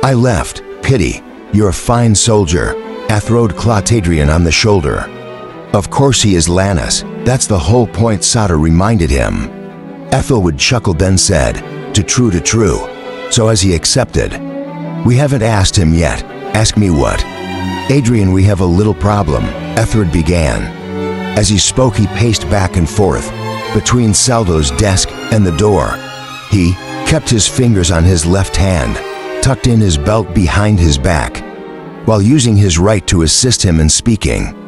I left. Pity. You're a fine soldier. Athrode clapped Adrian on the shoulder. Of course he is, Lannis. That's the whole point, Sodder reminded him. Ethelwood chuckled, then said, to true. So has he accepted? We haven't asked him yet. Ask me what? Adrian, we have a little problem, Ethelred began. As he spoke, he paced back and forth between Saldo's desk and the door. He kept his fingers on his left hand, tucked in his belt behind his back, while using his right to assist him in speaking.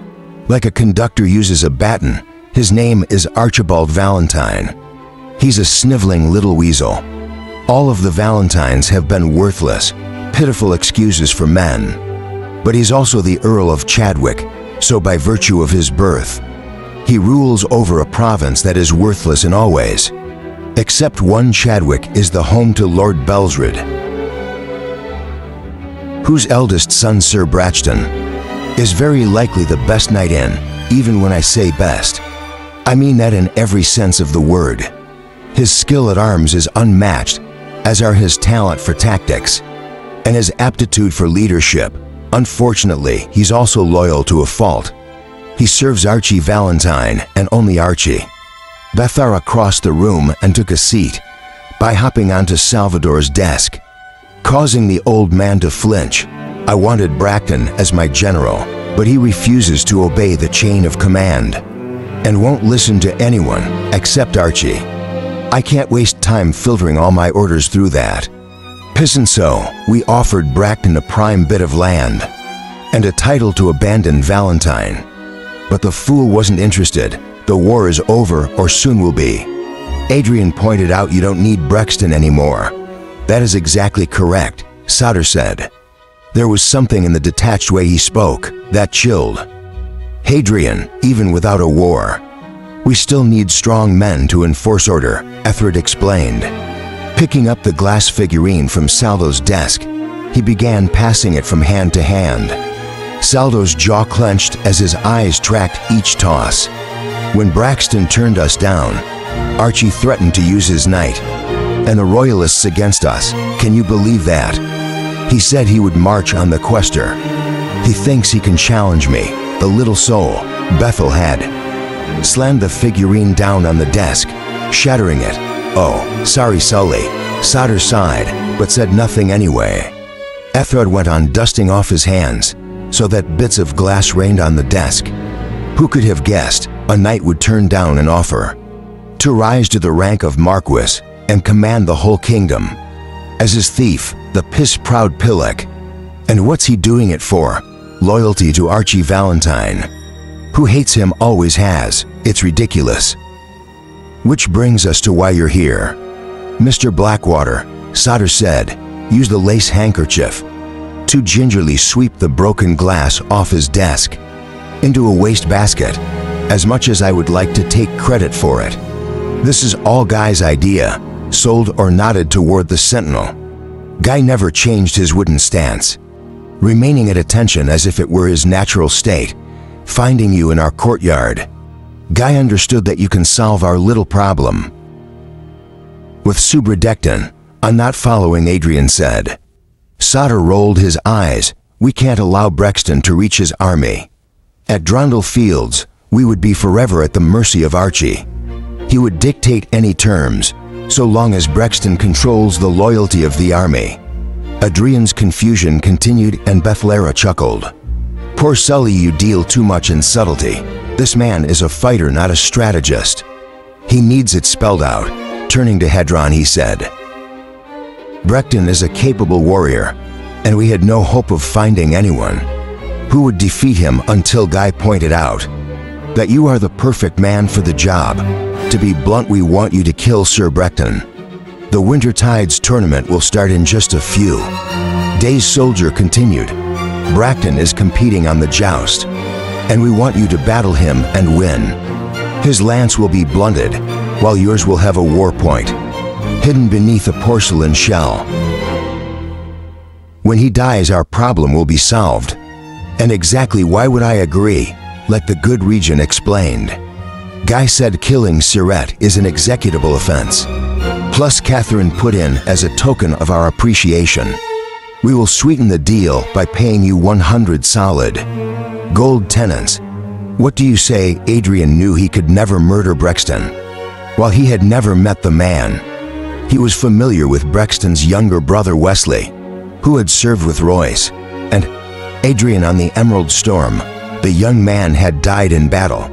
Like a conductor uses a baton, his name is Archibald Valentine. He's a sniveling little weasel. All of the Valentines have been worthless, pitiful excuses for men. But he's also the Earl of Chadwick, so by virtue of his birth, he rules over a province that is worthless in all ways. Except one. Chadwick is the home to Lord Belsred, whose eldest son, Sir Bratchton, is very likely the best knight in. Even when I say best, I mean that in every sense of the word. His skill at arms is unmatched, as are his talent for tactics and his aptitude for leadership. Unfortunately, he's also loyal to a fault. He serves Archie Valentine, and only Archie. Bethara crossed the room and took a seat by hopping onto Salvador's desk, causing the old man to flinch. I wanted Bracton as my general, but he refuses to obey the chain of command and won't listen to anyone except Archie. I can't waste time filtering all my orders through that. Pissin' so, we offered Bracton a prime bit of land and a title to abandon Valentine. But the fool wasn't interested. The war is over, or soon will be. Adrian pointed out, you don't need Brexton anymore. That is exactly correct, Sodder said. There was something in the detached way he spoke that chilled. Hadrian, even without a war, we still need strong men to enforce order, Ethelred explained. Picking up the glass figurine from Saldo's desk, he began passing it from hand to hand. Saldo's jaw clenched as his eyes tracked each toss. When Braxton turned us down, Archie threatened to use his knight and the royalists against us. Can you believe that? He said he would march on the Quester. He thinks he can challenge me, the little soul. Bethel had slammed the figurine down on the desk, shattering it. Oh, sorry, Sully. Sodder sighed, but said nothing anyway. Ethelred went on dusting off his hands so that bits of glass rained on the desk. Who could have guessed a knight would turn down an offer to rise to the rank of Marquis and command the whole kingdom as his thief, the piss-proud Pillock? And what's he doing it for? Loyalty to Archie Valentine, who hates him, always has. It's ridiculous. Which brings us to why you're here. Mr. Blackwater, Sauter said, use the lace handkerchief to gingerly sweep the broken glass off his desk into a wastebasket, as much as I would like to take credit for it. This is all Guy's idea, sold or nodded toward the sentinel. Guy never changed his wooden stance, remaining at attention as if it were his natural state. Finding you in our courtyard. Guy understood that you can solve our little problem. With Subradectin, I'm not following, Adrian said. Sauter rolled his eyes. We can't allow Brexton to reach his army. At Drondel Fields, we would be forever at the mercy of Archie. He would dictate any terms, so long as Brexton controls the loyalty of the army. Adrian's confusion continued and Bethlera chuckled. Poor Sully, you deal too much in subtlety. This man is a fighter, not a strategist. He needs it spelled out. Turning to Hedron, he said, Brexton is a capable warrior, and we had no hope of finding anyone who would defeat him until Guy pointed out that you are the perfect man for the job. To be blunt, we want you to kill Sir Brexton. The Wintertides tournament will start in just a few days. Soldier continued. Brexton is competing on the joust, and we want you to battle him and win. His lance will be blunted, while yours will have a war point, hidden beneath a porcelain shell. When he dies, our problem will be solved. And exactly why would I agree? Like the good Regent explained. Guy said killing Sirette is an executable offense. Plus, Catherine put in as a token of our appreciation. We will sweeten the deal by paying you 100 solid gold tenants. What do you say? Adrian knew he could never murder Brexton. While he had never met the man, he was familiar with Brexton's younger brother Wesley, who had served with Royce and Adrian on the Emerald Storm. The young man had died in battle,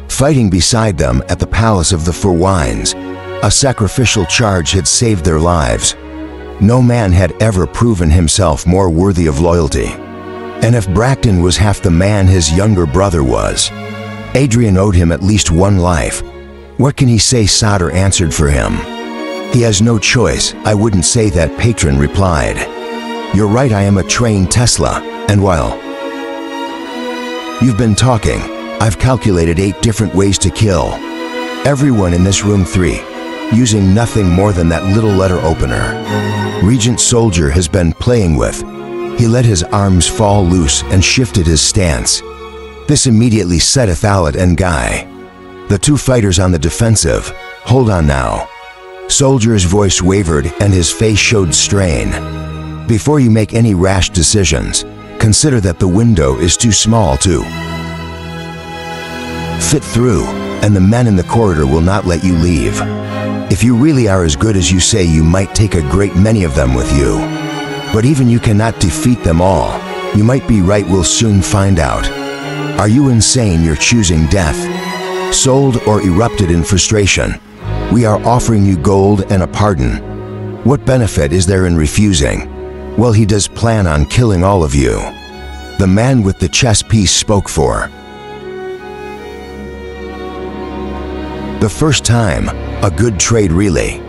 fighting beside them at the Palace of the Four Wines. A sacrificial charge had saved their lives. No man had ever proven himself more worthy of loyalty. And if Brexton was half the man his younger brother was, Adrian owed him at least one life. What can he say? Sauter answered for him. He has no choice. I wouldn't say that, Patron replied. You're right, I am a trained Tesla, and while you've been talking, I've calculated 8 different ways to kill everyone in this room 3, using nothing more than that little letter opener Regent Soldier has been playing with. He let his arms fall loose and shifted his stance. This immediately set Athalit and Guy, the two fighters, on the defensive. Hold on now. Soldier's voice wavered and his face showed strain. Before you make any rash decisions, consider that the window is too small to fit through, and the men in the corridor will not let you leave. If you really are as good as you say, you might take a great many of them with you. But even you cannot defeat them all. You might be right, we'll soon find out. Are you insane? You're choosing death. Sold or erupted in frustration. We are offering you gold and a pardon. What benefit is there in refusing? Well, he does plan on killing all of you. The man with the chess piece spoke for the first time. A good trade, really.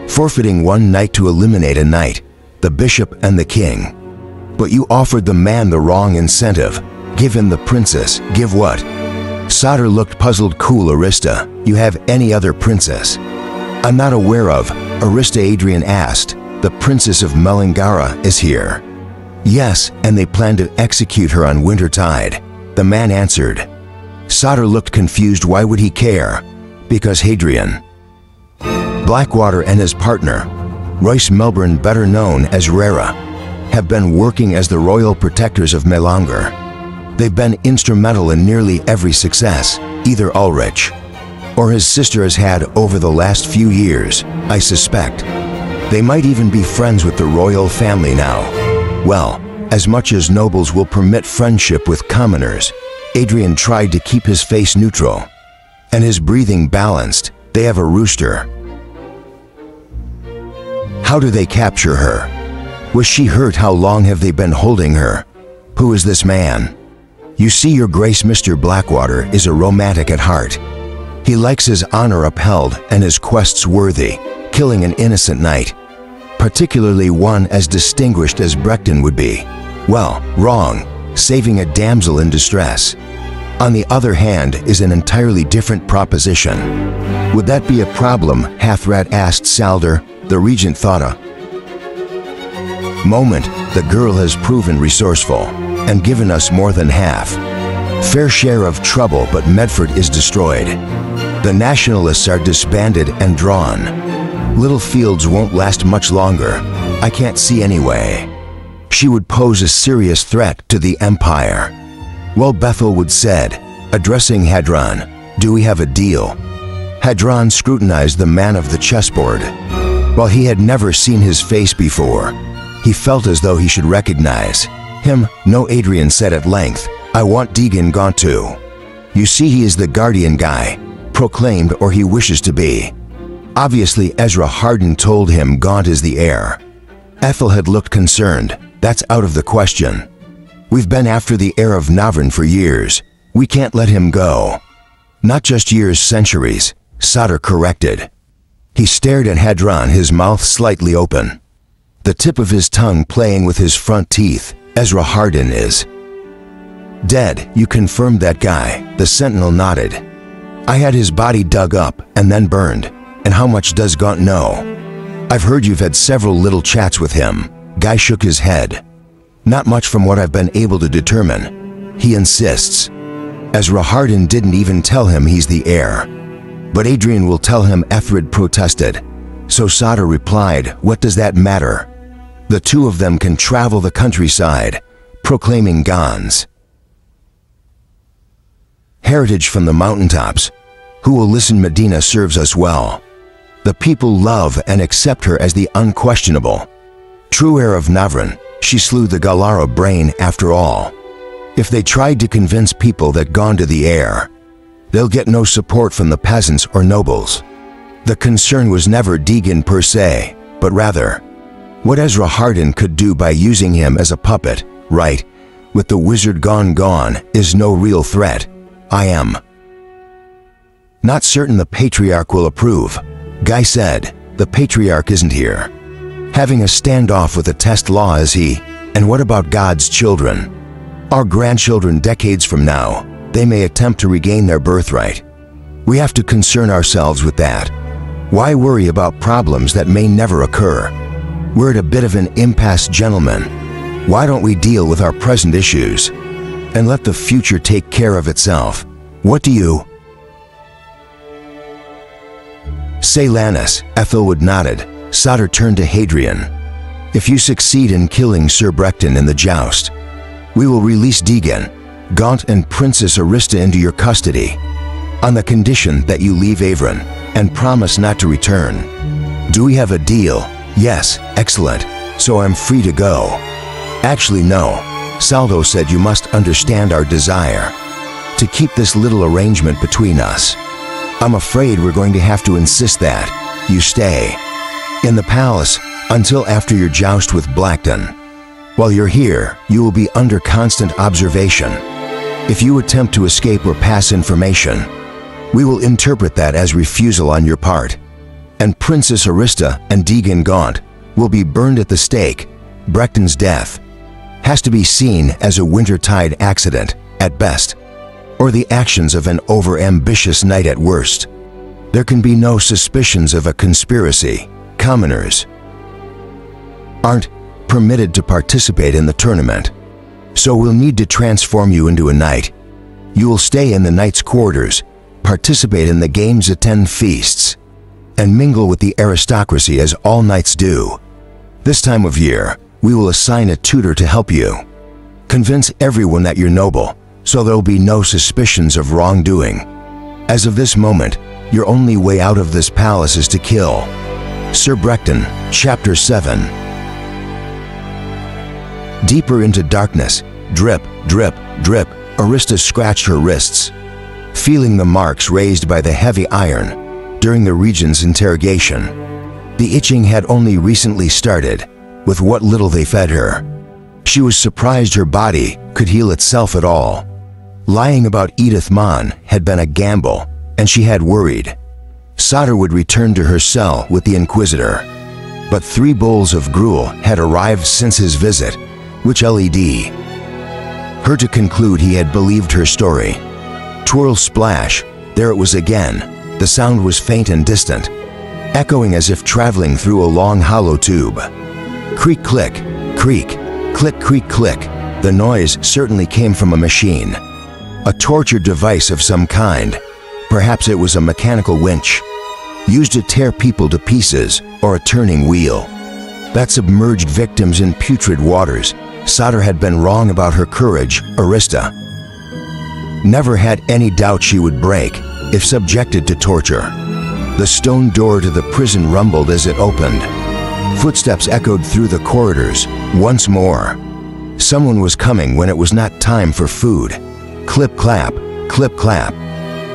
Forfeiting one knight to eliminate a knight, the bishop and the king. But you offered the man the wrong incentive. Give him the princess. Give what? Sauter looked puzzled. Cool, Arista. You have any other princess I'm not aware of? Arista, Adrian asked. The princess of Melangara is here. Yes, and they plan to execute her on Wintertide, the man answered. Sauter looked confused. Why would he care? Because Hadrian Blackwater and his partner, Royce Melbourne, better known as Rera, have been working as the royal protectors of Melanger. They've been instrumental in nearly every success either Ulrich or his sister has had over the last few years, I suspect. They might even be friends with the royal family now. Well, as much as nobles will permit friendship with commoners. Adrian tried to keep his face neutral and his breathing balanced. They have a rooster. How do they capture her? Was she hurt? How long have they been holding her? Who is this man? You see, Your Grace, Mr. Blackwater is a romantic at heart. He likes his honor upheld and his quests worthy, killing an innocent knight, particularly one as distinguished as Brecton would be. Well, wrong, saving a damsel in distress. On the other hand is an entirely different proposition. Would that be a problem? Hathrat asked Salder. The regent thought a moment. The girl has proven resourceful and given us more than half. Fair share of trouble, but Medford is destroyed. The nationalists are disbanded and drawn. Littlefields won't last much longer. I can't see any way. She would pose a serious threat to the Empire. Well, Bethelwood said, addressing Hadron, do we have a deal? Hadron scrutinized the man of the chessboard. While he had never seen his face before, he felt as though he should recognize him. No, Adrian said at length, I want Deegan Gaunt too. You see, he is the guardian guy, proclaimed, or he wishes to be. Obviously, Ezra Hardin told him Gaunt is the heir. Ethel had looked concerned. That's out of the question. We've been after the heir of Navran for years. We can't let him go. Not just years, centuries, Sauter corrected. He stared at Hadron, his mouth slightly open, the tip of his tongue playing with his front teeth. Ezra Hardin is dead. You confirmed that guy? The sentinel nodded. I had his body dug up and then burned. And how much does Gaunt know? I've heard you've had several little chats with him. Guy shook his head. Not much from what I've been able to determine. He insists. Ezra Hardin didn't even tell him he's the heir. But Adrian will tell him. Ethered protested. So Sauter replied, what does that matter? The two of them can travel the countryside, proclaiming Gons heritage from the mountaintops. Who will listen? Medina serves us well. The people love and accept her as the unquestionable true heir of Navran. She slew the Galara brain after all. If they tried to convince people that Gaunt is the heir, they'll get no support from the peasants or nobles. The concern was never Deegan per se, but rather what Ezra Hardin could do by using him as a puppet. Right, with the wizard gone is no real threat. I am not certain the Patriarch will approve. Guy said, the Patriarch isn't here. Having a standoff with a test law, is he? And what about God's children? Our grandchildren decades from now, they may attempt to regain their birthright. We have to concern ourselves with that. Why worry about problems that may never occur? We're at a bit of an impasse, gentlemen. Why don't we deal with our present issues and let the future take care of itself? What do you say, Lannis? Ethelwood nodded. Sauter turned to Hadrian. If you succeed in killing Sir Brecton in the joust, we will release Deegan, Gaunt and Princess Arista into your custody, on the condition that you leave Avron and promise not to return. Do we have a deal? Yes, excellent. So I'm free to go. Actually, no. Saldo said you must understand our desire to keep this little arrangement between us. I'm afraid we're going to have to insist that you stay in the palace until after your joust with Blackton. While you're here, you will be under constant observation. If you attempt to escape or pass information, we will interpret that as refusal on your part. And Princess Arista and Deegan Gaunt will be burned at the stake. Brecton's death has to be seen as a wintertide accident at best, or the actions of an over-ambitious knight at worst. There can be no suspicions of a conspiracy. Commoners aren't permitted to participate in the tournament, so we'll need to transform you into a knight. You will stay in the knight's quarters, participate in the games, attend feasts, and mingle with the aristocracy as all knights do. This time of year, we will assign a tutor to help you. Convince everyone that you're noble, so there'll be no suspicions of wrongdoing. As of this moment, your only way out of this palace is to kill Sir Brecton. Chapter 7. Deeper into darkness, drip, drip, drip, Arista scratched her wrists, feeling the marks raised by the heavy iron during the regent's interrogation. The itching had only recently started, with what little they fed her. She was surprised her body could heal itself at all. Lying about Edith Mon had been a gamble, and she had worried. Sutter would return to her cell with the Inquisitor. But 3 bowls of gruel had arrived since his visit, which led her to conclude he had believed her story. Twirl splash, there it was again. The sound was faint and distant, echoing as if traveling through a long hollow tube. Creak click, creak, click creak click. The noise certainly came from a machine. A torture device of some kind. Perhaps it was a mechanical winch, used to tear people to pieces, or a turning wheel. That submerged victims in putrid waters. Sutter had been wrong about her courage, Arista. Never had any doubt she would break if subjected to torture. The stone door to the prison rumbled as it opened. Footsteps echoed through the corridors once more. Someone was coming when it was not time for food. Clip clap, clip clap.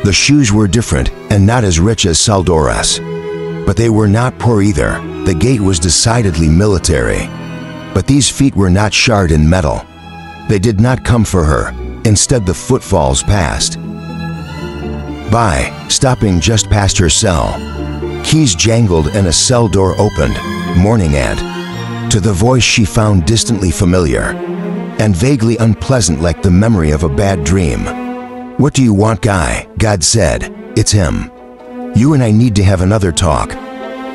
The shoes were different and not as rich as Saldora's. But they were not poor either. The gait was decidedly military. But these feet were not shod in metal. They did not come for her. Instead, the footfalls passed by, stopping just past her cell. Keys jangled and a cell door opened. Morning, Aunt. To the voice she found distantly familiar and vaguely unpleasant, like the memory of a bad dream. "What do you want, Guy?" God said. "It's him. You and I need to have another talk."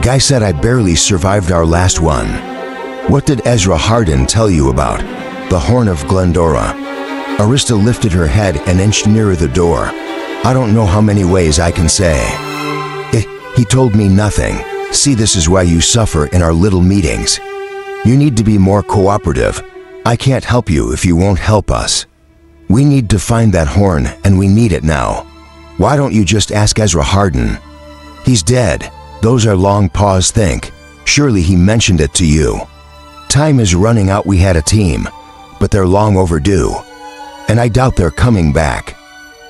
Guy said, "I barely survived our last one." "What did Ezra Hardin tell you about the Horn of Glendora?" Arista lifted her head and inched nearer the door. "I don't know how many ways I can say. He told me nothing. See, this is why you suffer in our little meetings. You need to be more cooperative. I can't help you if you won't help us. We need to find that horn, and we need it now. Why don't you just ask Ezra Hardin? He's dead. Those are long paws think. Surely he mentioned it to you. Time is running out. We had a team, but they're long overdue. And I doubt they're coming back.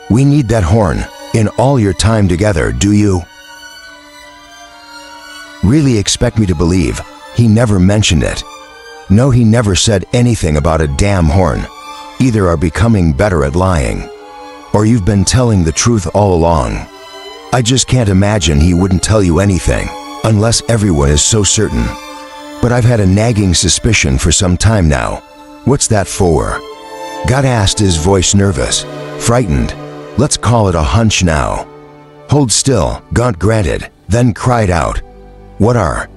We need that horn. In all your time together, do you really expect me to believe he never mentioned it? No, he never said anything about a damn horn. Either are becoming better at lying, or you've been telling the truth all along. I just can't imagine he wouldn't tell you anything, unless everyone is so certain. But I've had a nagging suspicion for some time now. What's that for?" God asked, his voice nervous, frightened. "Let's call it a hunch now." "Hold still," Gaunt granted, then cried out, "What are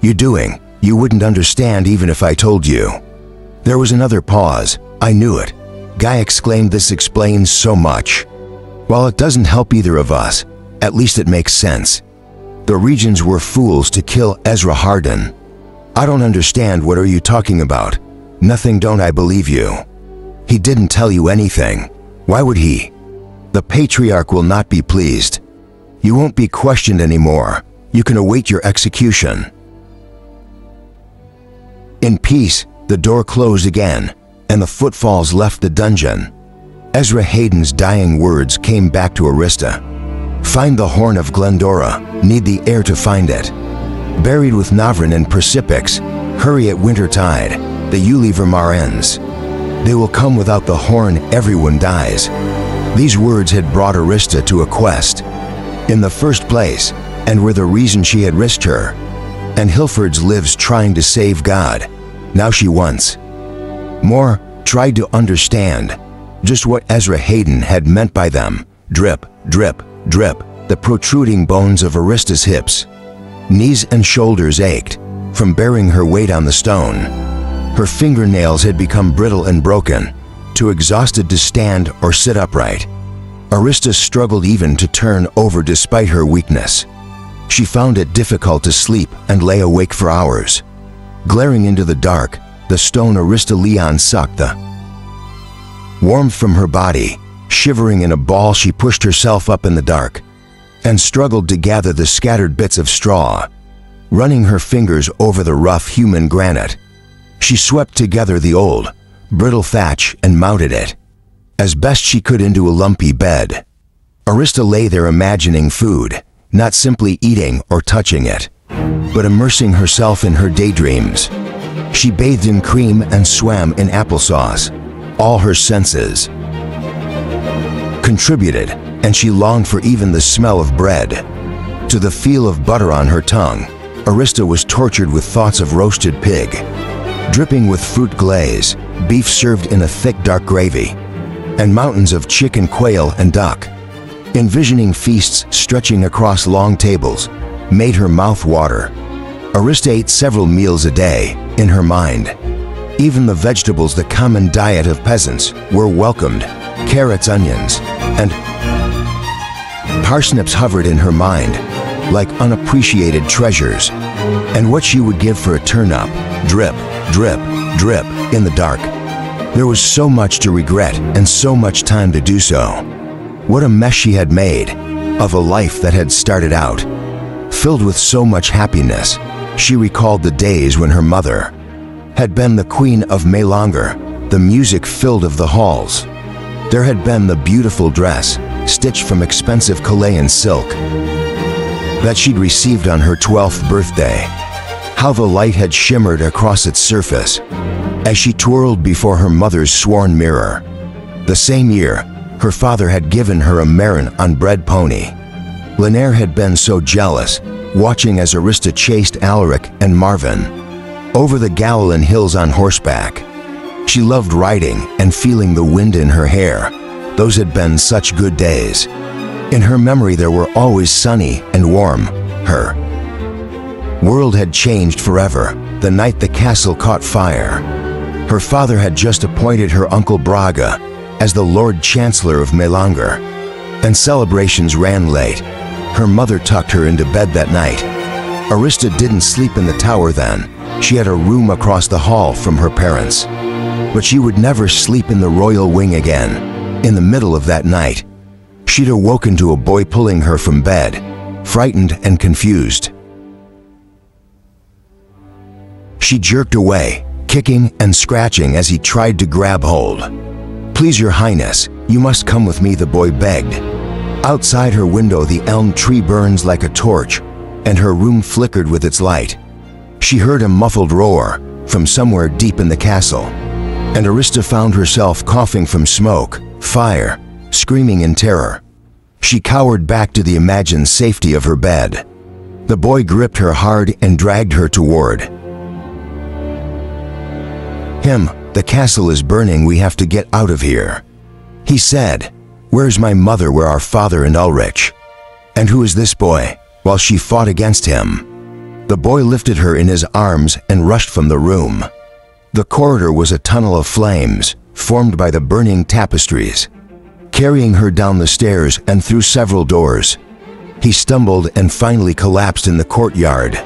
you doing? You wouldn't understand even if I told you." There was another pause. "I knew it." Guy exclaimed, "This explains so much. While it doesn't help either of us, at least it makes sense. The Regions were fools to kill Ezra Hardin." "I don't understand. What are you talking about?" "Nothing. Don't I believe you? He didn't tell you anything. Why would he? The Patriarch will not be pleased. You won't be questioned anymore. You can await your execution in peace." The door closed again, and the footfalls left the dungeon. Ezra Hayden's dying words came back to Arista. "Find the Horn of Glendora. Need the heir to find it. Buried with Navrin and Precipix. Hurry at wintertide. The Ulivermar ends. They will come without the horn. Everyone dies." These words had brought Arista to a quest in the first place, and were the reason she had risked her and Hilford's lives trying to save God. Now she wants more, tried to understand just what Ezra Hayden had meant by them. Drip, drip, drip. The protruding bones of Arista's hips, knees and shoulders ached from bearing her weight on the stone. Her fingernails had become brittle and broken, too exhausted to stand or sit upright. Arista struggled even to turn over despite her weakness. She found it difficult to sleep and lay awake for hours. Glaring into the dark, the stone Arista Leon sucked the warmth from her body. Shivering in a ball, she pushed herself up in the dark and struggled to gather the scattered bits of straw. Running her fingers over the rough human granite, she swept together the old, brittle thatch and mounted it as best she could into a lumpy bed. Arista lay there imagining food, not simply eating or touching it, but immersing herself in her daydreams. She bathed in cream and swam in applesauce. All her senses contributed and she longed for even the smell of bread. To the feel of butter on her tongue, Arista was tortured with thoughts of roasted pig, dripping with fruit glaze, beef served in a thick dark gravy, and mountains of chicken, quail, and duck. Envisioning feasts stretching across long tables made her mouth water. Arista ate several meals a day, in her mind. Even the vegetables, the common diet of peasants, were welcomed. Carrots, onions, and parsnips hovered in her mind like unappreciated treasures. And what she would give for a turnip, drip, drip, drip, in the dark. There was so much to regret and so much time to do so. What a mess she had made of a life that had started out, filled with so much happiness. She recalled the days when her mother had been the queen of Melangor, the music filled of the halls. There had been the beautiful dress, stitched from expensive Chilean silk, that she'd received on her 12th birthday. How the light had shimmered across its surface as she twirled before her mother's sworn mirror. The same year, her father had given her a Marin on bred pony. Linaire had been so jealous, watching as Arista chased Alaric and Marvin over the Galilean hills on horseback. She loved riding and feeling the wind in her hair. Those had been such good days. In her memory there were always sunny and warm. Her world had changed forever the night the castle caught fire. Her father had just appointed her uncle Braga as the Lord Chancellor of Melangor, and celebrations ran late. Her mother tucked her into bed that night. Arista didn't sleep in the tower then. She had a room across the hall from her parents. But she would never sleep in the royal wing again. In the middle of that night, she'd awoken to a boy pulling her from bed, frightened and confused. She jerked away, kicking and scratching as he tried to grab hold. "Please, Your Highness, you must come with me," the boy begged. Outside her window the elm tree burns like a torch, and her room flickered with its light. She heard a muffled roar from somewhere deep in the castle, and Arista found herself coughing from smoke, fire, screaming in terror. She cowered back to the imagined safety of her bed. The boy gripped her hard and dragged her toward him. "The castle is burning, we have to get out of here," he said. "Where's my mother, where are father and Ulrich? And who is this boy?" While she fought against him, the boy lifted her in his arms and rushed from the room. The corridor was a tunnel of flames, formed by the burning tapestries, carrying her down the stairs and through several doors. He stumbled and finally collapsed in the courtyard.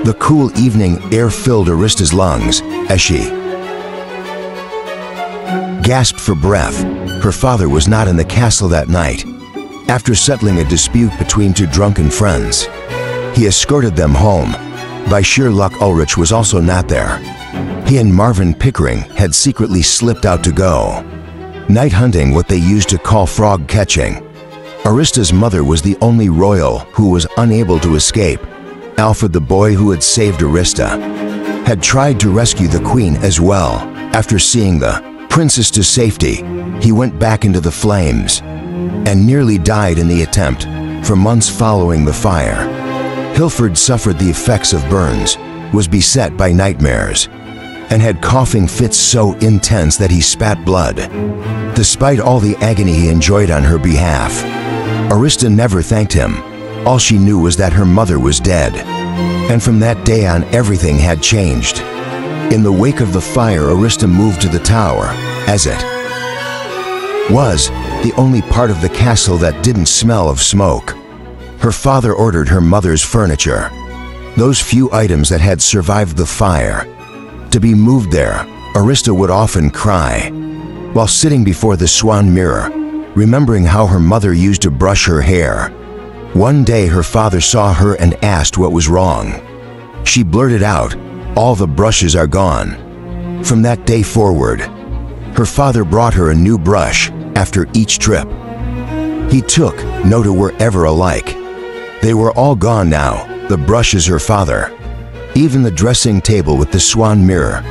The cool evening air filled Arista's lungs as she gasped for breath. Her father was not in the castle that night. After settling a dispute between two drunken friends, he escorted them home. By sheer luck, Ulrich was also not there. He and Marvin Pickering had secretly slipped out to go night hunting, what they used to call frog catching. Arista's mother was the only royal who was unable to escape. Alfred, the boy who had saved Arista, had tried to rescue the queen as well. After seeing the princess to safety, he went back into the flames and nearly died in the attempt. For months following the fire, Hilferd suffered the effects of burns, was beset by nightmares, and had coughing fits so intense that he spat blood. Despite all the agony he enjoyed on her behalf, Arista never thanked him. All she knew was that her mother was dead. And from that day on, everything had changed. In the wake of the fire, Arista moved to the tower, as it was the only part of the castle that didn't smell of smoke. Her father ordered her mother's furniture, those few items that had survived the fire, to be moved there. Arista would often cry while sitting before the swan mirror, remembering how her mother used to brush her hair. One day her father saw her and asked what was wrong. She blurted out, "All the brushes are gone." From that day forward, her father brought her a new brush after each trip. He took no two were ever alike. They were all gone now, the brushes her father. Even the dressing table with the swan mirror.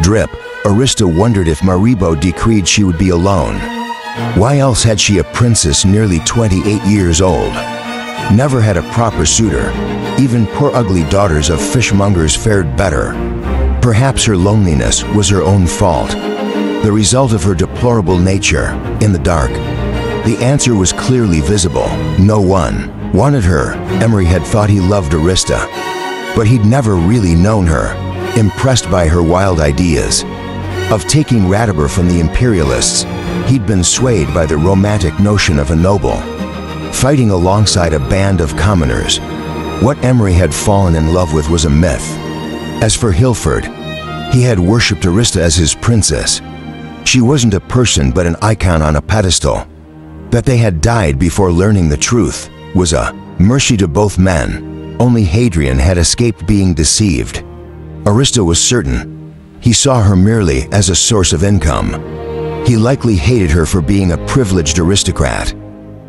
Drip. Arista wondered if Maribo decreed she would be alone. Why else had she a princess nearly 28 years old? Never had a proper suitor. Even poor ugly daughters of fishmongers fared better. Perhaps her loneliness was her own fault, the result of her deplorable nature. In the dark, the answer was clearly visible. No one wanted her. Emery had thought he loved Arista, but he'd never really known her. Impressed by her wild ideas of taking Ratiber from the imperialists, he'd been swayed by the romantic notion of a noble fighting alongside a band of commoners. What Emery had fallen in love with was a myth. As for Hilford, he had worshipped Arista as his princess. She wasn't a person but an icon on a pedestal. That they had died before learning the truth was a mercy to both men. Only Hadrian had escaped being deceived. Arista was certain. He saw her merely as a source of income. He likely hated her for being a privileged aristocrat,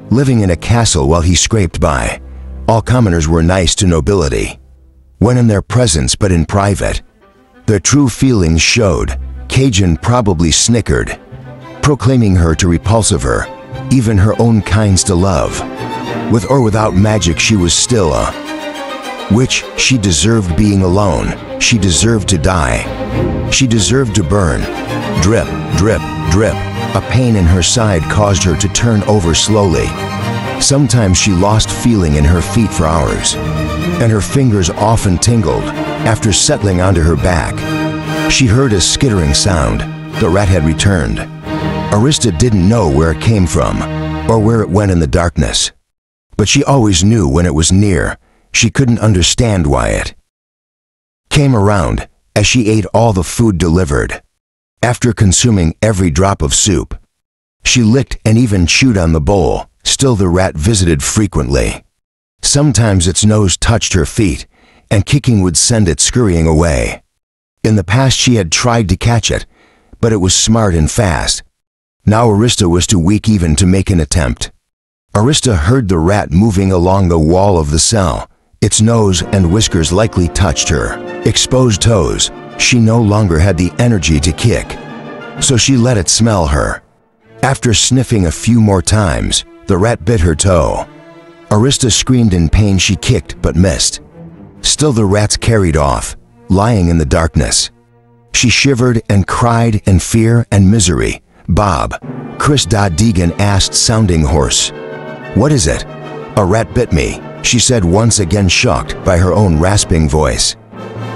living in a castle while he scraped by. All commoners were nice to nobility when in their presence, but in private, their true feelings showed. Cajun probably snickered, proclaiming her to repulsive her, even her own kinds to love. With or without magic, she was still a witch. She deserved being alone. She deserved to die. She deserved to burn. Drip, drip, drip. A pain in her side caused her to turn over slowly. Sometimes she lost feeling in her feet for hours, and her fingers often tingled after settling onto her back. She heard a skittering sound. The rat had returned. Arista didn't know where it came from or where it went in the darkness, but she always knew when it was near. She couldn't understand why it came around as she ate all the food delivered. After consuming every drop of soup, she licked and even chewed on the bowl. Still, the rat visited frequently. Sometimes its nose touched her feet, and kicking would send it scurrying away. In the past she had tried to catch it, but it was smart and fast. Now Arista was too weak even to make an attempt. Arista heard the rat moving along the wall of the cell. Its nose and whiskers likely touched her exposed toes. She no longer had the energy to kick, so she let it smell her. After sniffing a few more times, the rat bit her toe. Arista screamed in pain. She kicked but missed. Still, the rats carried off, lying in the darkness. She shivered and cried in fear and misery. "Bob," Chris Deegan asked, sounding hoarse. "What is it?" "A rat bit me," she said, once again shocked by her own rasping voice.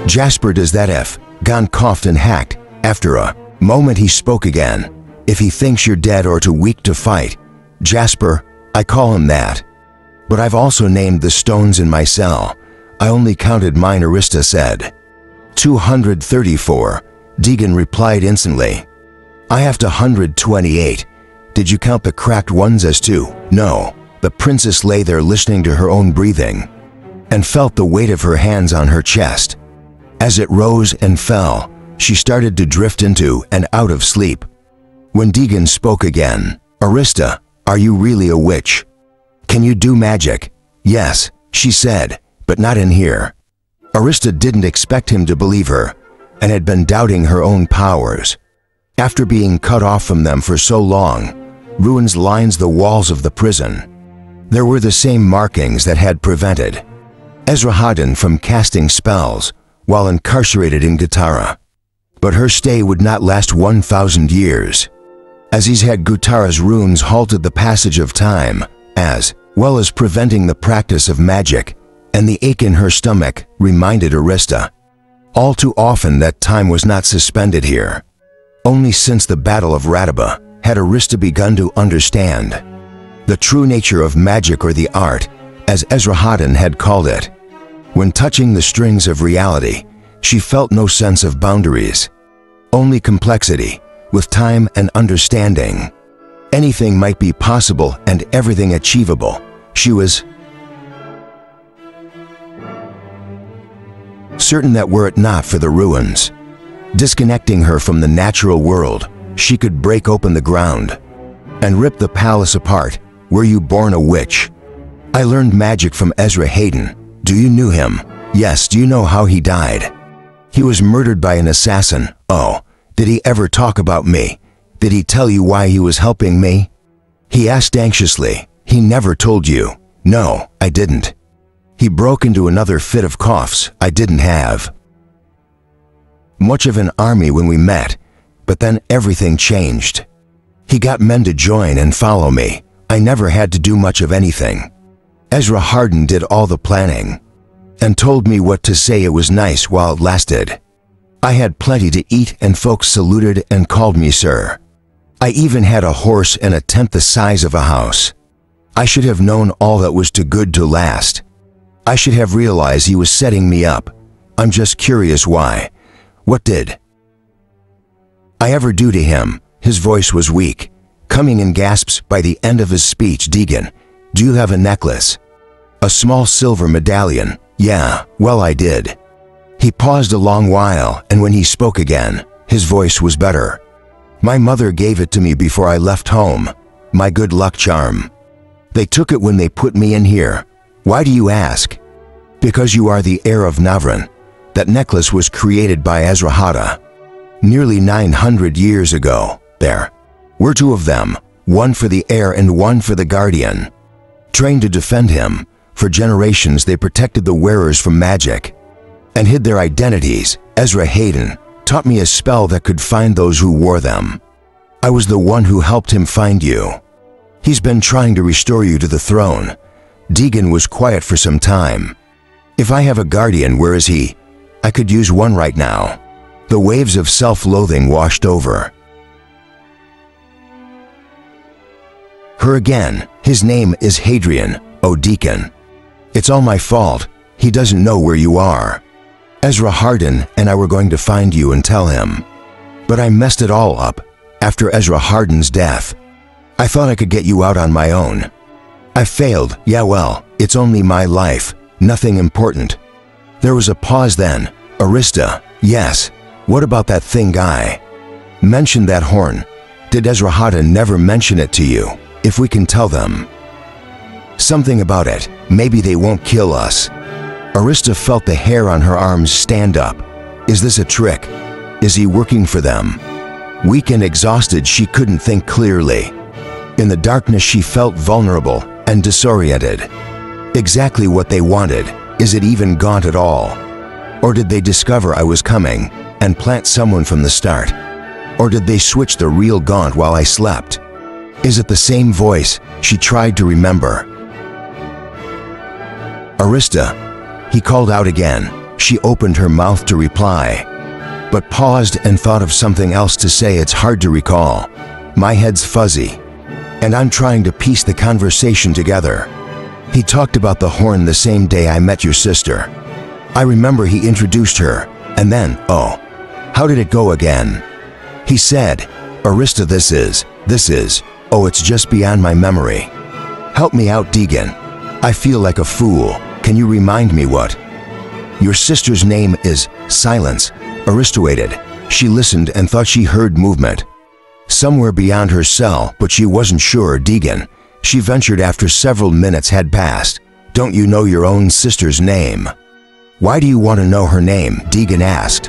"Jasper does that if." Gon coughed and hacked. After a moment he spoke again. "If he thinks you're dead or too weak to fight." "Jasper, I call him that. But I've also named the stones in my cell. I only counted mine," Arista said. 234, Deegan replied instantly. "I have to 128. Did you count the cracked ones as two?" "No." The princess lay there listening to her own breathing and felt the weight of her hands on her chest. As it rose and fell, she started to drift into and out of sleep. When Deegan spoke again, "Arista, are you really a witch? Can you do magic?" "Yes," she said, "but not in here." Arista didn't expect him to believe her, and had been doubting her own powers. After being cut off from them for so long, ruins lined the walls of the prison. There were the same markings that had prevented Esarhaddon from casting spells while incarcerated in Gutara. But her stay would not last 1,000 years. Aziz had Gutara's runes halted the passage of time, as well as preventing the practice of magic, and the ache in her stomach reminded Arista all too often that time was not suspended here. Only since the Battle of Ratiba had Arista begun to understand the true nature of magic, or the art, as Esarhaddon had called it. When touching the strings of reality, she felt no sense of boundaries, only complexity, with time and understanding. Anything might be possible and everything achievable. She was certain that were it not for the ruins disconnecting her from the natural world, she could break open the ground and rip the palace apart. "Were you born a witch?" "I learned magic from Ezra Hayden." "Do you knew him?" "Yes." "Do you know how he died?" "He was murdered by an assassin." "Oh, did he ever talk about me? Did he tell you why he was helping me?" He asked anxiously. He never told you? No, I didn't. He broke into another fit of coughs I didn't have. Much of an army when we met, but then everything changed. He got men to join and follow me. I never had to do much of anything. Ezra Hardin did all the planning and told me what to say. It was nice while it lasted. I had plenty to eat and folks saluted and called me sir. I even had a horse and a tent the size of a house. I should have known all that was too good to last. I should have realized he was setting me up. I'm just curious why. What did I ever do to him? His voice was weak, coming in gasps. By the end of his speech, Deegan, do you have a necklace? A small silver medallion. Yeah, well I did. He paused a long while, and when he spoke again, his voice was better. My mother gave it to me before I left home. My good luck charm. They took it when they put me in here. Why do you ask? Because you are the heir of Navran. That necklace was created by Ezrahata nearly 900 years ago. There were two of them, one for the heir and one for the guardian. Trained to defend him, for generations they protected the wearers from magic and hid their identities. Ezra Hayden taught me a spell that could find those who wore them. I was the one who helped him find you. He's been trying to restore you to the throne. Deegan was quiet for some time. If I have a guardian, where is he? I could use one right now. The waves of self-loathing washed over her again. His name is Hadrian, oh Deacon. It's all my fault. He doesn't know where you are. Ezra Hardin and I were going to find you and tell him. But I messed it all up after Ezra Hardin's death. I thought I could get you out on my own. I failed. Yeah, well, it's only my life. Nothing important. There was a pause then. Arista, yes. What about that thing guy? Mentioned that horn. Did Ezrahata never mention it to you? If we can tell them something about it, maybe they won't kill us. Arista felt the hair on her arms stand up. Is this a trick? Is he working for them? Weak and exhausted, she couldn't think clearly. In the darkness, she felt vulnerable and disoriented. Exactly what they wanted. Is it even Gaunt at all? Or did they discover I was coming and plant someone from the start? Or did they switch the real Gaunt while I slept? Is it the same voice? She tried to remember. Arista, he called out again. She opened her mouth to reply, but paused and thought of something else to say. It's hard to recall. My head's fuzzy, and I'm trying to piece the conversation together. He talked about the horn the same day I met your sister. I remember he introduced her, and then, oh, how did it go again? He said, Arista, this is, oh, it's just beyond my memory. Help me out, Deegan. I feel like a fool. Can you remind me what? Your sister's name is Silence. Arista waited. She listened and thought she heard movement somewhere beyond her cell, but she wasn't sure. Deegan, she ventured after several minutes had passed. Don't you know your own sister's name? Why do you want to know her name? Deegan asked.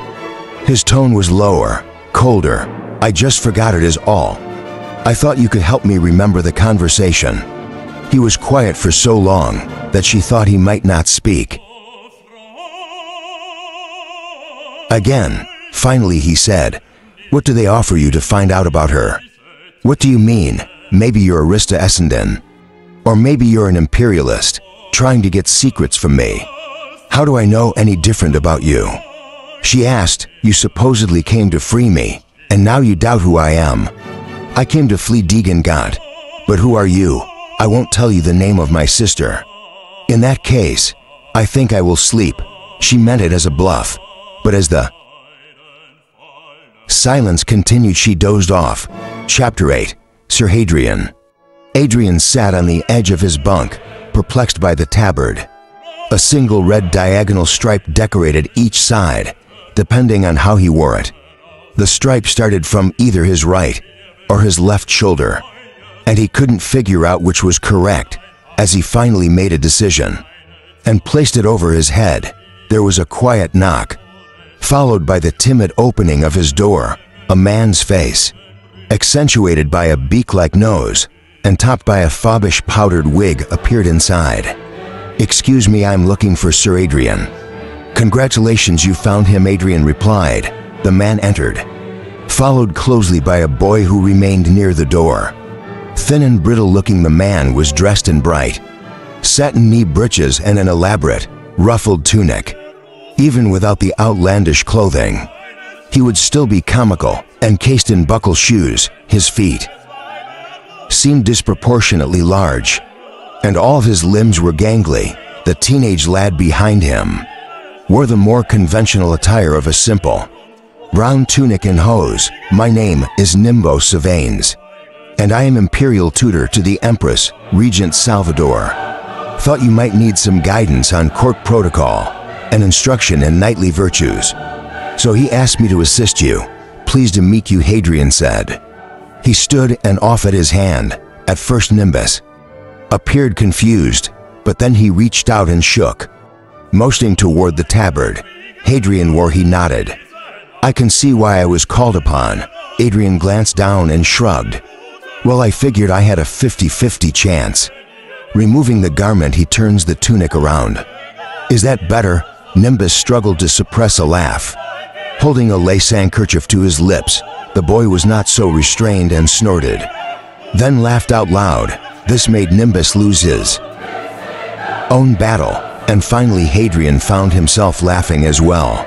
His tone was lower, colder. I just forgot it is all. I thought you could help me remember the conversation. He was quiet for so long that she thought he might not speak. Again, finally he said, what do they offer you to find out about her? What do you mean? Maybe you're Arista Essendon. Or maybe you're an imperialist, trying to get secrets from me. How do I know any different about you? She asked. You supposedly came to free me, and now you doubt who I am. I came to flee Deegan Gaunt. But who are you? I won't tell you the name of my sister. In that case, I think I will sleep. She meant it as a bluff, but as the silence continued, she dozed off. Chapter 8. Sir Hadrian. Adrian sat on the edge of his bunk, perplexed by the tabard. A single red diagonal stripe decorated each side, depending on how he wore it. The stripe started from either his right or his left shoulder, and he couldn't figure out which was correct as he finally made a decision and placed it over his head. There was a quiet knock, followed by the timid opening of his door. A man's face, accentuated by a beak-like nose, and topped by a faubish powdered wig appeared inside. "Excuse me, I'm looking for Sir Adrian." "Congratulations, you found him," Adrian replied. The man entered, followed closely by a boy who remained near the door. Thin and brittle-looking, the man was dressed in bright satin knee breeches and an elaborate, ruffled tunic. Even without the outlandish clothing, he would still be comical, encased in buckle shoes. His feet seemed disproportionately large, and all of his limbs were gangly. The teenage lad behind him wore the more conventional attire of a simple brown tunic and hose. "My name is Nimbo Savanes, and I am Imperial Tutor to the Empress Regent Salvador. Thought you might need some guidance on court protocol and instruction in knightly virtues, so he asked me to assist you." "Pleased to meet you," Hadrian said. He stood and offered his hand. At first Nimbus appeared confused, but then he reached out and shook, motioning toward the tabard. Hadrian wore. He nodded. "I can see why I was called upon." Adrian glanced down and shrugged. "Well, I figured I had a 50-50 chance." Removing the garment, he turns the tunic around. "Is that better?" Nimbus struggled to suppress a laugh. Holding a lace handkerchief to his lips, the boy was not so restrained and snorted, then laughed out loud. This made Nimbus lose his own battle, and finally Hadrian found himself laughing as well.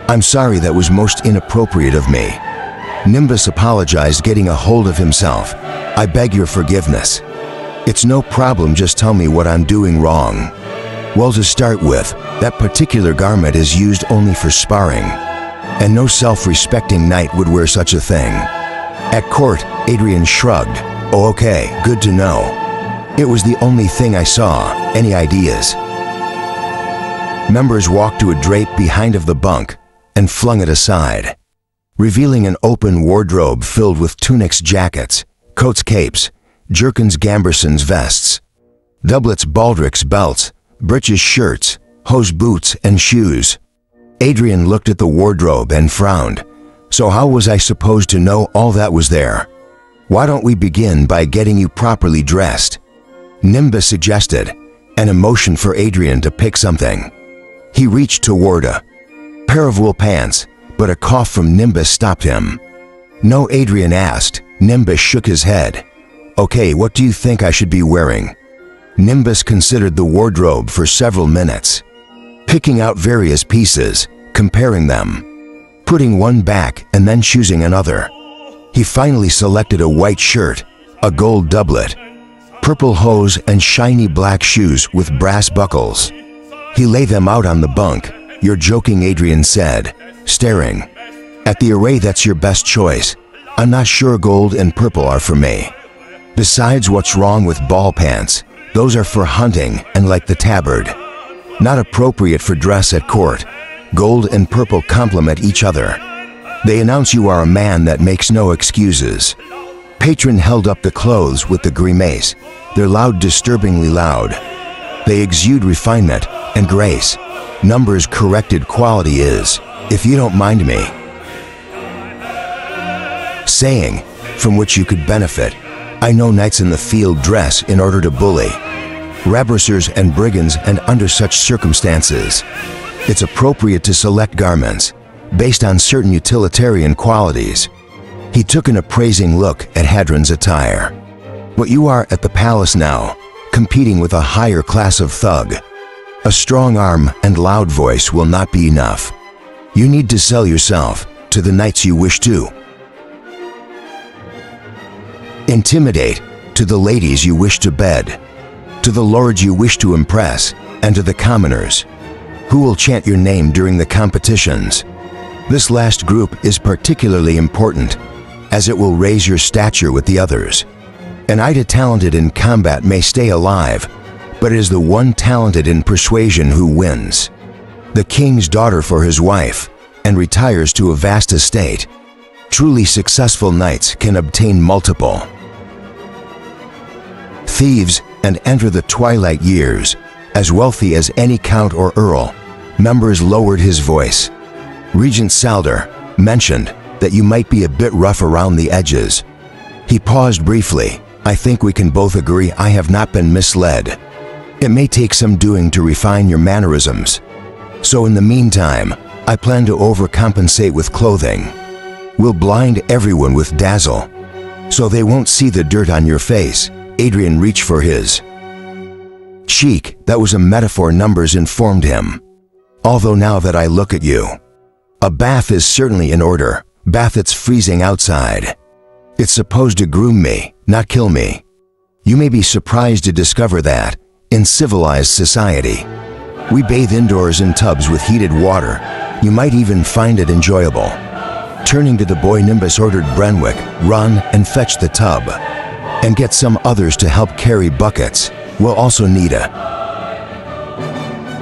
"I'm sorry, that was most inappropriate of me." Nimbus apologized, getting a hold of himself. "I beg your forgiveness." "It's no problem, just tell me what I'm doing wrong." "Well, to start with, that particular garment is used only for sparring, and no self-respecting knight would wear such a thing at court." Adrian shrugged. "Oh, okay, good to know. It was the only thing I saw. Any ideas?" Members walked to a drape behind of the bunk and flung it aside, revealing an open wardrobe filled with tunics, jackets, coats, capes, jerkins, gambersons, vests, doublets, baldricks, belts, breeches, shirts, hose, boots, and shoes. Adrian looked at the wardrobe and frowned. "So how was I supposed to know all that was there?" "Why don't we begin by getting you properly dressed?" Nimbus suggested, an emotion for Adrian to pick something. He reached toward a pair of wool pants, but a cough from Nimbus stopped him. "No," Adrian asked. Nimbus shook his head. "Okay, what do you think I should be wearing?" Nimbus considered the wardrobe for several minutes, picking out various pieces, comparing them, putting one back and then choosing another. He finally selected a white shirt, a gold doublet, purple hose, and shiny black shoes with brass buckles. He laid them out on the bunk. "You're joking," Adrian said, staring at the array. "That's your best choice. I'm not sure gold and purple are for me. Besides, what's wrong with ball pants? Those are for hunting and, like the tabard, not appropriate for dress at court. Gold and purple complement each other. They announce you are a man that makes no excuses." Patron held up the clothes with the grimace. "They're loud, disturbingly loud. They exude refinement and grace." Numbers corrected. "Quality is, if you don't mind me saying, from which you could benefit. I know knights in the field dress in order to bully rabbusers and brigands, and under such circumstances, it's appropriate to select garments based on certain utilitarian qualities." He took an appraising look at Hadrian's attire. "But you are at the palace now, competing with a higher class of thug. A strong arm and loud voice will not be enough. You need to sell yourself to the knights you wish to intimidate, to the ladies you wish to bed, to the lords you wish to impress, and to the commoners who will chant your name during the competitions. This last group is particularly important, as it will raise your stature with the others. An idea talented in combat may stay alive, but it is the one talented in persuasion who wins. The king's daughter for his wife, and retires to a vast estate. Truly successful knights can obtain multiple thieves and enter the twilight years, as wealthy as any count or earl." Members lowered his voice. "Regent Saldar mentioned that you might be a bit rough around the edges." He paused briefly. I think we can both agree I have not been misled. It may take some doing to refine your mannerisms. So in the meantime, I plan to overcompensate with clothing. We'll blind everyone with dazzle, so they won't see the dirt on your face. Adrian reached for his cheek. That was a metaphor, Numbers informed him. Although now that I look at you, a bath is certainly in order. Bath, it's freezing outside. It's supposed to groom me, not kill me. You may be surprised to discover that, in civilized society, we bathe indoors in tubs with heated water. You might even find it enjoyable. Turning to the boy, Nimbus ordered Brenwick, run and fetch the tub. And get some others to help carry buckets. We'll also need a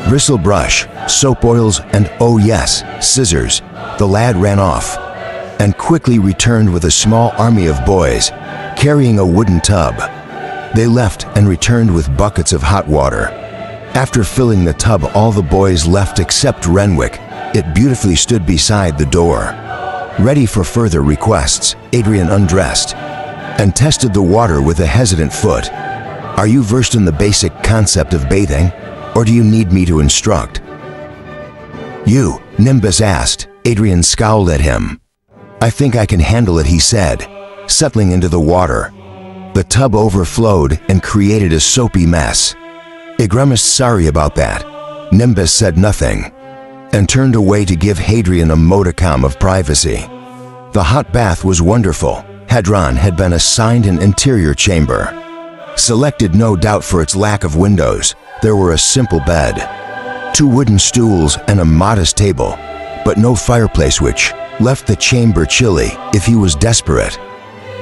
bristle brush, soap oils, and oh yes, scissors. The lad ran off and quickly returned with a small army of boys, carrying a wooden tub. They left and returned with buckets of hot water. After filling the tub, all the boys left except Renwick. It beautifully stood beside the door. Ready for further requests, Adrian undressed and tested the water with a hesitant foot. Are you versed in the basic concept of bathing, or do you need me to instruct? You, Nimbus asked. Adrian scowled at him. I think I can handle it, he said, settling into the water. The tub overflowed and created a soapy mess. He grimaced. Sorry about that. Nimbus said nothing and turned away to give Hadrian a modicum of privacy. The hot bath was wonderful. Hadron had been assigned an interior chamber, selected no doubt for its lack of windows. There were a simple bed, 2 wooden stools, and a modest table, but no fireplace, which left the chamber chilly if he was desperate.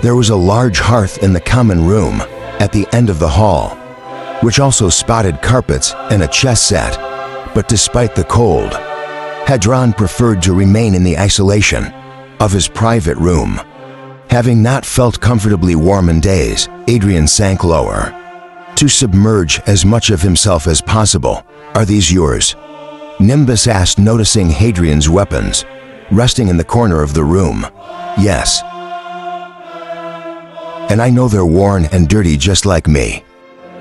There was a large hearth in the common room at the end of the hall, which also spotted carpets and a chess set. But despite the cold, Hadron preferred to remain in the isolation of his private room. Having not felt comfortably warm in days, Adrian sank lower to submerge as much of himself as possible. Are these yours? Nimbus asked, noticing Hadrian's weapons resting in the corner of the room. Yes. And I know they're worn and dirty just like me.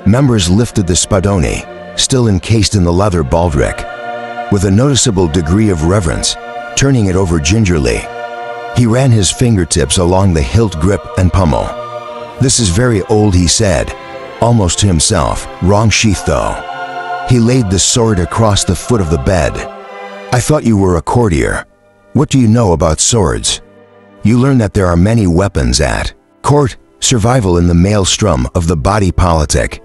Members lifted the spadoni, still encased in the leather baldric, with a noticeable degree of reverence, turning it over gingerly. He ran his fingertips along the hilt, grip, and pommel. This is very old, he said, almost to himself. Wrong sheath, though. He laid the sword across the foot of the bed. I thought you were a courtier. What do you know about swords? You learn that there are many weapons at court. Survival in the maelstrom of the body politic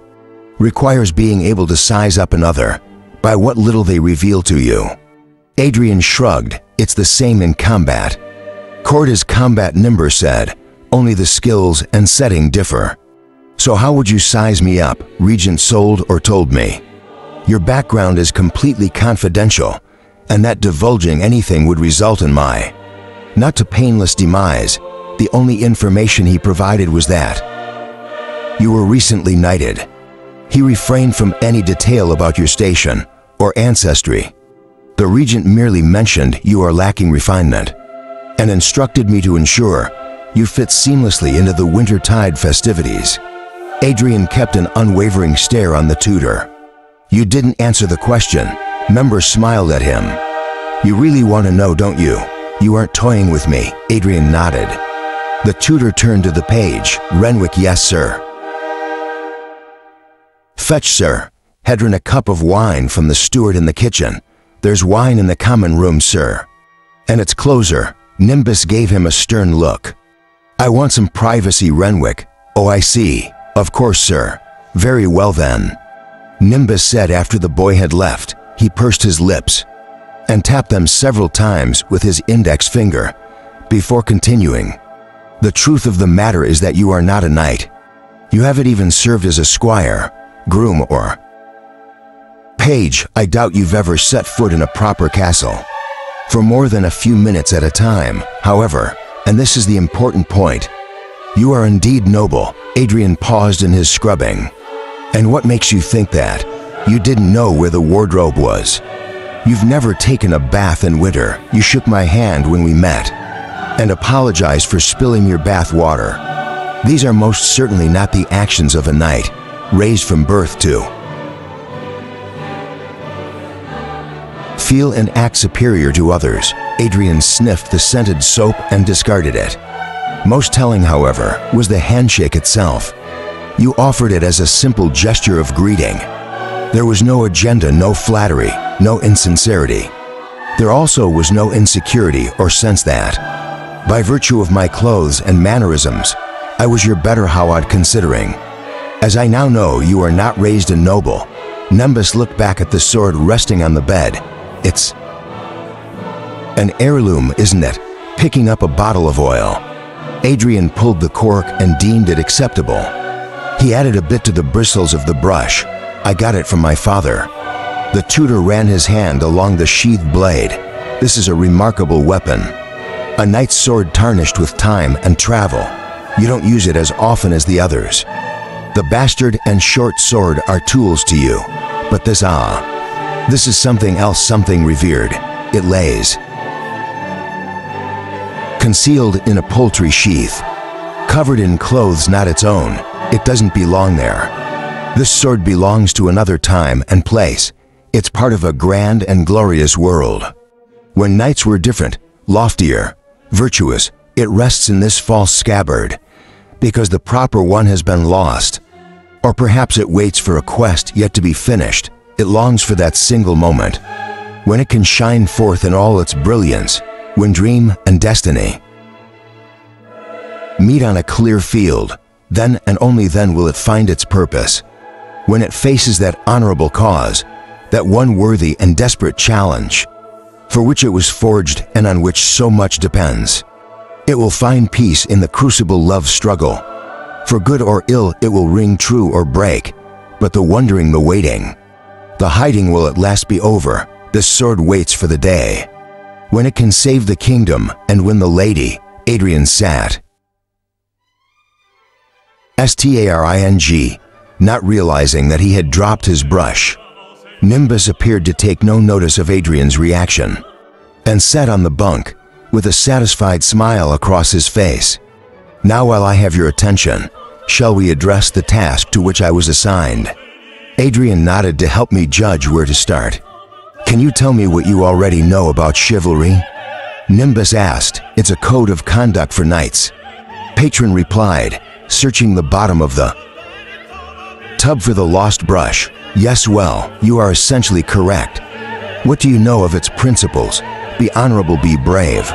requires being able to size up another by what little they reveal to you. Adrian shrugged. It's the same in combat. Court is combat, Nimbus said, only the skills and setting differ. So how would you size me up? Regent sold or told me. Your background is completely confidential, and that divulging anything would result in my not to painless demise. The only information he provided was that you were recently knighted. He refrained from any detail about your station or ancestry. The regent merely mentioned you are lacking refinement and instructed me to ensure you fit seamlessly into the wintertide festivities. Adrian kept an unwavering stare on the tutor. You didn't answer the question. Member smiled at him. You really want to know, don't you? You aren't toying with me. Adrian nodded. The tutor turned to the page. Renwick, yes, sir. Fetch, sir. Hadron, a cup of wine from the steward in the kitchen. There's wine in the common room, sir. And its closer. Nimbus gave him a stern look. I want some privacy, Renwick. Oh, I see. Of course, sir. Very well then. Nimbus said after the boy had left. He pursed his lips and tapped them several times with his index finger before continuing. The truth of the matter is that you are not a knight. You haven't even served as a squire, groom, or page. I doubt you've ever set foot in a proper castle for more than a few minutes at a time. However, and this is the important point, you are indeed noble. Adrian paused in his scrubbing. And what makes you think that? You didn't know where the wardrobe was. You've never taken a bath in winter. You shook my hand when we met and apologized for spilling your bath water. These are most certainly not the actions of a knight, raised from birth to feel and act superior to others. Adrian sniffed the scented soap and discarded it. Most telling, however, was the handshake itself. You offered it as a simple gesture of greeting. There was no agenda, no flattery, no insincerity. There also was no insecurity or sense that, by virtue of my clothes and mannerisms, I was your better Howard considering. As I now know, you are not raised a noble. Nimbus looked back at the sword resting on the bed. It's an heirloom, isn't it? Picking up a bottle of oil. Adrian pulled the cork and deemed it acceptable. He added a bit to the bristles of the brush. I got it from my father. The tutor ran his hand along the sheathed blade. This is a remarkable weapon. A knight's sword tarnished with time and travel. You don't use it as often as the others. The bastard and short sword are tools to you. But this is something else, something revered. It lays concealed in a poultry sheath, covered in clothes not its own. It doesn't belong there. This sword belongs to another time and place. It's part of a grand and glorious world. When knights were different, loftier, virtuous, it rests in this false scabbard, because the proper one has been lost. Or perhaps it waits for a quest yet to be finished. It longs for that single moment, when it can shine forth in all its brilliance, when dream and destiny meet on a clear field. Then and only then will it find its purpose. When it faces that honorable cause, that one worthy and desperate challenge, for which it was forged and on which so much depends. It will find peace in the crucible love struggle. For good or ill it will ring true or break, but the wondering, the waiting, the hiding will at last be over. This sword waits for the day when it can save the kingdom and win the lady. Adrian sat staring, not realizing that he had dropped his brush. Nimbus appeared to take no notice of Adrian's reaction, and sat on the bunk with a satisfied smile across his face. Now, while I have your attention, shall we address the task to which I was assigned? Adrian nodded to help me judge where to start. Can you tell me what you already know about chivalry? Nimbus asked. It's a code of conduct for knights. Patron replied, searching the bottom of the tub for the lost brush. Yes, well, you are essentially correct. What do you know of its principles? Be honorable, be brave.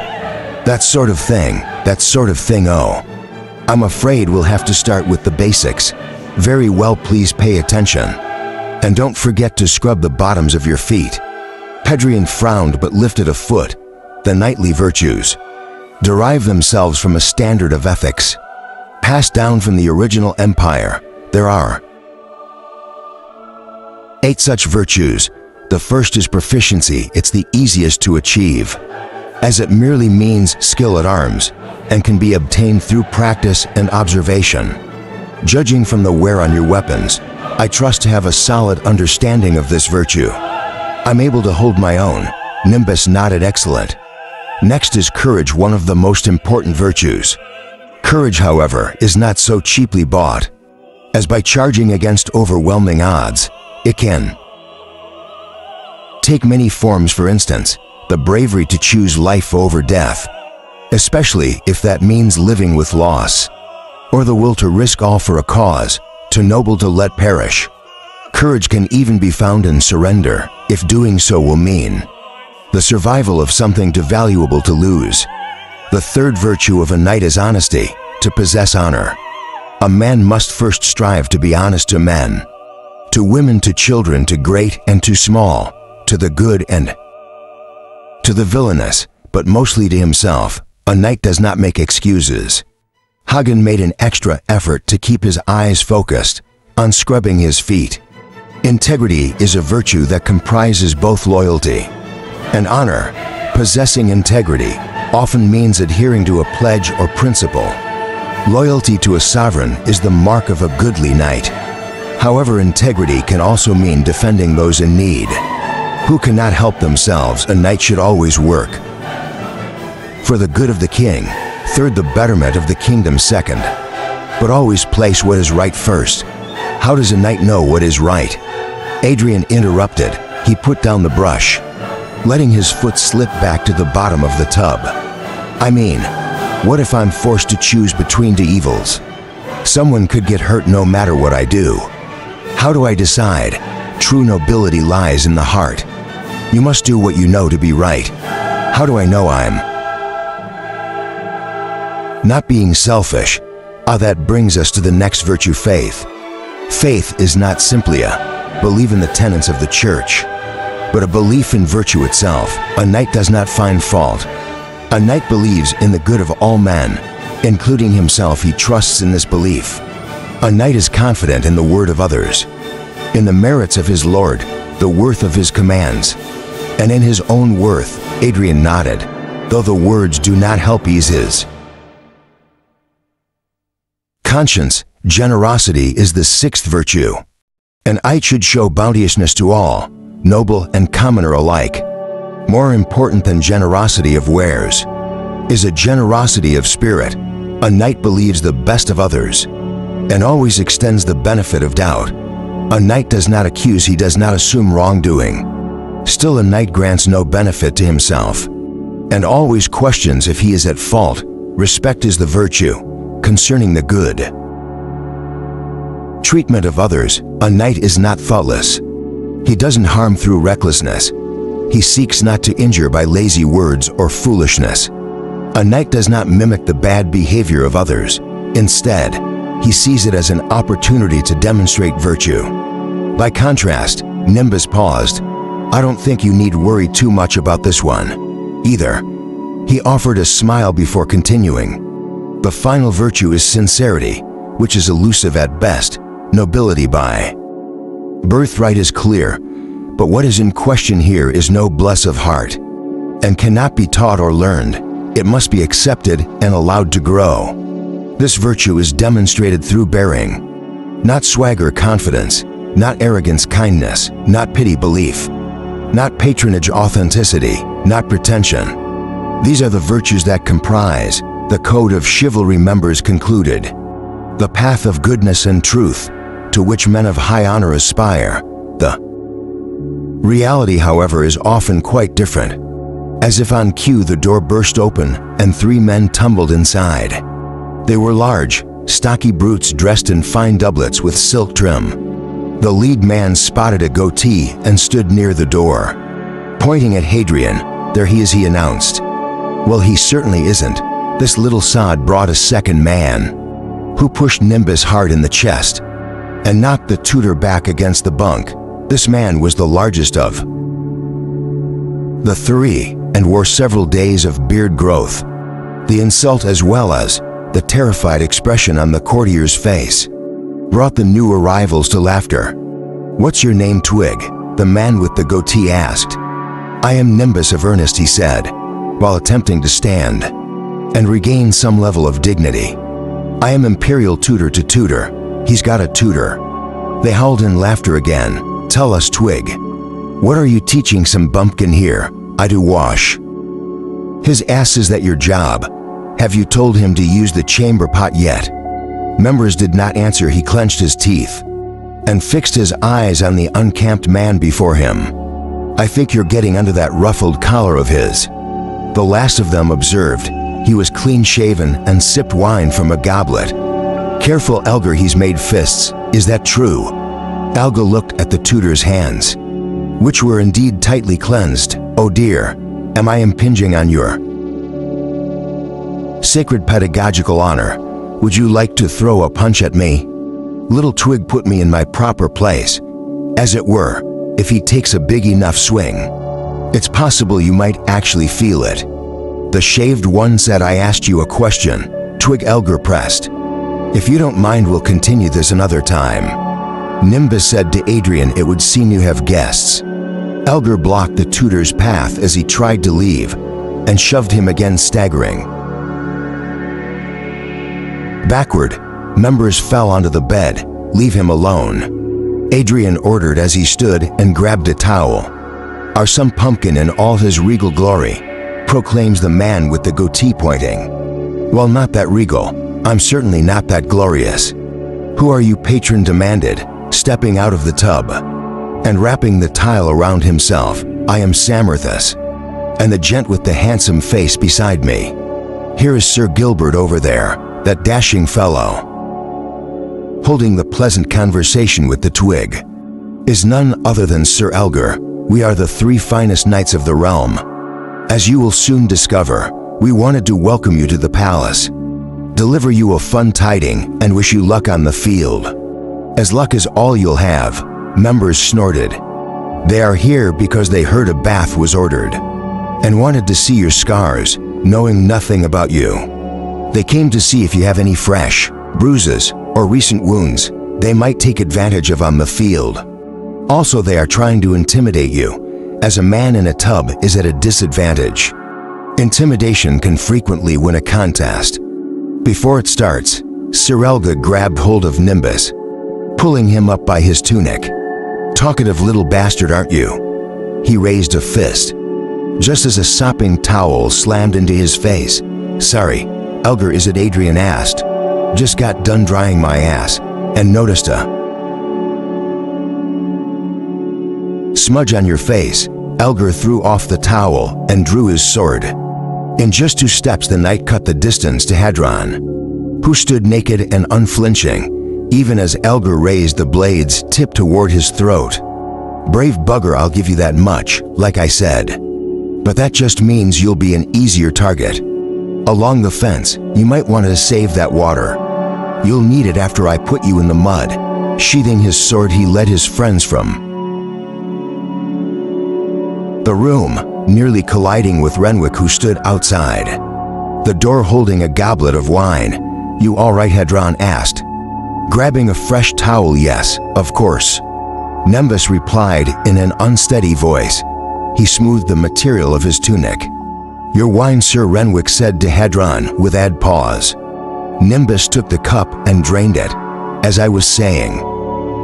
That sort of thing, oh. I'm afraid we'll have to start with the basics. Very well, please pay attention. And don't forget to scrub the bottoms of your feet. Pedrian frowned but lifted a foot. The knightly virtues derive themselves from a standard of ethics, passed down from the original empire. There are 8 such virtues. The first is proficiency. It's the easiest to achieve, as it merely means skill at arms, and can be obtained through practice and observation. Judging from the wear on your weapons, I trust to have a solid understanding of this virtue. I'm able to hold my own. Nimbus nodded. Excellent. Next is courage, one of the most important virtues. Courage, however, is not so cheaply bought, as by charging against overwhelming odds. It can take many forms. For instance, the bravery to choose life over death, especially if that means living with loss, or the will to risk all for a cause, too noble to let perish. Courage can even be found in surrender, if doing so will mean the survival of something too valuable to lose. The third virtue of a knight is honesty, to possess honor. A man must first strive to be honest to men, to women, to children, to great and to small, to the good and to the villainous, but mostly to himself. A knight does not make excuses. Hagen made an extra effort to keep his eyes focused on scrubbing his feet. Integrity is a virtue that comprises both loyalty and honor. Possessing integrity often means adhering to a pledge or principle. Loyalty to a sovereign is the mark of a goodly knight. However, integrity can also mean defending those in need who cannot help themselves. A knight should always work for the good of the king. Third, the betterment of the kingdom. Second, but always place what is right first. How does a knight know what is right? Adrian interrupted. He put down the brush, letting his foot slip back to the bottom of the tub. I mean, what if I'm forced to choose between two evils? Someone could get hurt no matter what I do. How do I decide? True nobility lies in the heart. You must do what you know to be right. How do I know I'm not being selfish? That brings us to the next virtue, faith. Faith is not simply a belief in the tenets of the church, but a belief in virtue itself. A knight does not find fault. A knight believes in the good of all men, including himself. He trusts in this belief. A knight is confident in the word of others, in the merits of his lord, the worth of his commands, and in his own worth. Adrian nodded, though the words do not help ease his conscience. Generosity is the sixth virtue. An knight should show bounteousness to all, noble and commoner alike. More important than generosity of wares is a generosity of spirit. A knight believes the best of others and always extends the benefit of doubt. A knight does not accuse, he does not assume wrongdoing. Still, a knight grants no benefit to himself and always questions if he is at fault. Respect is the virtue concerning the good treatment of others. A knight is not thoughtless. He doesn't harm through recklessness. He seeks not to injure by lazy words or foolishness. A knight does not mimic the bad behavior of others. Instead, he sees it as an opportunity to demonstrate virtue. By contrast, Nimbus paused. I don't think you need worry too much about this one either. He offered a smile before continuing. The final virtue is sincerity, which is elusive at best. Nobility by birthright is clear, but what is in question here is noblesse of heart, and cannot be taught or learned. It must be accepted and allowed to grow. This virtue is demonstrated through bearing, not swagger, confidence, not arrogance, kindness, not pity, belief, not patronage, authenticity, not pretension. These are the virtues that comprise the code of chivalry. Members concluded, the path of goodness and truth, to which men of high honor aspire. The reality, however, is often quite different. As if on cue, the door burst open and three men tumbled inside. They were large, stocky brutes dressed in fine doublets with silk trim. The lead man spotted a goatee and stood near the door. Pointing at Hadrian, there he is, he announced. Well, he certainly isn't. This little sod brought a second man, who pushed Nimbus hard in the chest and knocked the tutor back against the bunk. This man was the largest of the three and wore several days of beard growth. The insult, as well as the terrified expression on the courtier's face, brought the new arrivals to laughter. What's your name, Twig? The man with the goatee asked. I am Nimbus of Ernest, he said, while attempting to stand and regain some level of dignity. I am Imperial Tutor to Tutor. He's got a tutor. They howled in laughter again. Tell us, Twig, what are you teaching some bumpkin here? I do wash his ass. Is that your job? Have you told him to use the chamber pot yet? Members did not answer. He clenched his teeth and fixed his eyes on the unkempt man before him. I think you're getting under that ruffled collar of his. The last of them observed. He was clean-shaven and sipped wine from a goblet. Careful, Elgar, he's made fists. Is that true? Elgar looked at the tutor's hands, which were indeed tightly cleansed. Oh dear, am I impinging on your sacred pedagogical honor? Would you like to throw a punch at me? Little Twig put me in my proper place, as it were. If he takes a big enough swing, it's possible you might actually feel it. The shaved one said. I asked you a question, Twig. Elgar pressed. If you don't mind, we'll continue this another time. Nimbus said to Adrian, it would seem you have guests. Elgar blocked the tutor's path as he tried to leave and shoved him again, staggering backward. Members fell onto the bed. Leave him alone, Adrian ordered as he stood and grabbed a towel. Our son Pumpkin in all his regal glory, proclaims the man with the goatee, pointing. Well, not that regal. I'm certainly not that glorious. Who are you, patron demanded, stepping out of the tub. And wrapping the tile around himself, I am Samarthus. And the gent with the handsome face beside me. Here is Sir Gilbert over there, that dashing fellow. Holding the pleasant conversation with the twig is none other than Sir Elgar. We are the 3 finest knights of the realm. As you will soon discover, we wanted to welcome you to the palace, deliver you a fun tiding, and wish you luck on the field. As luck is all you'll have, members snorted. They are here because they heard a bath was ordered, and wanted to see your scars, knowing nothing about you. They came to see if you have any fresh bruises or recent wounds they might take advantage of on the field. Also, they are trying to intimidate you, as a man in a tub is at a disadvantage. Intimidation can frequently win a contest. Before it starts, Sir Elgar grabbed hold of Nimbus, pulling him up by his tunic. Talkative little bastard, aren't you? He raised a fist, just as a sopping towel slammed into his face. Sorry, Elgar, is it? Adrian asked. Just got done drying my ass, and noticed a smudge on your face. Elgar threw off the towel and drew his sword. In just 2 steps, the knight cut the distance to Hadron, who stood naked and unflinching, even as Elgar raised the blades tipped toward his throat. Brave bugger, I'll give you that much, like I said. But that just means you'll be an easier target. Along the fence, you might want to save that water. You'll need it after I put you in the mud. Sheathing his sword, he led his friends from the room, nearly colliding with Renwick, who stood outside the door holding a goblet of wine. You all right, Hadron asked, grabbing a fresh towel. Yes, of course, Nimbus replied in an unsteady voice. He smoothed the material of his tunic. Your wine, Sir, Renwick said to Hadron with add pause. Nimbus took the cup and drained it. As I was saying,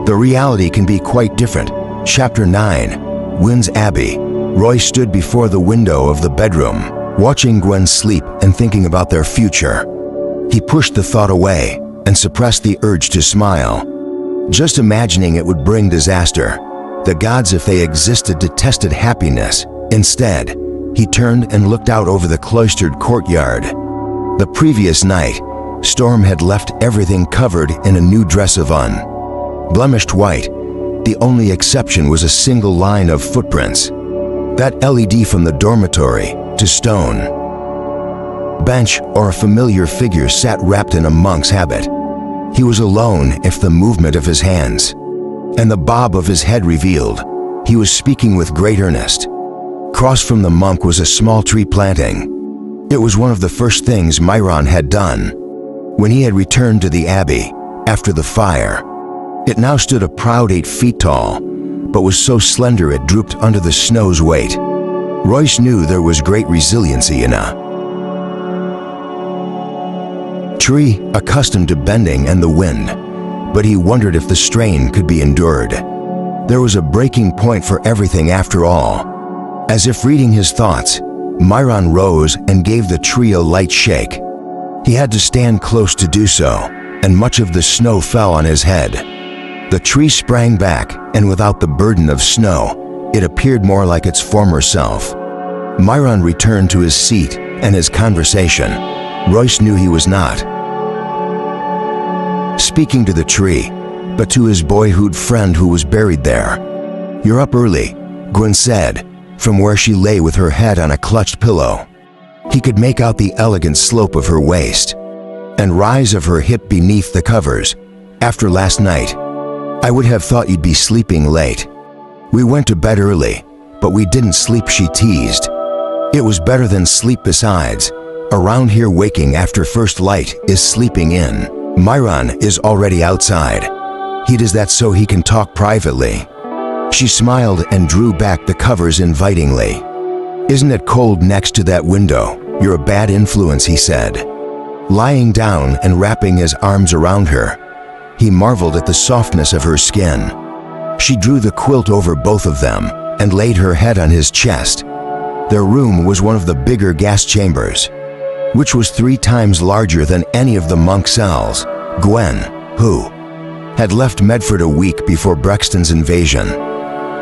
the reality can be quite different. Chapter 9, Wynn's Abbey. Roy stood before the window of the bedroom, watching Gwen sleep and thinking about their future. He pushed the thought away and suppressed the urge to smile. Just imagining it would bring disaster. The gods, if they existed, detested happiness. Instead, he turned and looked out over the cloistered courtyard. The previous night, Storm had left everything covered in a new dress of unblemished white. The only exception was a single line of footprints. That LED from the dormitory to stone bench, or a familiar figure sat wrapped in a monk's habit. He was alone if the movement of his hands and the bob of his head revealed he was speaking with great earnest. Across from the monk was a small tree planting. It was one of the first things Myron had done when he had returned to the Abbey after the fire. It now stood a proud 8 feet tall, but was so slender it drooped under the snow's weight. Royce knew there was great resiliency in a tree accustomed to bending and the wind, but he wondered if the strain could be endured. There was a breaking point for everything after all. As if reading his thoughts, Myron rose and gave the tree a light shake. He had to stand close to do so, and much of the snow fell on his head. The tree sprang back, and without the burden of snow, it appeared more like its former self. Myron returned to his seat and his conversation. Royce knew he was not speaking to the tree, but to his boyhood friend who was buried there. You're up early, Gwen said, from where she lay with her head on a clutched pillow. He could make out the elegant slope of her waist and rise of her hip beneath the covers. After last night, I would have thought you'd be sleeping late. We went to bed early, but we didn't sleep, she teased. It was better than sleep besides. Around here, waking after first light is sleeping in. Myron is already outside. He does that so he can talk privately. She smiled and drew back the covers invitingly. Isn't it cold next to that window? You're a bad influence, he said. Lying down and wrapping his arms around her, he marveled at the softness of her skin. She drew the quilt over both of them and laid her head on his chest. Their room was one of the bigger gas chambers. which was 3 times larger than any of the monk cells. Gwen, who had left Medford a week before Brexton's invasion,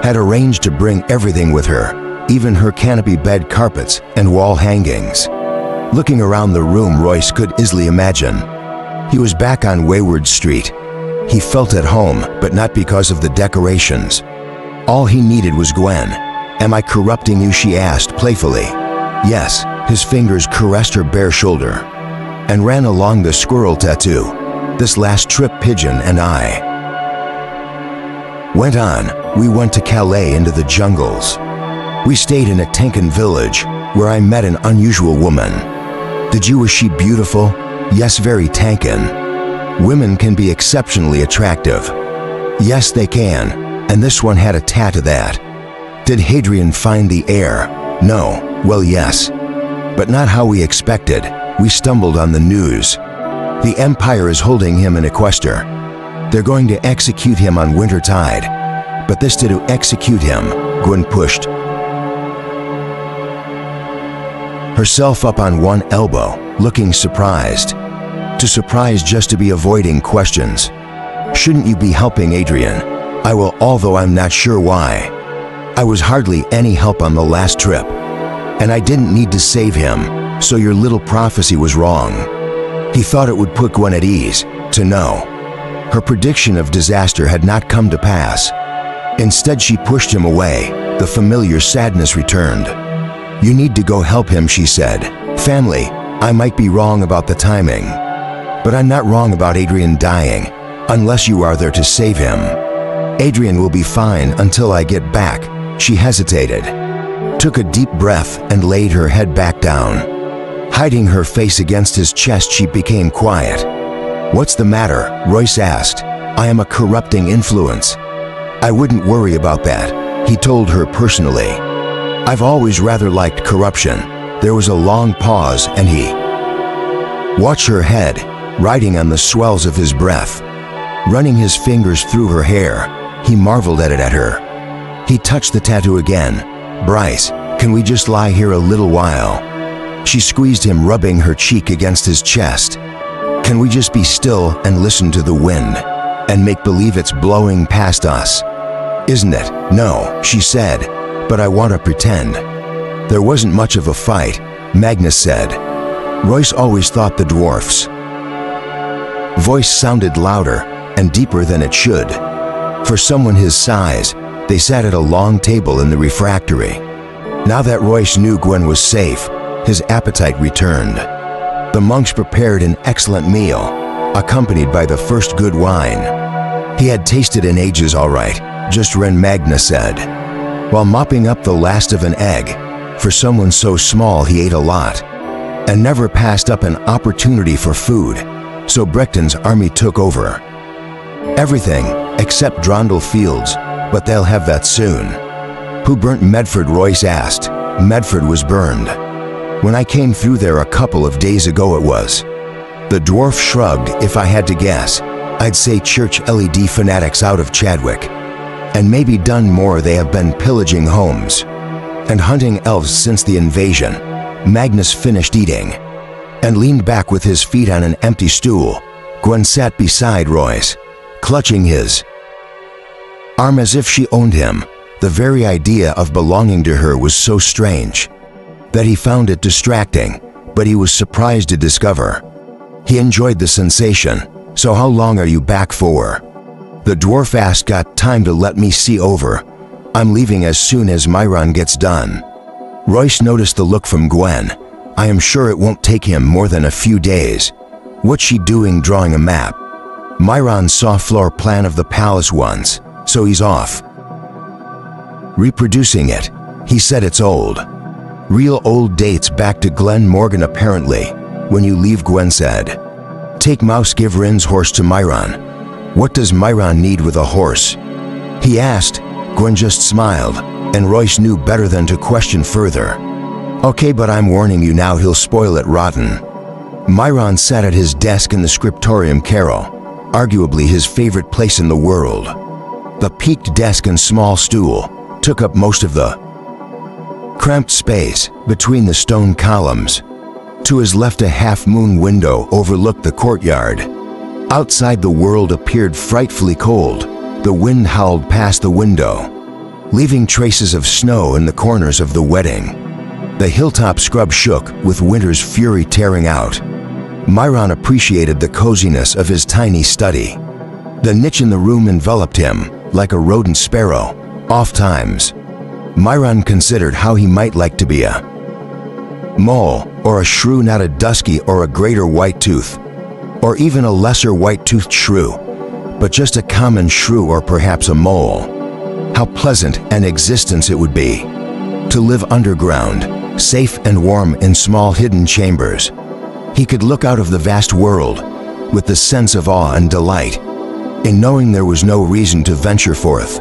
had arranged to bring everything with her, even her canopy bed carpets and wall hangings. Looking around the room, Royce could easily imagine. He was back on Wayward Street. He felt at home, but not because of the decorations. All he needed was Gwen. "Am I corrupting you?" she asked playfully. Yes, his fingers caressed her bare shoulder and ran along the squirrel tattoo. "This last trip, Pigeon and I went on. We went to Calais into the jungles. We stayed in a Tenkan village where I met an unusual woman." Was she beautiful? Yes, very Tenkan. Women can be exceptionally attractive. Yes, they can, and this one had a tat of that. Did Hadrian find the heir? No. Well, yes, but not how we expected. We stumbled on the news. The Empire is holding him in Equester. They're going to execute him on Wintertide. But this to execute him, Gwen pushed herself up on one elbow, looking surprised. Too surprised just to be avoiding questions. "Shouldn't you be helping Adrian?" "I will, although I'm not sure why. I was hardly any help on the last trip. And I didn't need to save him, so your little prophecy was wrong." He thought it would put Gwen at ease to know her prediction of disaster had not come to pass. Instead, she pushed him away. The familiar sadness returned. "You need to go help him," she said. "Family, I might be wrong about the timing, but I'm not wrong about Adrian dying, unless you are there to save him. Adrian will be fine until I get back." She hesitated, took a deep breath, and laid her head back down. Hiding her face against his chest, she became quiet. "What's the matter?" Royce asked. "I am a corrupting influence." "I wouldn't worry about that," he told her personally. "I've always rather liked corruption." There was a long pause, and he watched her head, riding on the swells of his breath. Running his fingers through her hair, he marveled at her. He touched the tattoo again. "Bryce, can we just lie here a little while?" She squeezed him, rubbing her cheek against his chest. "Can we just be still and listen to the wind and make believe it's blowing past us? Isn't it?" "No," she said, "but I want to pretend." "There wasn't much of a fight," Magnus said. Royce always thought the dwarfs' voice sounded louder and deeper than it should. For someone his size, they sat at a long table in the refectory. Now that Royce knew Gwen was safe, his appetite returned. The monks prepared an excellent meal, accompanied by the first good wine. He had tasted in ages, all right, just Ren, Magnus said, while mopping up the last of an egg. For someone so small, he ate a lot, and never passed up an opportunity for food, so Brechton's army took over everything except Drondel Fields, but they'll have that soon. "Who burnt Medford?" Royce asked. "Medford was burned when I came through there a couple of days ago, it was." The dwarf shrugged. "If I had to guess, I'd say church LED fanatics out of Chadwick. And maybe Dunmore. They have been pillaging homes and hunting elves since the invasion." Magnus finished eating and leaned back with his feet on an empty stool. Gwen sat beside Royce, clutching his arm as if she owned him. The very idea of belonging to her was so strange that he found it distracting, but he was surprised to discover he enjoyed the sensation. "So how long are you back for?" the dwarf asked. "Got time to let me see over. I'm leaving as soon as Myron gets done." Royce noticed the look from Gwen. "I am sure it won't take him more than a few days." "What's she doing drawing a map?" "Myron saw floor plan of the palace once, so he's off reproducing it. He said it's old. Real old, dates back to Glen Morgan apparently. When you leave," Gwen said, "take Mouse, give Rin's horse to Myron." "What does Myron need with a horse?" he asked. Gwen just smiled, and Royce knew better than to question further. "Okay, but I'm warning you now, he'll spoil it rotten." Myron sat at his desk in the scriptorium Carol, arguably his favorite place in the world. The peaked desk and small stool took up most of the cramped space between the stone columns. To his left, a half-moon window overlooked the courtyard. Outside, the world appeared frightfully cold. The wind howled past the window, leaving traces of snow in the corners of the wedding. The hilltop scrub shook with winter's fury tearing out. Myron appreciated the coziness of his tiny study. The niche in the room enveloped him like a rodent sparrow. Oftentimes, Myron considered how he might like to be a mole, or a shrew, not a dusky or a greater white tooth, or even a lesser white-toothed shrew, but just a common shrew or perhaps a mole. How pleasant an existence it would be to live underground, safe and warm in small hidden chambers. He could look out of the vast world with the sense of awe and delight in knowing there was no reason to venture forth.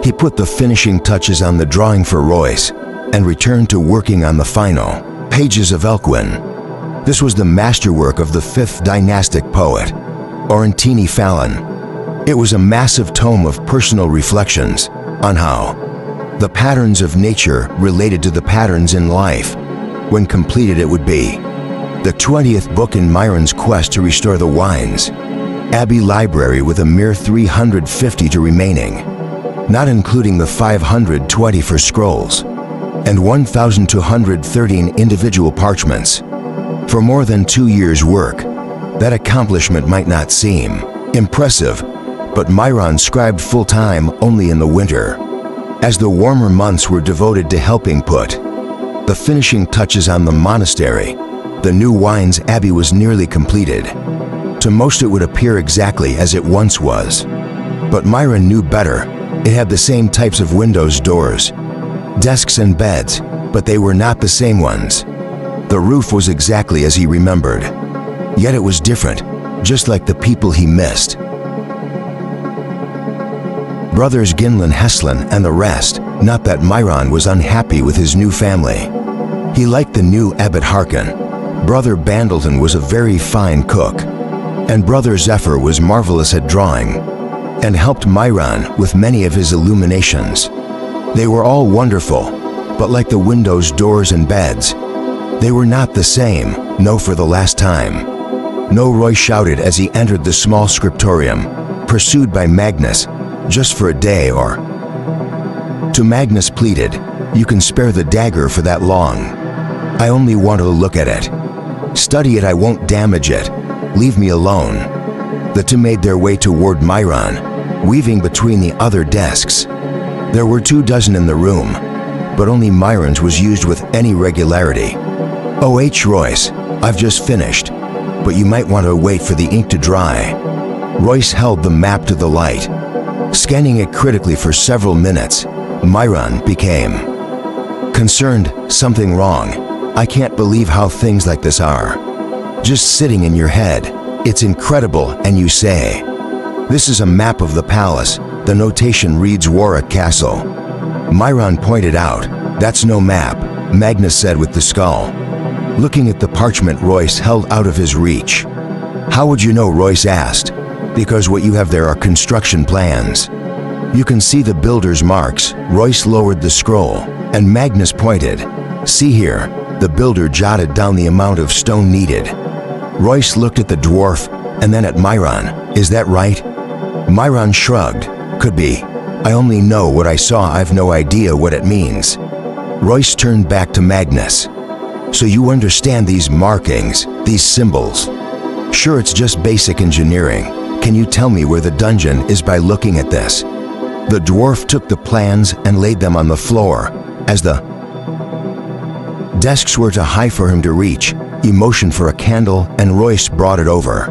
He put the finishing touches on the drawing for Royce and returned to working on the final pages of Elquin. This was the masterwork of the 5th dynastic poet, Orentini Fallon. It was a massive tome of personal reflections on how the patterns of nature related to the patterns in life. When completed, it would be the 20th book in Myron's quest to restore the Wines Abbey Library, with a mere 350 to remaining, not including the 520 for scrolls and 1,213 individual parchments. For more than 2 years' work, that accomplishment might not seem impressive, but Myron scribed full-time only in the winter, as the warmer months were devoted to helping put the finishing touches on the monastery. The new Wines Abbey was nearly completed. To most, it would appear exactly as it once was. But Myron knew better. It had the same types of windows, doors, desks and beds, but they were not the same ones. The roof was exactly as he remembered. Yet it was different, just like the people he missed. Brothers Ginlin, Heslin, and the rest. Not that Myron was unhappy with his new family. He liked the new Abbot Harkin. Brother Bandleton was a very fine cook, and Brother Zephyr was marvelous at drawing, and helped Myron with many of his illuminations. They were all wonderful, but like the windows, doors, and beds, they were not the same. No, for the last time. No, Roy shouted as he entered the small scriptorium, pursued by Magnus, just for a day or two. Magnus pleaded, "You can spare the dagger for that long. I only want to look at it. Study it, I won't damage it. Leave me alone." The two made their way toward Myron, weaving between the other desks. There were 24 in the room, but only Myron's was used with any regularity. "Oh, Royce, I've just finished, but you might want to wait for the ink to dry." Royce held the map to the light, scanning it critically for several minutes. Myron became concerned. "Something wrong? I can't believe how things like this are just sitting in your head. It's incredible, and you say, this is a map of the palace. The notation reads Warwick Castle." Myron pointed out, "That's no map," Magnus said with the skull, looking at the parchment Royce held out of his reach. "How would you know?" Royce asked. "Because what you have there are construction plans. You can see the builder's marks." Royce lowered the scroll, and Magnus pointed. "See here." The builder jotted down the amount of stone needed. Royce looked at the dwarf and then at Myron. "Is that right?" Myron shrugged. "Could be. I only know what I saw. I've no idea what it means." Royce turned back to Magnus. "So you understand these markings, these symbols?" "Sure, it's just basic engineering. Can you tell me where the dungeon is by looking at this?" The dwarf took the plans and laid them on the floor. As the desks were too high for him to reach, he motioned for a candle and Royce brought it over.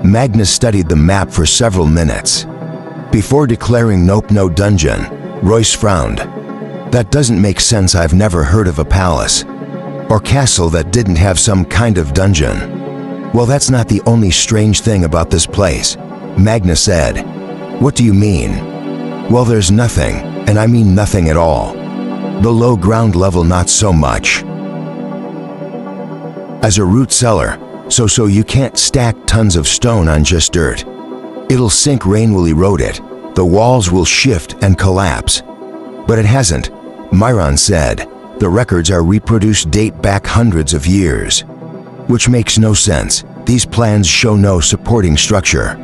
Magnus studied the map for several minutes before declaring, "Nope, no dungeon." Royce frowned. "That doesn't make sense. I've never heard of a palace or castle that didn't have some kind of dungeon." "Well, that's not the only strange thing about this place," Magnus said. "What do you mean?" "Well, there's nothing, and I mean nothing at all. Below ground level, not so much as a root cellar, so you can't stack tons of stone on just dirt. It'll sink, rain will erode it, the walls will shift and collapse." "But it hasn't," Myron said. "The records are reproduced, date back hundreds of years." which makes no sense. These plans show no supporting structure.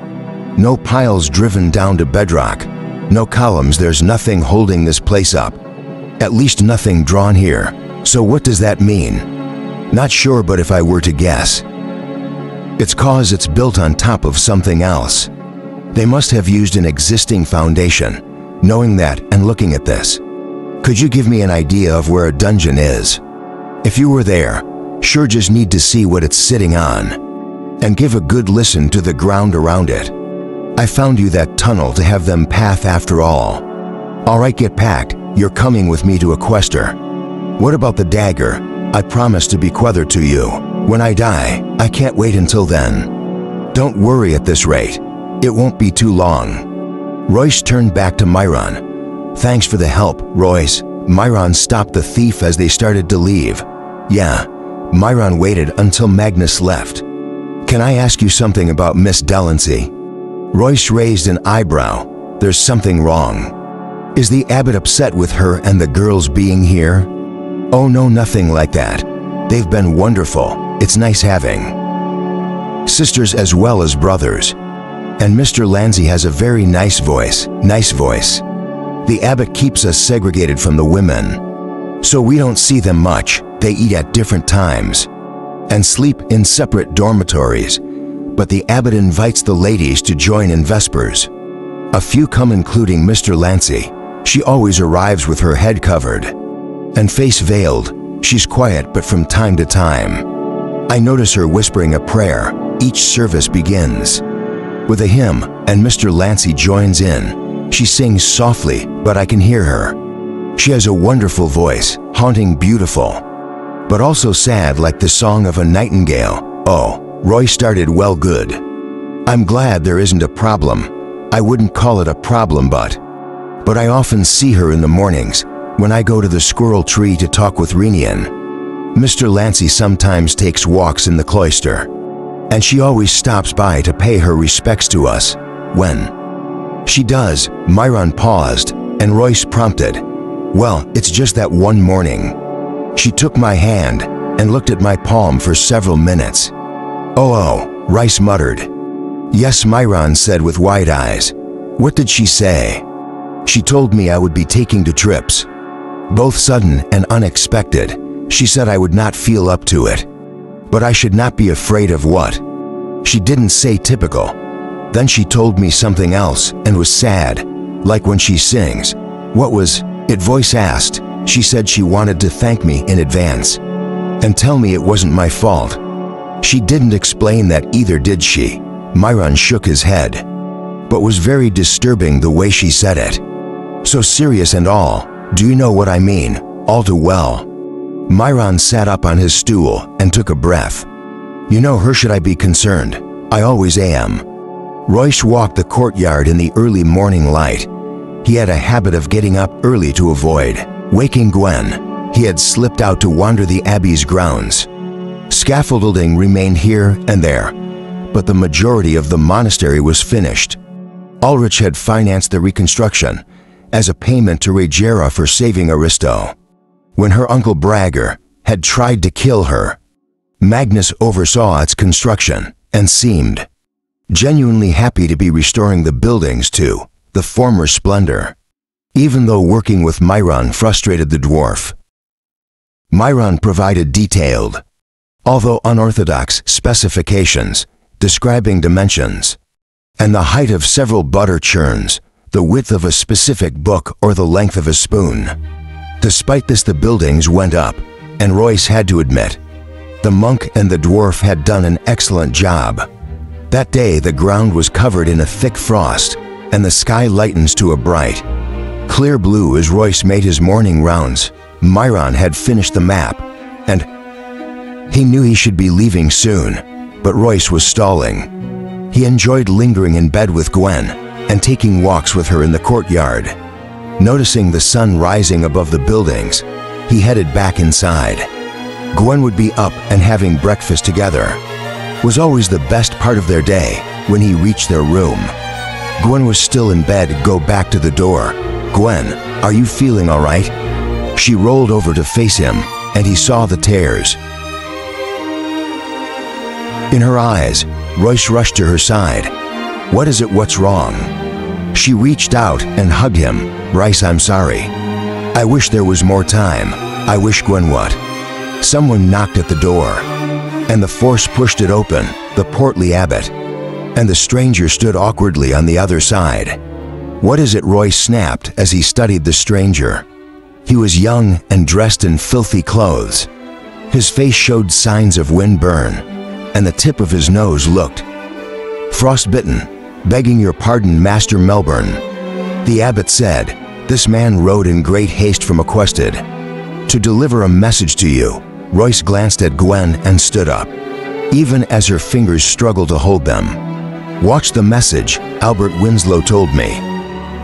No piles driven down to bedrock. No columns, there's nothing holding this place up. At least nothing drawn here. So what does that mean? Not sure, but if I were to guess, it's 'cause it's built on top of something else. They must have used an existing foundation. Knowing that and looking at this, could you give me an idea of where a dungeon is? If you were there, sure just need to see what it's sitting on. And give a good listen to the ground around it. I found you that tunnel to have them path after all. Alright, get packed. You're coming with me to Equester. What about the dagger? I promise to bequeath her to you. When I die, I can't wait until then. Don't worry at this rate. It won't be too long. Royce turned back to Myron. Thanks for the help, Royce. Myron stopped the thief as they started to leave. Yeah, Myron waited until Magnus left. Can I ask you something about Miss Delancey? Royce raised an eyebrow. There's something wrong. Is the abbot upset with her and the girls being here? Oh no, nothing like that. They've been wonderful. It's nice having sisters as well as brothers. And Mr. Lanzi has a very nice voice. Nice voice. The abbot keeps us segregated from the women, so we don't see them much. They eat at different times and sleep in separate dormitories, but the abbot invites the ladies to join in Vespers. A few come, including Mr. Lancy. She always arrives with her head covered and face veiled. She's quiet, but from time to time, I notice her whispering a prayer. Each service begins with a hymn, and Mr. Lancy joins in. She sings softly, but I can hear her. She has a wonderful voice, haunting, beautiful, but also sad, like the song of a nightingale. Oh, Roy started well good. I'm glad there isn't a problem. I wouldn't call it a problem, but I often see her in the mornings when I go to the squirrel tree to talk with Renian. Mr. Lancy sometimes takes walks in the cloister, and she always stops by to pay her respects to us. When she does, Myron paused, and Royce prompted, well, it's just that one morning. She took my hand and looked at my palm for several minutes. Oh, Rice muttered. Yes, Myron said with wide eyes. What did she say? She told me I would be taking 2 trips, both sudden and unexpected. She said I would not feel up to it, but I should not be afraid of what? She didn't say typical. Then she told me something else and was sad, like when she sings. What was it? Voice asked. She said she wanted to thank me in advance and tell me it wasn't my fault. She didn't explain that either, did she? Myron shook his head, but was very disturbing the way she said it. So serious and all. Do you know what I mean? All too well. Myron sat up on his stool and took a breath. You know her, should I be concerned? I always am. Royce walked the courtyard in the early morning light. He had a habit of getting up early to avoid waking Gwen. He had slipped out to wander the Abbey's grounds. Scaffolding remained here and there, but the majority of the monastery was finished. Ulrich had financed the reconstruction as a payment to Rhaegarra for saving Aristo. When her uncle Bragger had tried to kill her, Magnus oversaw its construction and seemed genuinely happy to be restoring the buildings to the former splendor, even though working with Myron frustrated the dwarf. Myron provided detailed, although unorthodox, specifications describing dimensions and the height of several butter churns, the width of a specific book, or the length of a spoon. Despite this, the buildings went up, and Royce had to admit, the monk and the dwarf had done an excellent job. That day the ground was covered in a thick frost, and the sky lightens to a bright, clear blue as Royce made his morning rounds. Myron had finished the map, and he knew he should be leaving soon, but Royce was stalling. He enjoyed lingering in bed with Gwen and taking walks with her in the courtyard. Noticing the sun rising above the buildings, he headed back inside. Gwen would be up and having breakfast together. Was always the best part of their day when he reached their room. Gwen was still in bed. Go back to the door. Gwen, are you feeling all right? She rolled over to face him, and he saw the tears In her eyes, Royce rushed to her side. "What is it? What's wrong?" She reached out and hugged him. "Bryce, I'm sorry. I wish there was more time. I wish Gwen what?" Someone knocked at the door, and the force pushed it open, the portly abbot, and the stranger stood awkwardly on the other side. "What is it?" Royce snapped as he studied the stranger. He was young and dressed in filthy clothes. His face showed signs of windburn, and the tip of his nose looked frostbitten. "Begging your pardon, Master Melbourne," the abbot said. "This man rode in great haste from Aquested to deliver a message to you." Royce glanced at Gwen and stood up, even as her fingers struggled to hold them. "Watch the message," Albert Winslow told me.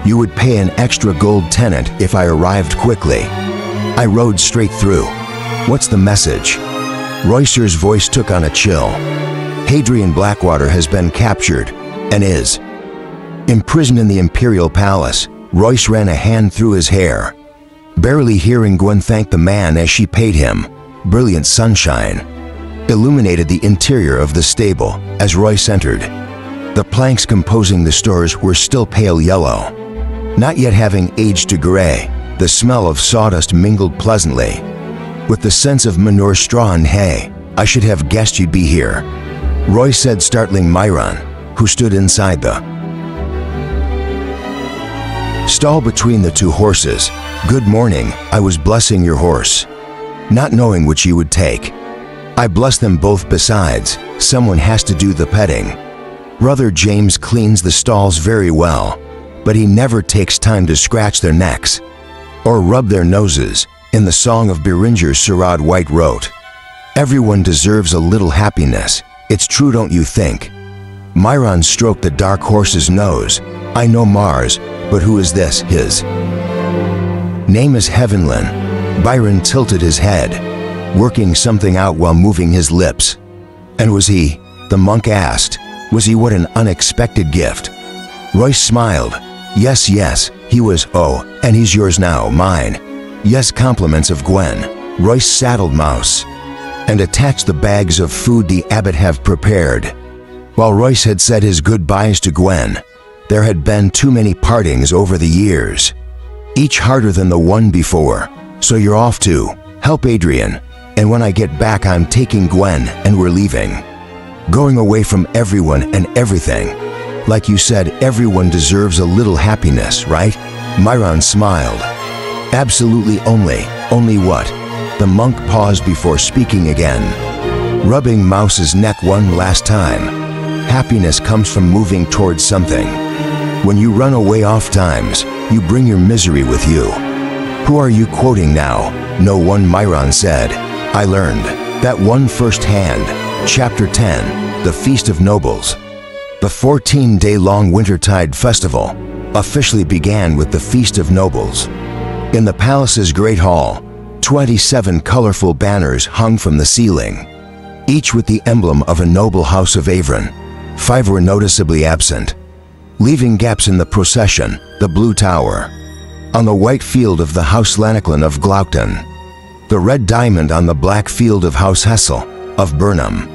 "You would pay an extra gold tenant if I arrived quickly." I rode straight through. "What's the message?" Roycer's voice took on a chill. "Hadrian Blackwater has been captured and is imprisoned in the Imperial Palace." Royce ran a hand through his hair, barely hearing Gwen thank the man as she paid him. Brilliant sunshine illuminated the interior of the stable as Royce entered. The planks composing the stores were still pale yellow, not yet having aged to gray. The smell of sawdust mingled pleasantly with the sense of manure, straw, and hay. "I should have guessed you'd be here," Royce said, startling Myron, who stood inside the stall between the two horses. "Good morning. I was blessing your horse, not knowing which you would take." "I bless them both. Besides, someone has to do the petting. Brother James cleans the stalls very well, but he never takes time to scratch their necks or rub their noses." In the Song of Beringer, Sirad White wrote, "Everyone deserves a little happiness. It's true, don't you think?" Myron stroked the dark horse's nose. "I know Mars, but who is this?" "His name is Heavenlin." Byron tilted his head, working something out while moving his lips. "And was he?" the monk asked. "Was he?" "What an unexpected gift." Royce smiled. Yes, he was." "Oh, and he's yours now." "Mine." "Yes, compliments of Gwen." Royce saddled Mouse and attached the bags of food the abbot had prepared. While Royce had said his goodbyes to Gwen, there had been too many partings over the years, each harder than the one before. "So you're off to help Adrian, and when I get back I'm taking Gwen and we're leaving. Going away from everyone and everything. Like you said, everyone deserves a little happiness, right?" Myron smiled. "Absolutely. Only what?" The monk paused before speaking again, rubbing Mouse's neck one last time. "Happiness comes from moving towards something. When you run away oft-times, you bring your misery with you." "Who are you quoting now?" "No one," Myron said. "I learned that one firsthand." Chapter 10, The Feast of Nobles. The 14-day-long Wintertide Festival officially began with the Feast of Nobles. In the palace's great hall, 27 colorful banners hung from the ceiling, each with the emblem of a noble house of Avron. 5 were noticeably absent, leaving gaps in the procession: the Blue Tower on the white field of the House Lanaclan of Glaucton, the red diamond on the black field of House Hessel of Burnham,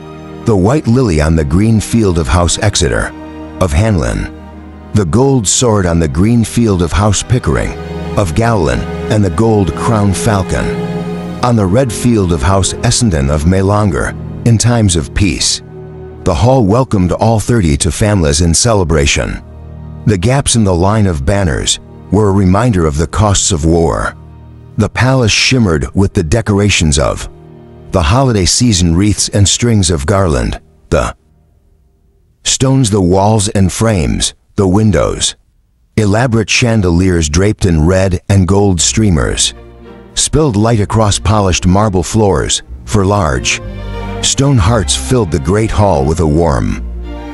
the white lily on the green field of House Exeter of Hanlon, the gold sword on the green field of House Pickering of Gowland, and the gold crown falcon on the red field of House Essendon of Maylonger. In times of peace, the hall welcomed all 30 to families in celebration. The gaps in the line of banners were a reminder of the costs of war. The palace shimmered with the decorations of the holiday season: wreaths and strings of garland, the stones, the walls and frames, the windows, elaborate chandeliers draped in red and gold streamers, spilled light across polished marble floors, for large stone hearts filled the great hall with a warm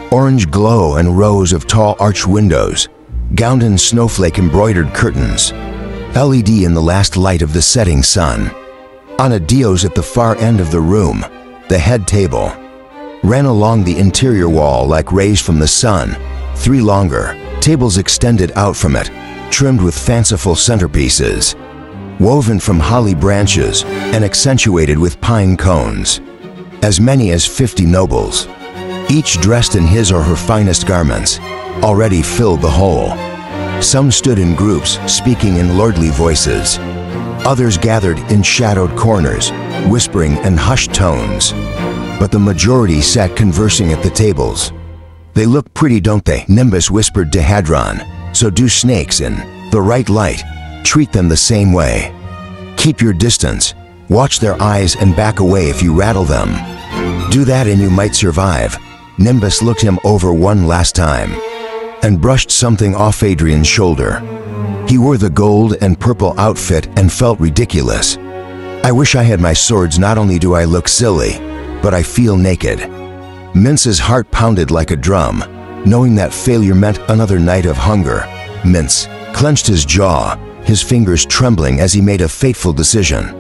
orange glow, and rows of tall arch windows gowned in snowflake embroidered curtains, LED in the last light of the setting sun. On a dais at the far end of the room, the head table ran along the interior wall like rays from the sun. 3 longer tables extended out from it, trimmed with fanciful centerpieces, woven from holly branches and accentuated with pine cones. As many as 50 nobles each dressed in his or her finest garments, already filled the hall. Some stood in groups, speaking in lordly voices. Others gathered in shadowed corners, whispering in hushed tones. But the majority sat conversing at the tables. "They look pretty, don't they?" Nimbus whispered to Hadron. "So do snakes in the right light. Treat them the same way. Keep your distance. Watch their eyes and back away if you rattle them. Do that and you might survive." Nimbus looked him over one last time and brushed something off Adrian's shoulder. He wore the gold and purple outfit and felt ridiculous. "I wish I had my swords. Not only do I look silly, but I feel naked." Mince's heart pounded like a drum, knowing that failure meant another night of hunger. Mince clenched his jaw, his fingers trembling as he made a fateful decision.